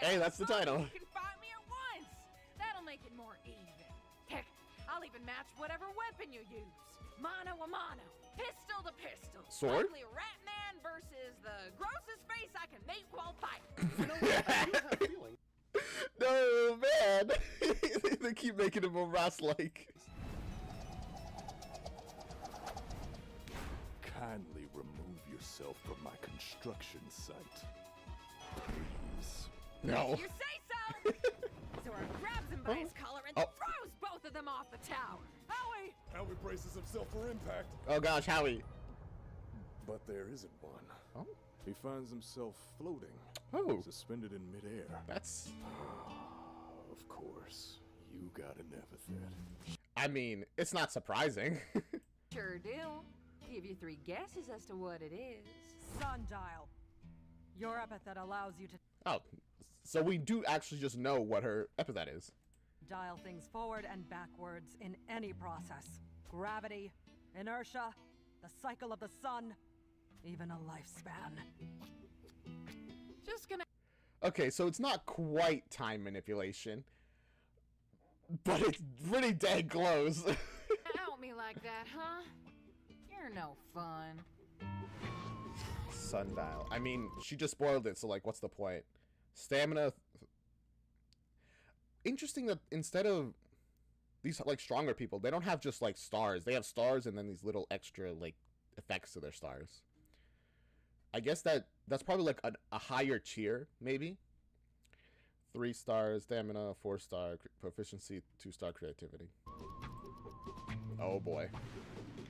S1: Hey, that's the title.
S15: You can fight me at once. That'll make it more even. Heck, I'll even match whatever weapon you use. Mano a mano, pistol to pistol.
S1: Sword?
S15: Ugly rat man versus the grossest face I can make while fighting.
S1: No, man. They keep making him a Ross-like.
S16: Kindly remove yourself from my construction site. Please.
S1: No.
S15: You say so! Sora grabs him by his collar and throws both of them off the tower. Howie!
S16: Howie braces himself for impact.
S1: Oh gosh, Howie.
S16: But there isn't one.
S1: Oh.
S16: He finds himself floating.
S1: Oh.
S16: Suspended in midair.
S1: That's...
S16: Of course. You got an epithet.
S1: I mean, it's not surprising.
S15: Sure do. Give you 3 guesses as to what it is.
S2: Sundial. Your epithet allows you to
S1: Oh, so we do actually just know what her epithet is.
S2: dial things forward and backwards in any process. Gravity, inertia, the cycle of the sun, even a lifespan.
S15: Just gonna...
S1: Okay, so it's not quite time manipulation, but it's pretty dang close.
S15: Help me like that, huh? You're no fun.
S1: Sundial. I mean, she just spoiled it, so like, what's the point? Stamina. Interesting that instead of these like stronger people, they don't have just like stars. They have stars and then these little extra like effects to their stars. I guess that's probably like a higher tier, maybe. 3 stars stamina, 4-star proficiency, 2-star creativity. Oh boy.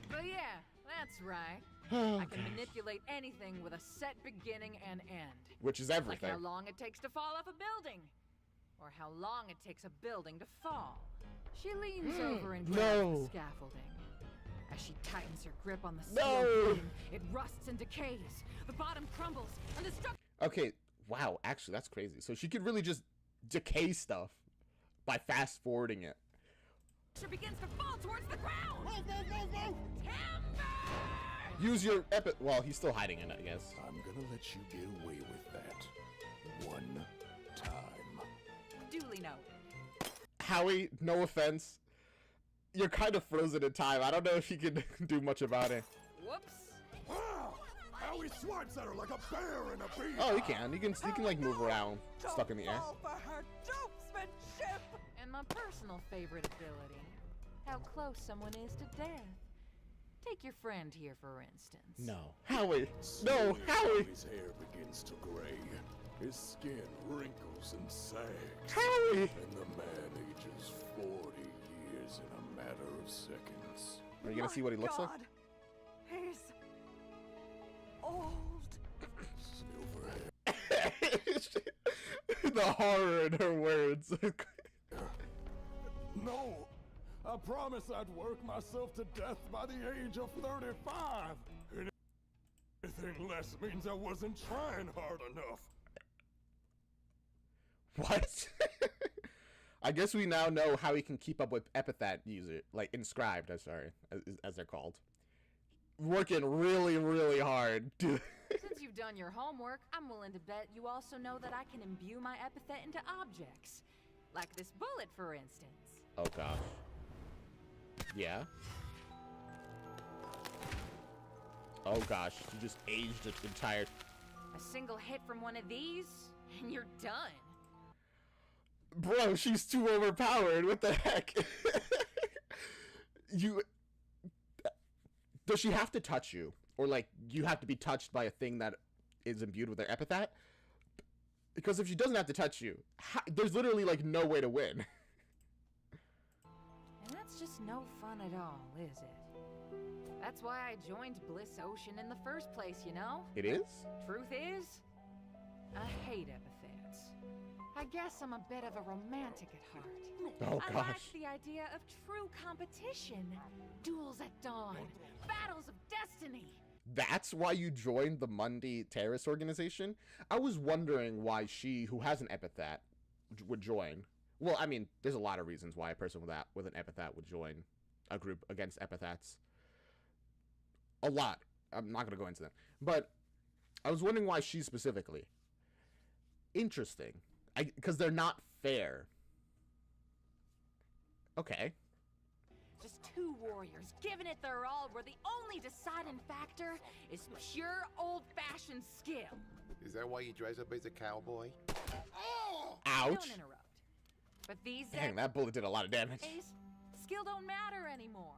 S15: But yeah, that's right. I can manipulate anything with a set beginning and end.
S1: Which is everything.
S15: Like how long it takes to fall off a building. Or how long it takes a building to fall. She leans over and grabs the scaffolding. As she tightens her grip on the steel beam, it rusts and decays. The bottom crumbles, and the structure...
S1: Okay, wow, actually, that's crazy. So she could really just decay stuff by fast-forwarding it.
S15: begins to fall towards the ground! Timber!
S1: Use your well, he's still hiding in it, I guess.
S16: I'm gonna let you get away with that. One time.
S15: Duly noted.
S1: Howie, no offense. You're kind of frozen in time. I don't know if you can do much about it.
S15: Whoops.
S16: Wow! Howie swipes at her like a bear in a beast.
S1: Oh, he can. He can like move around, stuck in the air.
S15: For her dopesmanship! And my personal favorite ability. How close someone is to death. Take your friend here, for instance.
S1: No. Howie! No, Howie!
S16: His hair begins to gray. His skin wrinkles and sags.
S1: Howie!
S16: And the man ages 40 years in a matter of seconds.
S1: Are you gonna see what he looks like?
S2: He's old.
S1: The horror in her words.
S16: No! I promised I'd work myself to death by the age of 35. Anything less means I wasn't trying hard enough.
S1: What? I guess we now know how he can keep up with epithet user, like inscribed, I'm sorry, as they're called. working really, really hard.
S15: Since you've done your homework, I'm willing to bet you also know that I can imbue my epithet into objects. Like this bullet, for instance.
S1: Oh gosh. Yeah. Oh gosh, you just aged its entire...
S15: A single hit from one of these, and you're done.
S1: Bro, she's too overpowered. What the heck? Does she have to touch you? Or, like, you have to be touched by a thing that is imbued with their epithet? Because if she doesn't have to touch you, there's literally, like, no way to win.
S15: And that's just no fun at all, is it? That's why I joined Bliss Ocean in the first place, you know?
S1: It is?
S15: Truth is, I hate epithets. I guess I'm a bit of a romantic at heart.
S1: Oh,
S15: I
S1: gosh.
S15: like the idea of true competition. Duels at dawn. Battles of destiny.
S1: That's why you joined the Monday terrorist organization? I was wondering why she, who has an epithet, would join. Well, I mean, there's a lot of reasons why a person with an epithet would join a group against epithets. A lot. I'm not going to go into that. But I was wondering why she specifically. Interesting. Because they're not fair. Okay.
S15: Just two warriors giving it their all where the only deciding factor is pure old-fashioned skill.
S10: Is that why you dress up as a cowboy?
S1: Ouch.
S15: Don't interrupt. But these
S1: Dang, that bullet did a lot of damage.
S15: days, skill don't matter anymore.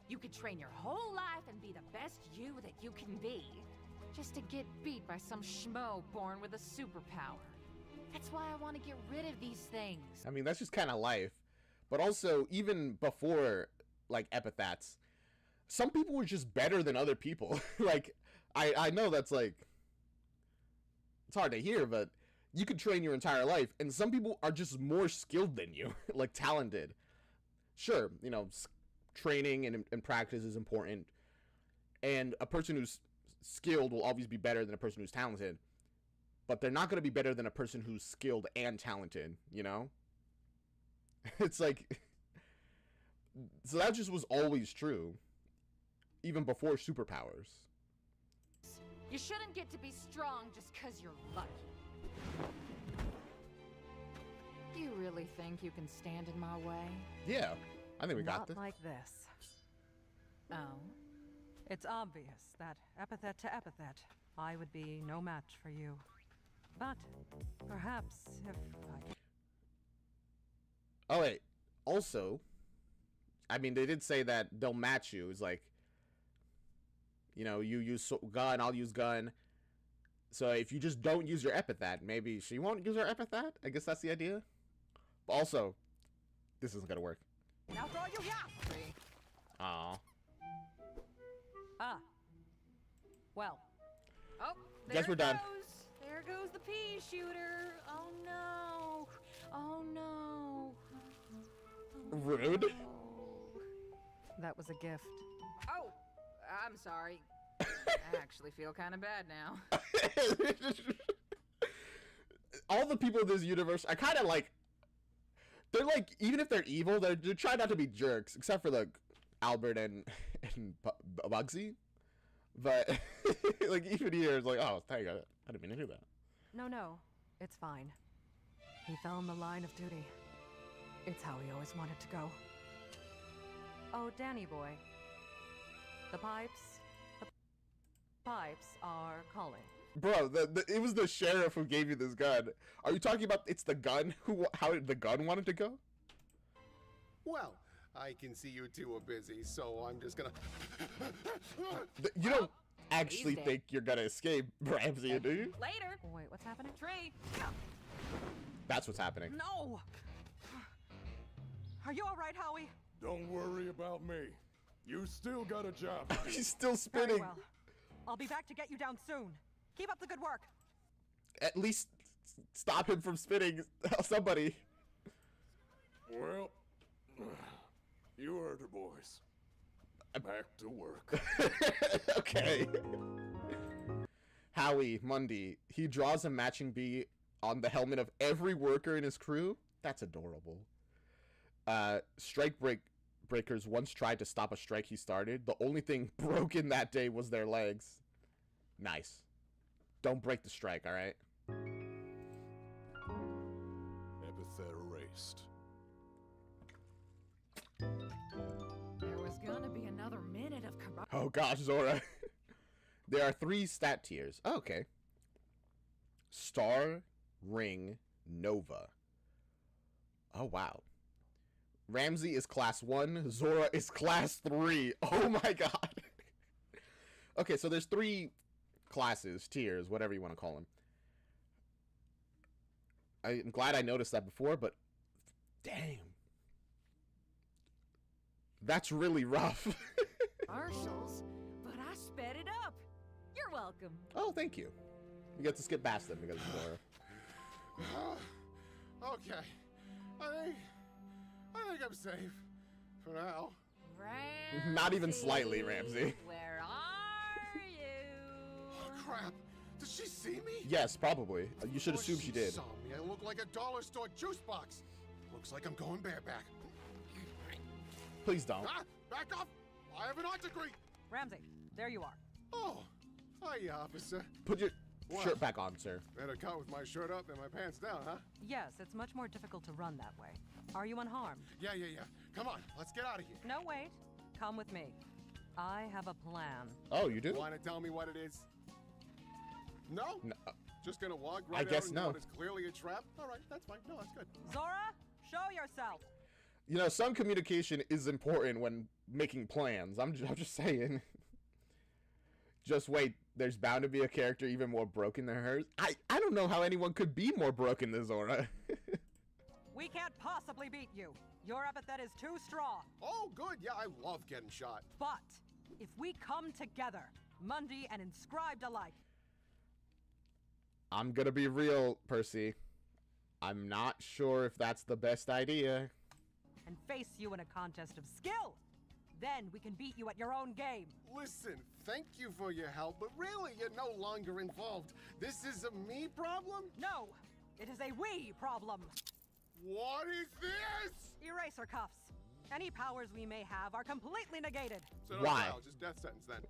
S15: You could train your whole life and be the best you that you can be, just to get beat by some schmo born with a superpower. That's why I want to get rid of these things.
S1: I mean, that's just kind of life. But also, even before, like, epithets, some people were just better than other people. Like, I know that's, like, it's hard to hear, but you could train your entire life, and some people are just more skilled than you, like, talented. Sure, you know, training and practice is important, and a person who's skilled will always be better than a person who's talented, but they're not going to be better than a person who's skilled and talented, you know? It's like, so that just was always true, even before superpowers.
S15: You shouldn't get to be strong just because you're lucky. Do you really think you can stand in my way?
S1: Yeah, I think we got
S2: Not
S1: this.
S2: like this.
S15: Oh?
S2: It's obvious that epithet to epithet, I would be no match for you. But perhaps if I...
S1: Oh, wait. Also, I mean, they did say that they'll match you. It's like, you know, you use gun, I'll use gun. So if you just don't use your epithet, maybe she won't use her epithet? I guess that's the idea. But also, this isn't gonna work.
S2: Now throw you here!
S1: Aw.
S2: Ah. Well.
S15: Oh,
S1: Guess we're done.
S15: There goes the pea shooter. Oh no. Oh no.
S1: Rude.
S2: That was a gift.
S15: Oh, I'm sorry. I actually feel kind of bad now.
S1: All the people in this universe, I kind of like, they're like, even if they're evil, they're trying not to be jerks, except for like Albert and Bugsy. But like even here, it's like, oh, thank God, I didn't mean to do that.
S2: No, it's fine. He fell in the line of duty. It's how he always wanted to go. Oh, Danny boy. The pipes are calling.
S1: Bro, it was the sheriff who gave you this gun. Are you talking about it's the gun? How did the gun wanted to go?
S10: Well, I can see you two are busy, so I'm just gonna...
S1: You don't actually think you're gonna escape, Ramsey, do you?
S15: Later.
S2: Wait, what's happening?
S15: Tree.
S1: That's what's happening.
S2: No! Are you alright, Howie?
S16: Don't worry about me. You still got a job to do.
S1: He's still
S2: Very
S1: spinning.
S2: well. I'll be back to get you down soon. Keep up the good work.
S1: At least stop him from spinning. Somebody.
S16: Well, you heard her, boys. Back to work.
S1: Okay. Howie, Monday, he draws a matching bee on the helmet of every worker in his crew. That's adorable. Strike breakers once tried to stop a strike he started. The only thing broken that day was their legs. Nice. Don't break the strike, all right?
S16: Epithet erased.
S15: There was gonna be another minute of
S1: Oh gosh, Zora. There are 3 stat tiers. Oh, okay. Star, Ring, Nova. Oh, wow. Ramsey is class 1. Zora is class 3. Oh my god. Okay, so there's 3 classes, tiers, whatever you want to call them. I'm glad I noticed that before, but damn. That's really rough.
S15: Marshals, but I sped it up. You're welcome.
S1: Oh, thank you. You get to skip past them because of Zora.
S5: Okay. I think I'm safe. For now.
S15: Ramsey,
S1: Not even slightly, Ramsey.
S15: Where are you?
S5: Oh, crap. Did she see me?
S1: Yes, probably. You should assume she did.
S5: Saw me. I look like a dollar store juice box. Looks like I'm going bareback.
S1: Please don't.
S5: Ah, back off! I have an art degree.
S2: Ramsey, there you are.
S5: Oh, hi, officer.
S1: Put your
S5: What?
S1: shirt back on, sir.
S5: Better cut with my shirt up and my pants down, huh?
S2: Yes, it's much more difficult to run that way. Are you unharmed?
S5: Yeah. Come on, let's get out of here.
S2: No, wait. Come with me. I have a plan.
S1: Oh, you do?
S5: Want to tell me what it is? No?
S1: No.
S5: Just gonna walk right
S1: I guess
S5: out and
S1: no.
S5: know it's clearly a trap? All right, that's fine. No, that's good.
S2: Zora, show yourself.
S1: You know, some communication is important when making plans. I'm just saying. Just wait. There's bound to be a character even more broken than hers. I don't know how anyone could be more broken than Zora.
S2: We can't possibly beat you. Your epithet is too strong.
S5: Oh, good. Yeah, I love getting shot.
S2: But if we come together, Mundy and inscribed alike.
S1: I'm gonna be real, Percy. I'm not sure if that's the best idea.
S2: And face you in a contest of skill. Then we can beat you at your own game.
S5: Listen, thank you for your help, but really, you're no longer involved. This is a me problem?
S2: No, it is a we problem.
S5: What is this?
S2: Eraser cuffs. Any powers we may have are completely negated.
S5: So no
S1: Why?
S5: trial, just death sentence then.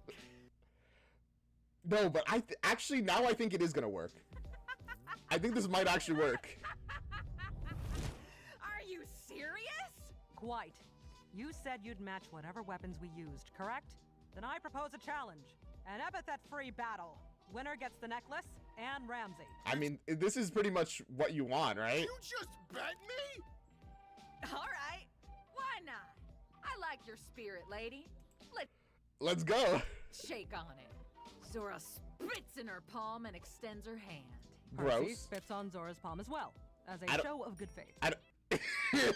S1: No, but actually now I think it is gonna work. I think this might actually work.
S15: Are you serious?
S2: Quite. You said you'd match whatever weapons we used, correct? Then I propose a challenge. An epithet-free battle. Winner gets the necklace and Ramsey.
S1: I mean, this is pretty much what you want, right?
S5: You just bet me?
S15: All right. Why not? I like your spirit, lady.
S1: Let's go.
S15: Shake on it. Zora spits in her palm and extends her hand.
S2: Percy
S1: Gross.
S2: spits on Zora's palm as well, as
S1: I
S2: a
S1: don't-
S2: show of good faith.
S1: I don't...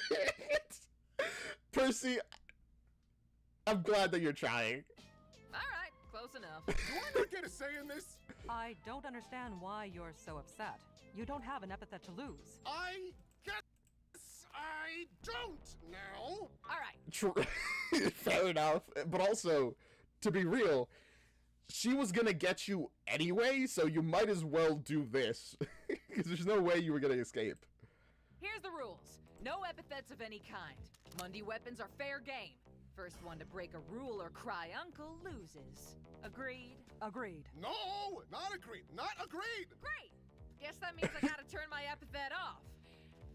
S1: Percy, I'm glad that you're trying.
S15: All right, close enough.
S5: Do I not get a say in this?
S2: I don't understand why you're so upset. You don't have an epithet to lose.
S5: I guess I don't now.
S15: All right.
S1: Fair enough. But also, to be real, she was gonna get you anyway, so you might as well do this. Because there's no way you were gonna escape.
S15: Here's the rules. No epithets of any kind. Mundy weapons are fair game. First one to break a rule or cry uncle loses. Agreed?
S2: Agreed.
S5: No, not agreed. Not agreed.
S15: Great! Guess that means I gotta turn my epithet off.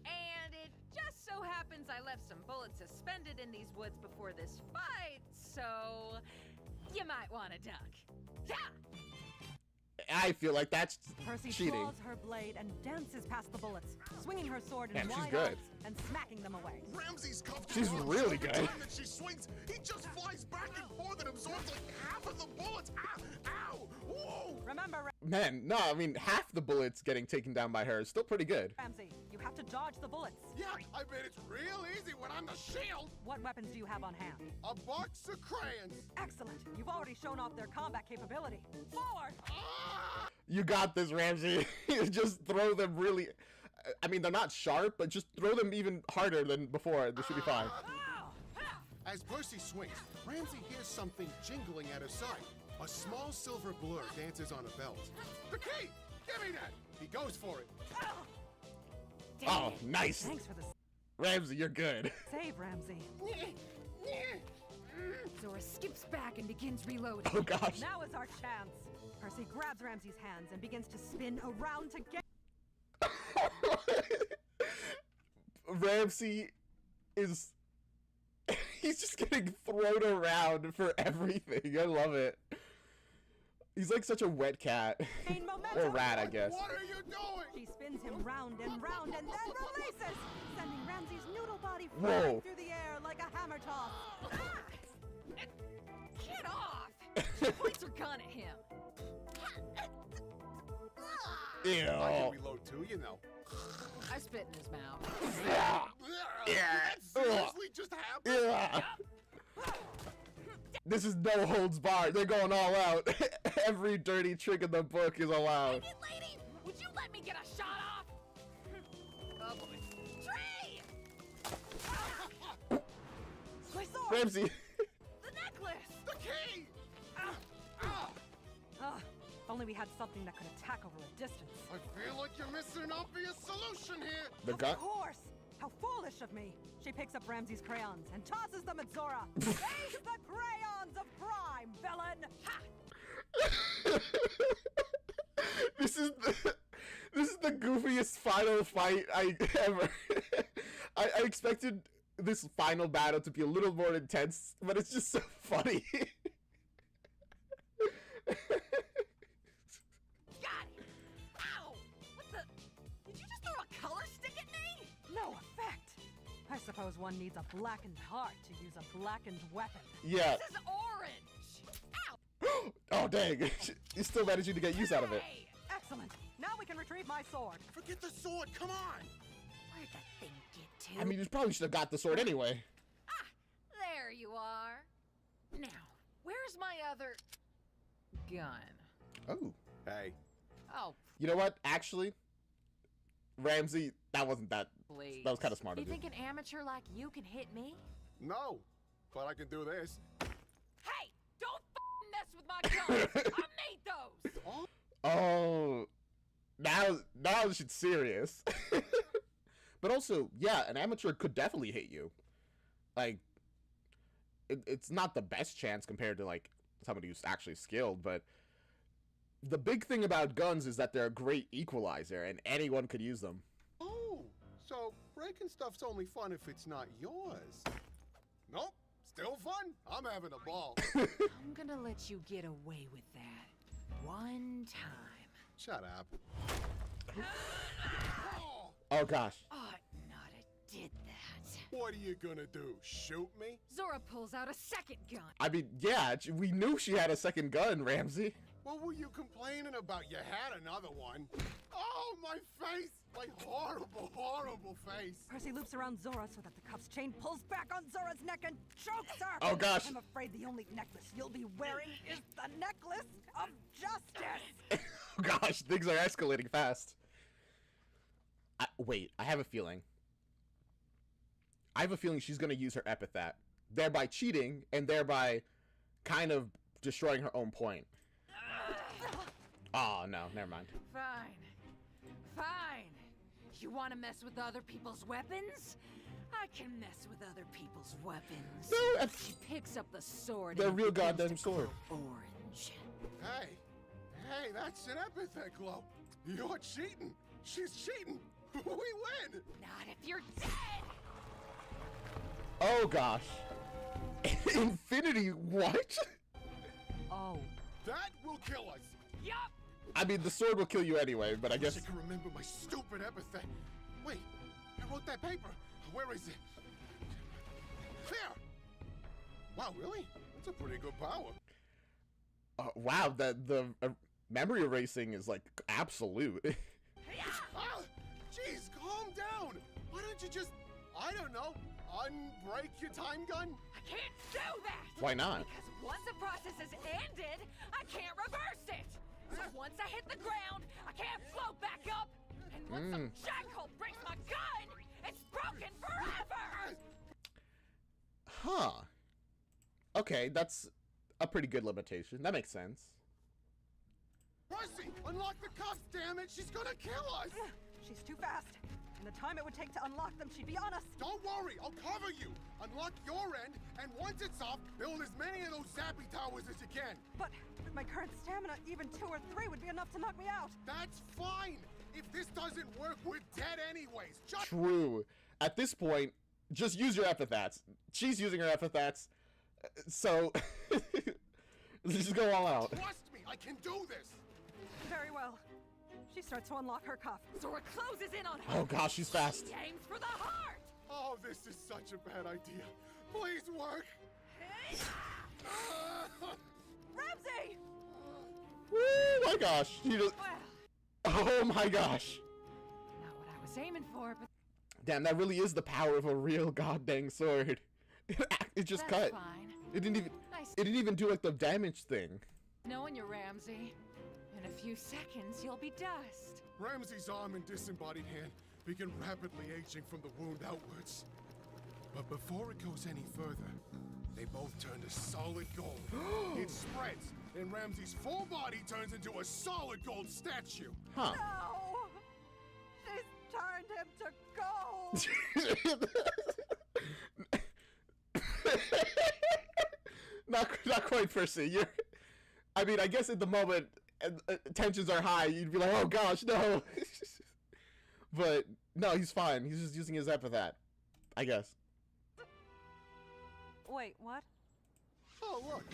S15: And it just so happens I left some bullets suspended in these woods before this fight, so you might want to duck. Yeah!
S1: I feel like that's
S2: Percy
S1: cheating.
S2: draws her blade and dances past the bullets, swinging her sword in
S1: Damn, she's
S2: wide
S1: good.
S2: arcs and smacking them away.
S5: Ramsey's cuffed.
S1: She's
S5: her arms.
S1: really
S5: Every
S1: good.
S5: time that she swings, he just flies back and forth and absorbs like half of the bullets. Ah, ow! Whoa!
S2: Remember,
S1: Man, no, I mean, half the bullets getting taken down by her is still pretty good.
S2: Ramsey, you have to dodge the bullets.
S5: Yeah, I bet it's real easy when I'm the shield.
S2: What weapons do you have on hand?
S5: A box of crayons.
S2: Excellent. You've already shown off their combat capability. Forward!
S5: Ah!
S1: You got this, Ramsey. Just throw them really... I mean, they're not sharp, but just throw them even harder than before. This should be fine.
S5: As Percy swings, Ramsey hears something jingling at his side. A small silver blur dances on a belt. The key! Give me that! He goes for it.
S1: Oh, nice.
S2: Thanks for the
S1: Ramsey, you're good.
S2: save, Ramsey. Zora skips back and begins reloading.
S1: Oh, gosh.
S2: Now is our chance. Percy grabs Ramsey's hands and begins to spin around to get.
S1: Ramsey is... He's just getting thrown around for everything. I love it. He's like such a wet cat. Or rat, I guess.
S2: What are you doing? She spins him round and round and then releases, sending Ramsey's noodle body flying through the air like a hammer toss.
S15: Get off! She points her gun at him.
S1: Ew.
S10: I can reload too, you know.
S15: I spit in his mouth.
S1: Yeah.
S10: That seriously just happened?
S1: Yeah. This is no holds barred. They're going all out. Every dirty trick in the book is allowed.
S15: Hey, lady, would you let me get a shot off? Oh boy. Tree!
S2: My sword!
S1: Ramsey.
S15: The necklace!
S10: The key!
S2: Only we had something that could attack over a distance.
S10: I feel like you're missing an obvious solution here.
S1: The gun?
S2: Of course! How foolish of me! She picks up Ramsey's crayons and tosses them at Zora. Face the crayons of crime, villain! Ha!
S1: This is the goofiest final fight I ever. I expected this final battle to be a little more intense, but it's just so funny.
S15: Got it! Ow! What the? Did you just throw a color stick at me?
S2: No effect. I suppose one needs a blackened heart to use a blackened weapon.
S1: Yeah.
S15: This is orange! Ow!
S1: Oh, dang. You still managing to get use out of it.
S2: Excellent. Now we can retrieve my sword.
S10: Forget the sword, come on!
S15: Where'd that thing get to?
S1: I mean, you probably should have got the sword anyway.
S15: There you are. Now, where's my other gun?
S1: Oh.
S10: Hey.
S15: Oh,
S1: You know what? Actually, Ramsey, that wasn't that.
S15: please.
S1: That was kind of smart
S15: You
S1: of you.
S15: think an amateur like you can hit me?
S10: No, but I can do this.
S15: Hey, don't mess with my guns. I made those.
S1: Oh, now she's serious. But also, yeah, an amateur could definitely hit you. Like, it's not the best chance compared to like somebody who's actually skilled, but the big thing about guns is that they're a great equalizer, and anyone could use them.
S10: Oh, so breaking stuff's only fun if it's not yours. Nope, still fun. I'm having a ball.
S15: I'm gonna let you get away with that one time.
S10: Shut up.
S1: Oh gosh.
S15: Ought not have did that.
S10: What are you gonna do? Shoot me?
S15: Zora pulls out a second gun.
S1: I mean, yeah, we knew she had a second gun, Ramsey.
S10: What were you complaining about? You had another one. Oh, my face! My horrible, horrible face.
S2: Percy loops around Zora so that the cuff's chain pulls back on Zora's neck and chokes her.
S1: Oh, gosh.
S2: I'm afraid the only necklace you'll be wearing is the necklace of justice.
S1: Oh gosh, things are escalating fast. Wait, I have a feeling. She's gonna use her epithet, thereby cheating and thereby kind of destroying her own point. Oh no, never mind.
S15: Fine. Fine. You want to mess with other people's weapons? I can mess with other people's weapons.
S1: No,
S15: she picks up the sword.
S1: The
S15: and
S1: real
S15: begins
S1: goddamn
S15: to
S1: sword.
S15: glow orange.
S10: Hey, that's an epithet glow. You're cheating. She's cheating. We win.
S15: Not if you're dead.
S1: Oh gosh. Infinity, what?
S2: Oh.
S10: That will kill us.
S15: Yup.
S1: I mean, the sword will kill you anyway, but I guess.
S10: I can remember my stupid epithet. Wait, I wrote that paper. Where is it? There. Wow, really? That's a pretty good power.
S1: Wow, the memory erasing is like absolute.
S10: Jeez, calm down. Why don't you just, I don't know, unbreak your time gun?
S15: I can't do that.
S1: Why not?
S15: Because once the process is ended, I can't reverse it. So once I hit the ground, I can't float back up. And once some jackhole breaks my gun, it's broken forever.
S1: Huh. Okay, that's a pretty good limitation. That makes sense.
S10: Percy, unlock the cuffs, damn it! She's gonna kill us!
S2: She's too fast. the time it would take to unlock them, she'd be on us.
S5: Don't worry, I'll cover you. Unlock your end, and once it's off, build as many of those zappy towers as you can.
S2: But with my current stamina, even 2 or 3 would be enough to knock me out.
S5: That's fine. If this doesn't work, we're dead anyways. Just
S1: True. At this point, just use your epithets. She's using her epithets, so let's just go all out.
S5: trust me, I can do this.
S2: Very well. She starts to unlock her cuff.
S15: Zora closes in on her.
S1: Oh gosh, she's fast.
S15: She aims for the heart.
S5: Oh, this is such a bad idea. Please work.
S15: Hey.
S2: Ramsey!
S1: Oh my gosh. She just... Oh my gosh.
S15: Not what I was aiming for, but
S1: Damn, that really is the power of a real goddamn sword. It just
S15: that's
S1: cut.
S15: fine.
S1: It didn't even.
S15: Nice.
S1: It didn't even do like the damage thing.
S15: Knowing you, Ramsey. In a few seconds, you'll be dust.
S5: Ramsey's arm and disembodied hand begin rapidly aging from the wound outwards. But before it goes any further, they both turn to solid gold. It spreads, and Ramsey's full body turns into a solid gold statue.
S1: Huh.
S2: No! She's turned him to gold!
S1: Not quite, Percy. I mean, I guess at the moment, tensions are high. You'd be like, oh gosh, no. But no, he's fine. He's just using his epithet, I guess.
S2: Wait, what?
S5: Oh, look.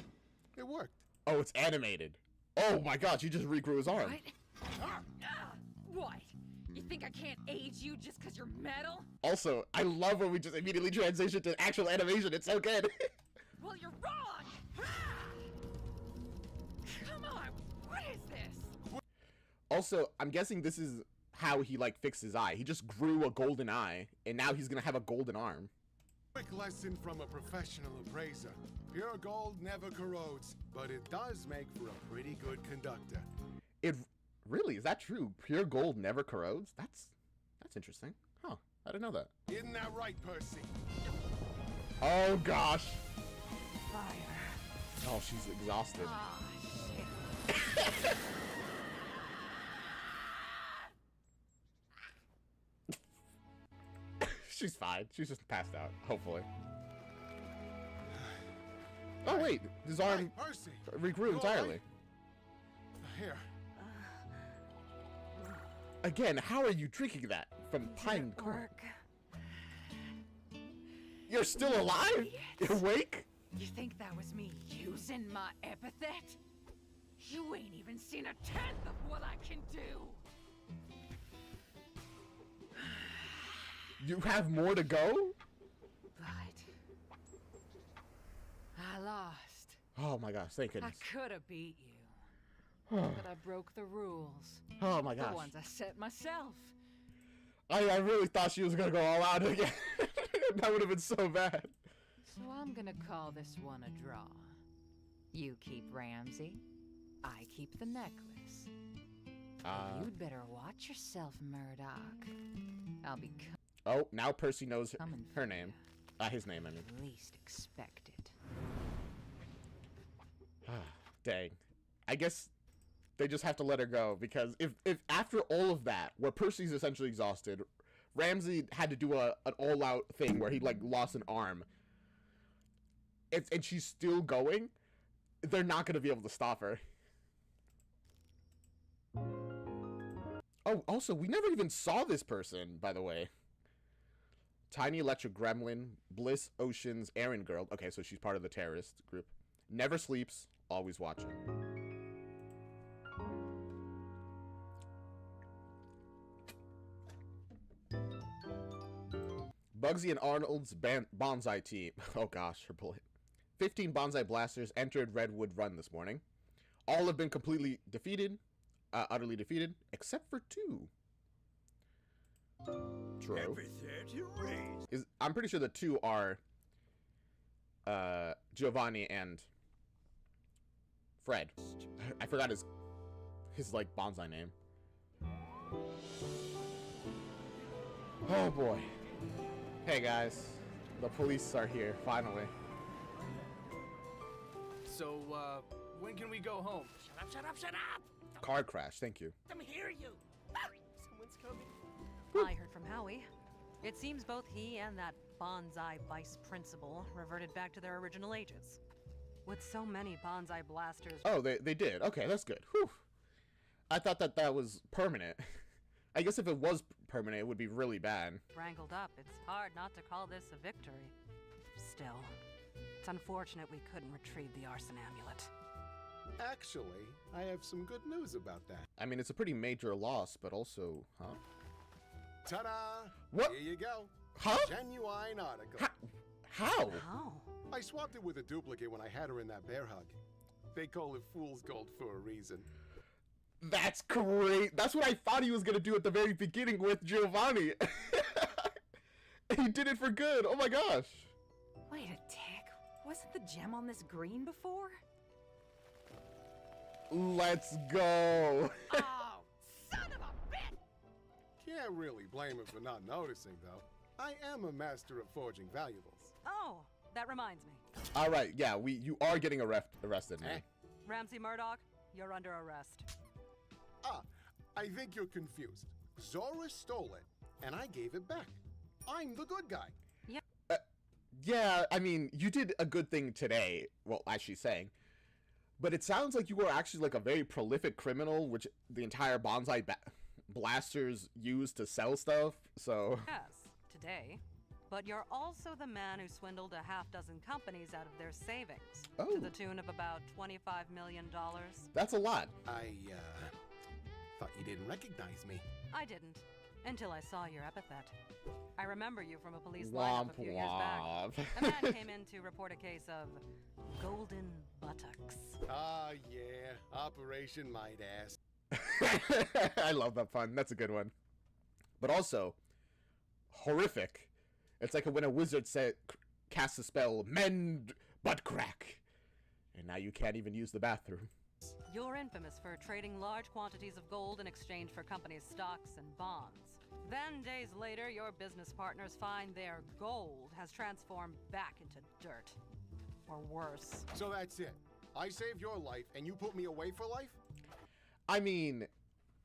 S5: It worked.
S1: Oh, it's animated. Oh my gosh, he just regrew his arm.
S15: What? You think I can't aid you just because you're metal?
S1: Also, I love when we just immediately transition to actual animation. It's so good.
S15: Well, you're wrong! Come on, what is this?
S1: Also, I'm guessing this is how he like fixed his eye. He just grew a golden eye, and now he's gonna have a golden arm.
S5: Quick lesson from a professional appraiser. Pure gold never corrodes, but it does make for a pretty good conductor.
S1: It really, is that true? Pure gold never corrodes? That's interesting. Huh, I didn't know that.
S5: Isn't that right, Percy?
S1: Oh gosh.
S15: Fire.
S1: Oh, she's exhausted.
S15: Ah, shit.
S1: She's fine. She's just passed out, hopefully. Oh wait, his arm regrew entirely.
S5: Here.
S1: Again, how are you drinking that from pine corn? You're still alive? You're awake?
S15: You think that was me using my epithet? You ain't even seen a tenth of what I can do.
S1: You have more to go?
S15: But I lost.
S1: Oh my gosh, thank goodness.
S15: I could have beat you. But I broke the rules.
S1: Oh my gosh.
S15: The ones I set myself.
S1: I really thought she was gonna go all out again. That would have been so bad.
S15: So I'm gonna call this one a draw. You keep Ramsey, I keep the necklace. You'd better watch yourself, Murdoch. I'll be
S1: Oh, now Percy knows her name. His name, I mean.
S15: Least expected.
S1: Dang. I guess they just have to let her go, because if after all of that, where Percy's essentially exhausted, Ramsey had to do an all-out thing where he like lost an arm, and she's still going, they're not going to be able to stop her. Oh, also, we never even saw this person, by the way. Tiny Electric Gremlin, Bliss Ocean's Errand Girl. Okay, so she's part of the terrorist group. Never sleeps, always watching. Bugsy and Arnold's bonsai team. Oh gosh, her bullet. 15 bonsai blasters entered Redwood Run this morning. All have been completely defeated, utterly defeated, except for 2. True. I'm pretty sure the 2 are Giovanni and Fred. I forgot his like bonsai name. Oh boy. Hey guys, the police are here finally.
S18: So when can we go home?
S6: Shut up, shut up, shut up!
S1: Car crash, thank you.
S6: Let me hear you. Someone's coming.
S2: I heard from Howie. It seems both he and that bonsai vice principal reverted back to their original ages. With so many bonsai blasters...
S1: Oh, they did. Okay, that's good. Whew. I thought that was permanent. I guess if it was permanent, it would be really bad.
S2: Wrangled up, it's hard not to call this a victory. Still, it's unfortunate we couldn't retrieve the arson amulet.
S10: Actually, I have some good news about that.
S1: I mean, it's a pretty major loss, but also, huh?
S10: Ta-da!
S1: What?
S10: Here you go.
S1: Huh?
S10: Genuine article.
S1: How?
S2: How?
S10: I swapped it with a duplicate when I had her in that bear hug. They call it fool's gold for a reason.
S1: That's great. That's what I thought he was going to do at the very beginning with Giovanni. He did it for good. Oh my gosh.
S15: Wait a tick. Wasn't the gem on this green before?
S1: Let's go.
S15: Oh, son of a bitch!
S10: Can't really blame him for not noticing, though. I am a master of forging valuables.
S2: Oh, that reminds me.
S1: All right, yeah, you are getting arrested, man.
S2: Ramsey Murdoch, you're under arrest.
S10: Ah, I think you're confused. Zora stole it, and I gave it back. I'm the good guy.
S2: Yeah.
S1: Yeah, I mean, you did a good thing today. Well, as she's saying. But it sounds like you were actually like a very prolific criminal, which the entire bonsai blasters use to sell stuff, so...
S2: Yes, today. But you're also the man who swindled a half-dozen companies out of their savings.
S1: Oh.
S2: To the tune of about $25 million.
S1: That's a lot.
S10: I, thought you didn't recognize me.
S2: I didn't. Until I saw your epithet. I remember you from a police lineup a few years back. A man came in to report a case of golden buttocks.
S10: Ah, yeah. Operation Might Ass.
S1: I love that pun. That's a good one. But also, horrific. It's like when a wizard casts a spell, mend butt crack. And now you can't even use the bathroom.
S2: You're infamous for trading large quantities of gold in exchange for companies' stocks and bonds. Then, days later, your business partners find their gold has transformed back into dirt. Or worse.
S10: So that's it. I saved your life, and you put me away for life?
S1: I mean,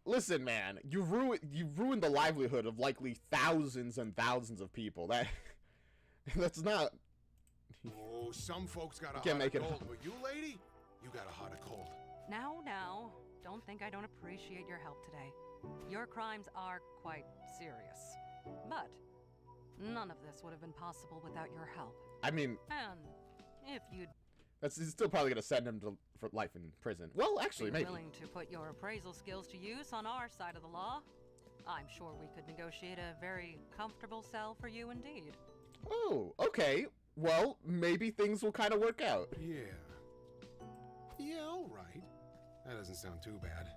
S1: listen, man. You ruined the livelihood of likely thousands and thousands of people. That's not...
S10: Oh, some folks got a
S1: Can't
S10: heart
S1: make
S10: of
S1: it
S10: gold, but you, lady, you got a heart of cold.
S2: Now, don't think I don't appreciate your help today. Your crimes are quite serious. But none of this would have been possible without your help.
S1: I mean...
S2: And if you'd...
S1: He's still probably going to send him for life in prison. Well, actually, maybe.
S2: willing to put your appraisal skills to use on our side of the law, I'm sure we could negotiate a very comfortable cell for you indeed.
S1: Oh, okay. Well, maybe things will kind of work out.
S10: Yeah, all right. That doesn't sound too bad.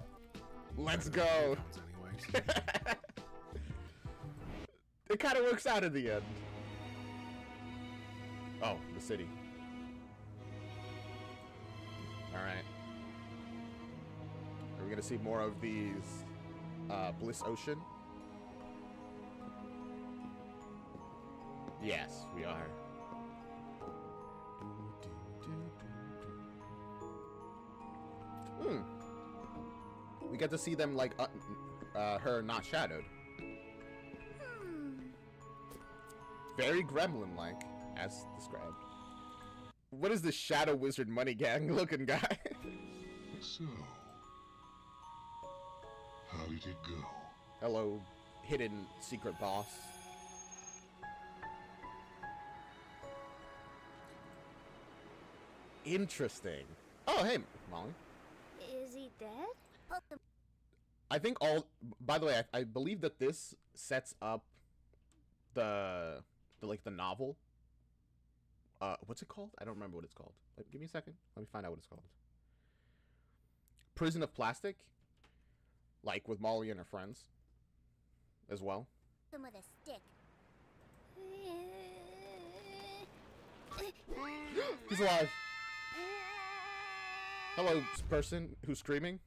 S1: Let's go.
S10: Anyways.
S1: It kind of works out in the end. Oh, the city. All right. Are we going to see more of these Bliss Ocean? Yes, we are. We get to see them like her not shadowed. Very gremlin-like, as described. What is this shadow wizard money gang looking guy?
S5: So, how did it go?
S1: Hello, hidden secret boss. Interesting. Oh, hey, Molly.
S3: Is he dead?
S1: I think by the way, I believe that this sets up the novel. What's it called? I don't remember what it's called. Give me a second. Let me find out what it's called. Prison of Plastic. Like with Molly and her friends. As well.
S3: Him with a stick.
S1: He's alive. Hello, person who's screaming.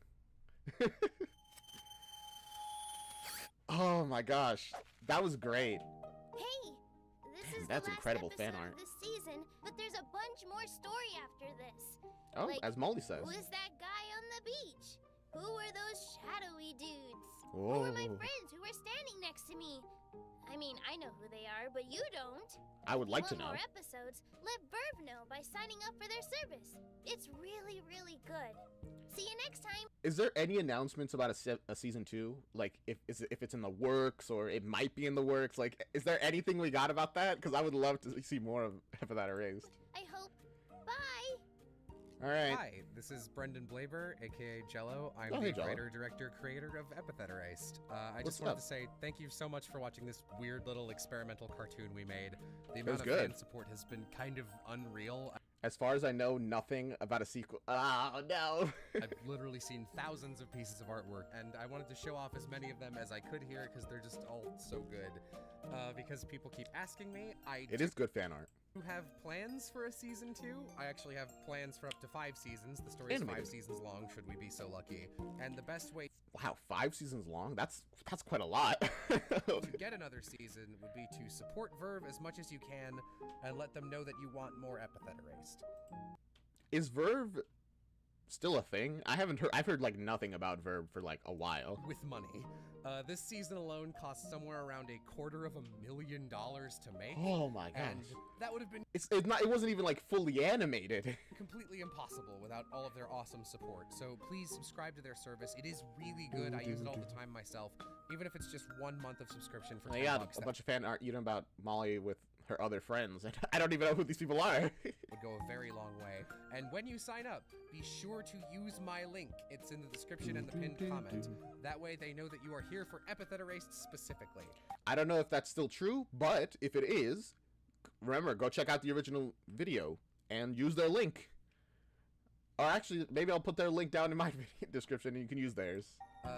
S1: Oh my gosh, that was great.
S3: Hey, this is
S1: that's
S3: the last
S1: incredible fan
S3: episode
S1: art.
S3: of this season, but there's a bunch more story after this.
S1: Oh,
S3: like,
S1: as Molly says.
S3: Who is that guy on the beach? Who were those shadowy dudes? Who
S1: Whoa.
S3: were my friends who were standing next to me? I mean, I know who they are, but you don't.
S1: I would
S3: If you
S1: like to
S3: want
S1: know.
S3: more episodes, let Verve know by signing up for their service. It's really, really good. See you next time.
S1: Is there any announcements about a season 2? Like, if it's in the works, or it might be in the works? Like, is there anything we got about that? Because I would love to see more of Epithet Erased.
S3: I hope. Bye.
S1: All right.
S19: Hi, this is Brendan Blaber, aka Jello. I'm
S1: Oh, hey,
S19: the
S1: Jello.
S19: writer, director, creator of Epithet Erased. I
S1: What's
S19: just wanted
S1: up?
S19: to say thank you so much for watching this weird little experimental cartoon we made. The
S1: was
S19: amount of
S1: good.
S19: fan support has been kind of unreal.
S1: As far as I know, nothing about a sequel. Oh, no.
S19: I've literally seen thousands of pieces of artwork, and I wanted to show off as many of them as I could here because they're just all so good. Because people keep asking me,
S1: It is good fan art.
S19: do have plans for a season 2. I actually have plans for up to 5 seasons. The story is 5
S1: Animated.
S19: seasons long, should we be so lucky. And the best way
S1: Wow, 5 seasons long? That's quite a lot.
S19: to get another season would be to support Verve as much as you can and let them know that you want more Epithet Erased.
S1: Is Verve still a thing? I've heard like nothing about Verve for like a while.
S19: With money. This season alone cost somewhere around $250,000 to make.
S1: Oh my gosh.
S19: And that would have been
S1: It wasn't even like fully animated.
S19: completely impossible without all of their awesome support. So please subscribe to their service. It is really good. I use it all the time myself. Even if it's just 1 month of subscription for $10.
S1: Yeah, a bunch of fan art even about Molly with her other friends. And I don't even know who these people are.
S19: Would go a very long way. And when you sign up, be sure to use my link. It's in the description and the pinned comment. That way they know that you are here for Epithet Erased specifically.
S1: I don't know if that's still true, but if it is, remember, go check out the original video and use their link. Or actually, maybe I'll put their link down in my video description and you can use theirs.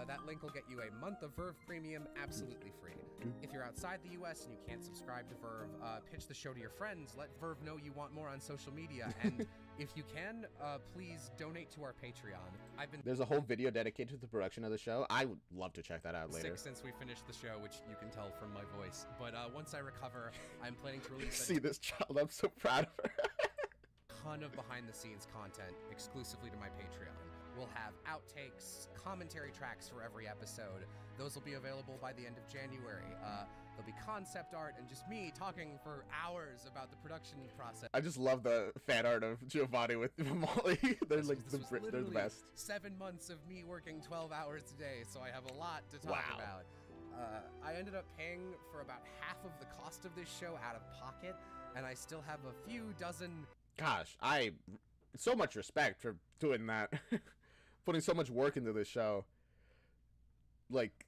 S19: That link will get you a month of Verve Premium absolutely free. If you're outside the US and you can't subscribe to Verve, pitch the show to your friends. Let Verve know you want more on social media. And if you can, please donate to our Patreon. I've been
S1: There's a whole video dedicated to the production of the show. I would love to check that out later.
S19: sick since we finished the show, which you can tell from my voice. But once I recover, I'm planning to release
S1: See this child, I'm so proud of her.
S19: ton of behind-the-scenes content exclusively to my Patreon. We'll have outtakes, commentary tracks for every episode. Those will be available by the end of January. There'll be concept art and just me talking for hours about the production process.
S1: I just love the fan art of Giovanni with Molly. They're like
S19: This was
S1: they're the
S19: literally
S1: best.
S19: 7 months of me working 12 hours a day, so I have a lot to talk
S1: Wow.
S19: about. I ended up paying for about half of the cost of this show out of pocket, and I still have a few dozen.
S1: Gosh, so much respect for doing that. Putting so much work into this show. Like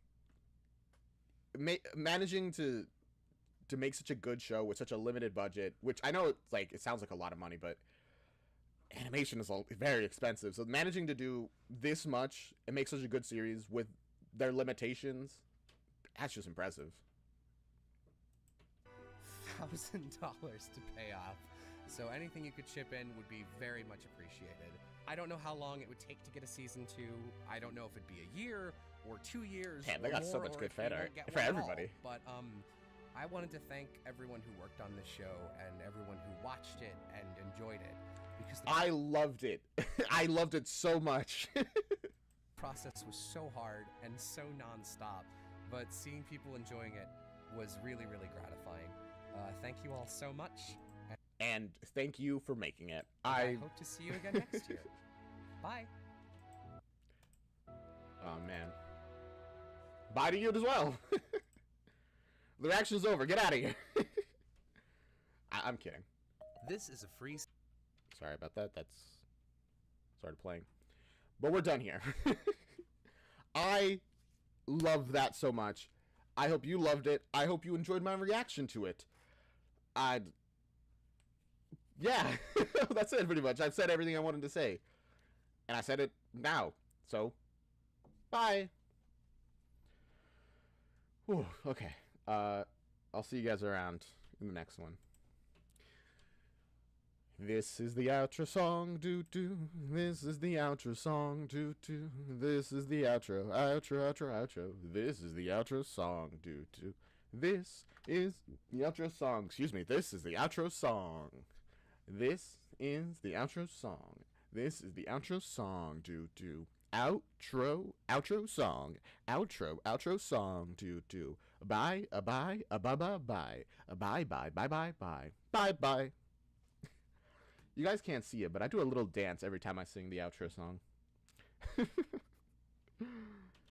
S1: managing to make such a good show with such a limited budget, which I know it sounds like a lot of money, but animation is very expensive. So managing to do this much and make such a good series with their limitations, that's just impressive.
S19: $1,000 to pay off. So anything you could chip in would be very much appreciated. I don't know how long it would take to get a season 2. I don't know if it'd be a year or 2 years.
S1: Man, they
S19: or
S1: got so
S19: more,
S1: much
S19: or
S1: good
S19: if we
S1: fan
S19: won't
S1: art
S19: get
S1: for
S19: one at all.
S1: everybody.
S19: But I wanted to thank everyone who worked on this show and everyone who watched it and enjoyed it, because
S1: I loved it. I loved it so much.
S19: process was so hard and so non-stop, but seeing people enjoying it was really, really gratifying. Thank you all so much.
S1: And thank you for making it.
S19: I hope to see you again next year. Bye.
S1: Oh man. Bye to you as well. The reaction's over. Get out of here. I'm kidding.
S19: This is a free.
S1: Sorry about that. That's started playing. But we're done here. I love that so much. I hope you loved it. I hope you enjoyed my reaction to it. Yeah, that's it pretty much. I've said everything I wanted to say. And I said it now. So, bye. Whew, okay. I'll see you guys around in the next one. This is the outro song, doo-doo. This is the outro song, doo-doo. This is the outro, outro, outro, outro. This is the outro song, doo-doo. This is the outro song. Excuse me, this is the outro song. This is the outro song. This is the outro song, doo-doo. outro song, outro song, do. Bye, bye, bye, bye, bye, bye, bye, bye, bye, bye, bye, bye. You guys can't see it, but I do a little dance every time I sing the outro song.